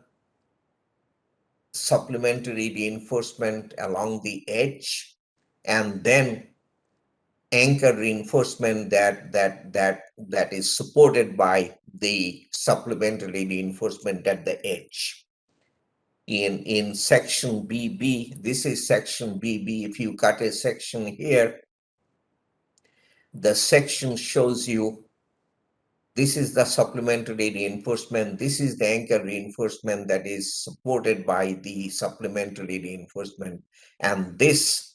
supplementary reinforcement along the edge and then anchor reinforcement that is supported by the supplementary reinforcement at the edge. In section BB, this is section BB. If you cut a section here, the section shows you this is the supplementary reinforcement. This is the anchor reinforcement that is supported by the supplementary reinforcement. And this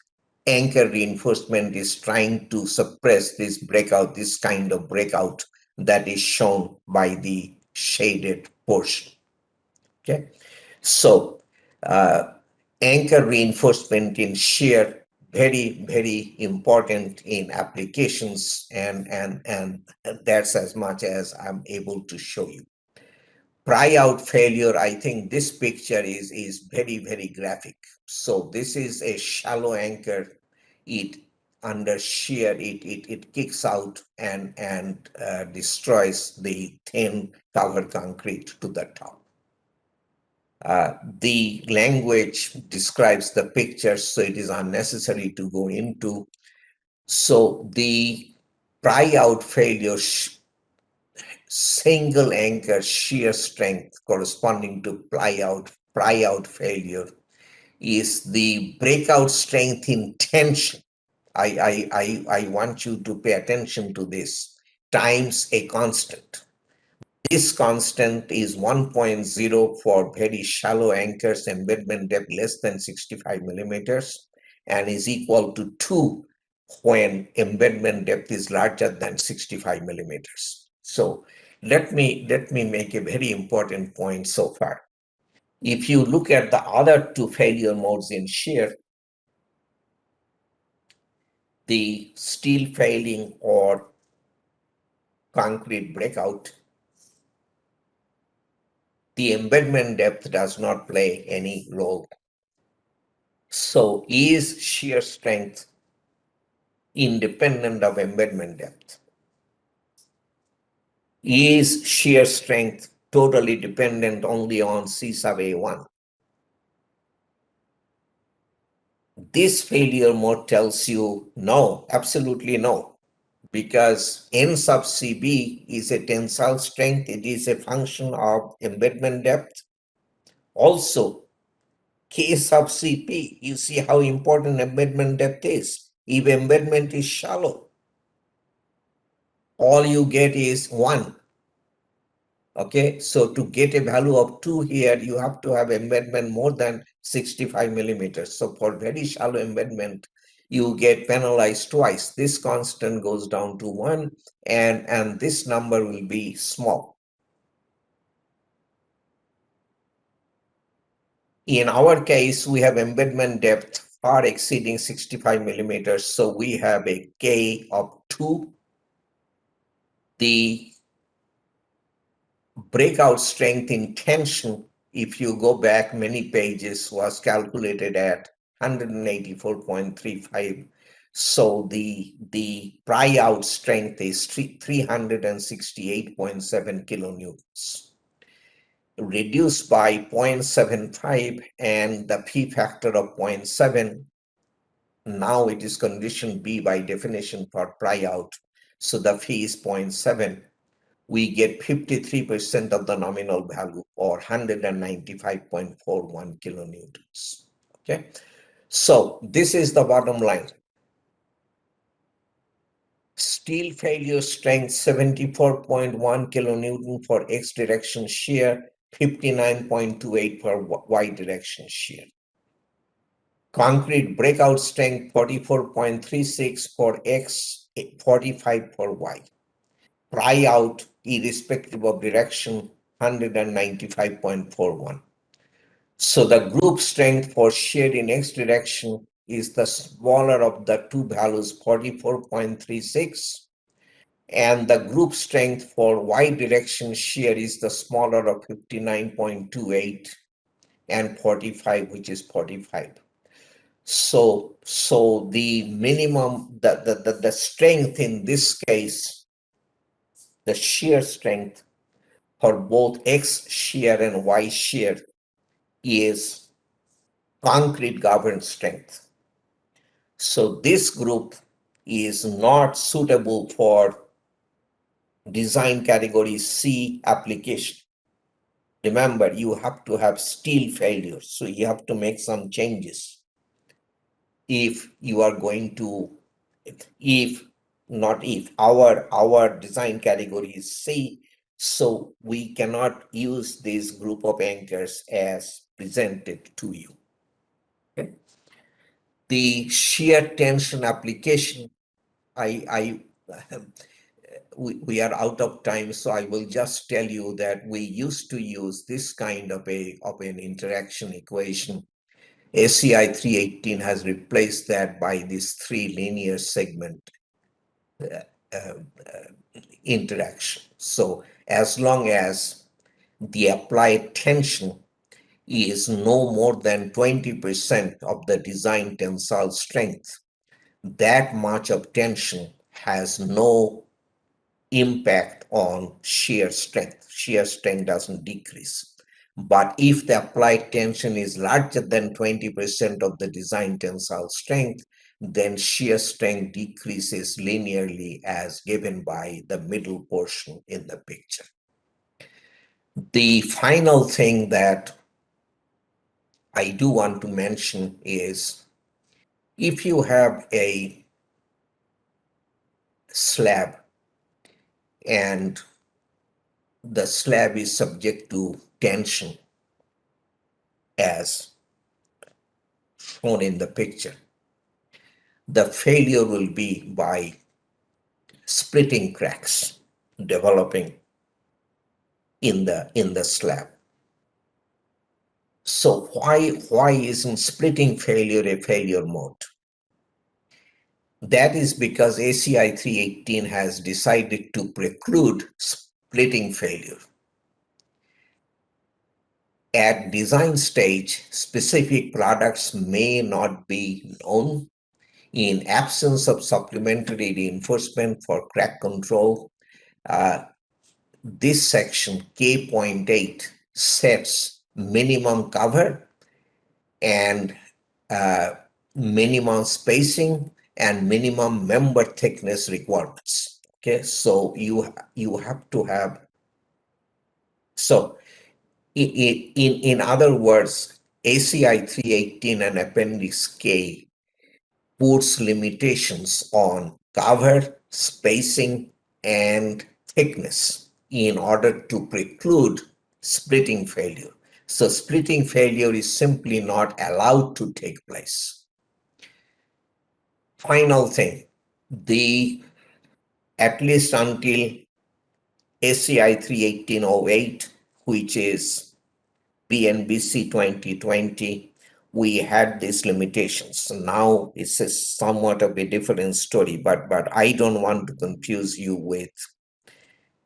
anchor reinforcement is trying to suppress this breakout, this kind of breakout that is shown by the shaded portion. Okay. So anchor reinforcement in shear, very important in applications, and that's as much as I'm able to show you. Pry out failure, I think this picture is very graphic. So this is a shallow anchor. It under shear, it kicks out and destroys the thin cover concrete to the top. The language describes the picture, so it is unnecessary to go into. So the pry out failure, single anchor shear strength corresponding to pry out failure is the breakout strength in tension. I want you to pay attention to this, times a constant. This constant is 1.0 for very shallow anchors, embedment depth less than 65 millimeters, and is equal to 2 when embedment depth is larger than 65 millimeters. So let me make a very important point so far. If you look at the other two failure modes in shear, the steel failing or concrete breakout, the embedment depth does not play any role. So is shear strength independent of embedment depth? Is shear strength totally dependent only on C sub A1? This failure mode tells you no, absolutely no, because N sub CB is a tensile strength. It is a function of embedment depth. Also, K sub CP, you see how important embedment depth is. If embedment is shallow, all you get is 1. Okay, so to get a value of 2 here, you have to have embedment more than 65 millimeters. So for very shallow embedment, you get penalized twice. This constant goes down to 1 and this number will be small. In our case, we have embedment depth far exceeding 65 millimeters. So we have a K of 2. The breakout strength in tension, if you go back many pages, was calculated at 184.35. So the pry out strength is 368.7 kilonewtons, reduced by 0.75 and the P factor of 0.7. Now it is condition B by definition for pry out. So the P is 0.7. We get 53% of the nominal value or 195.41 kilonewtons. Okay, so this is the bottom line. Steel failure strength 74.1 kilonewton for X direction shear, 59.28 for Y direction shear. Concrete breakout strength 44.36 for X, 45 for Y. Pry out, irrespective of direction, 195.41. So the group strength for shear in X direction is the smaller of the two values, 44.36, and the group strength for Y direction shear is the smaller of 59.28 and 45, which is 45. So the minimum, the strength in this case, the shear strength for both X shear and Y shear is concrete governed strength. So this group is not suitable for design category C application. Remember, you have to have steel failure, so you have to make some changes if you are going to, if not if our design category is C, so we cannot use this group of anchors as presented to you. Okay. The shear tension application, I we are out of time, so I will just tell you that we used to use this kind of an interaction equation. ACI 318 has replaced that by this three linear segment interaction. So as long as the applied tension is no more than 20% of the design tensile strength, that much of tension has no impact on shear strength. Shear strength doesn't decrease. But if the applied tension is larger than 20% of the design tensile strength, then shear strength decreases linearly as given by the middle portion in the picture. The final thing that I do want to mention is if you have a slab and the slab is subject to tension as shown in the picture, the failure will be by splitting cracks developing in the slab. So why isn't splitting failure a failure mode? That is because ACI 318 has decided to preclude splitting failure. At design stage, specific products may not be known. In absence of supplementary reinforcement for crack control, this section K.8 sets minimum cover and minimum spacing and minimum member thickness requirements. Okay, so you have to have, so in other words, ACI 318 and Appendix K puts limitations on cover, spacing, and thickness in order to preclude splitting failure. So splitting failure is simply not allowed to take place. Final thing, at least until ACI 31808, which is BNBC 2020, we had these limitations. Now it's a somewhat of a different story, but I don't want to confuse you with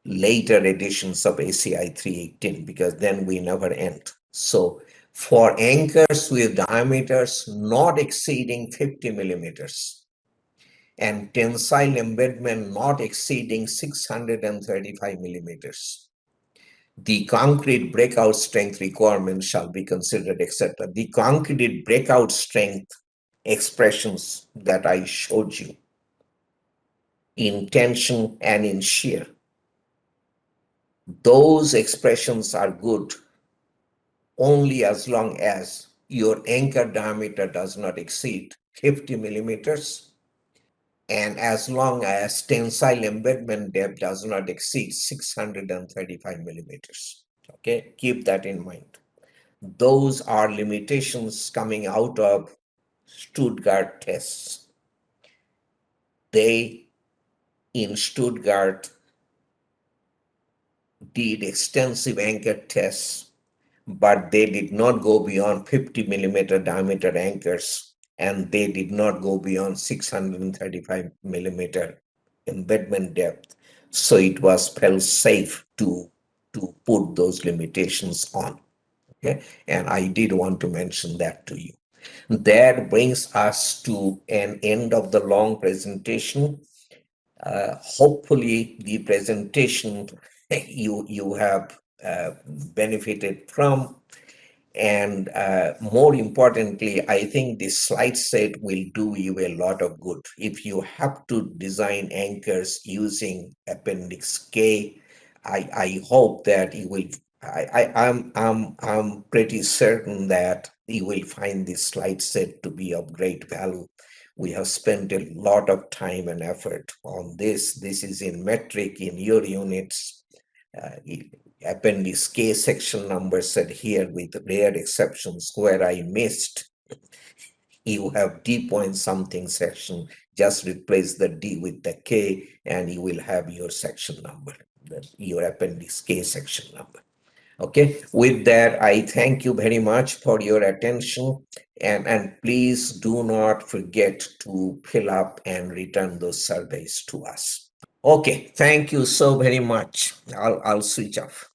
later editions of ACI 318 because then we never end. So for anchors with diameters not exceeding 50 millimeters and tensile embedment not exceeding 635 millimeters, the concrete breakout strength requirement shall be considered, etc. The concrete breakout strength expressions that I showed you in tension and in shear, those expressions are good only as long as your anchor diameter does not exceed 50 millimeters and as long as tensile embedment depth does not exceed 635 millimeters. Okay, keep that in mind. Those are limitations coming out of Stuttgart tests. They, in Stuttgart, did extensive anchor tests but they did not go beyond 50 millimeter diameter anchors, and they did not go beyond 635 millimeter embedment depth. So it was felt safe to put those limitations on. Okay, and I did want to mention that to you. That brings us to an end of the long presentation. Hopefully, the presentation you have benefited from, and more importantly, I think this slide set will do you a lot of good. If you have to design anchors using Appendix K, I hope that you will. I'm pretty certain that you will find this slide set to be of great value. We have spent a lot of time and effort on this. This is in metric in your units. Uh, Appendix K section number said here with rare exceptions where I missed. You have D point something section, just replace the D with the K and you will have your section number, your Appendix K section number. Okay, with that, I thank you very much for your attention, and please do not forget to fill up and return those surveys to us. Okay, thank you so very much. I'll switch off.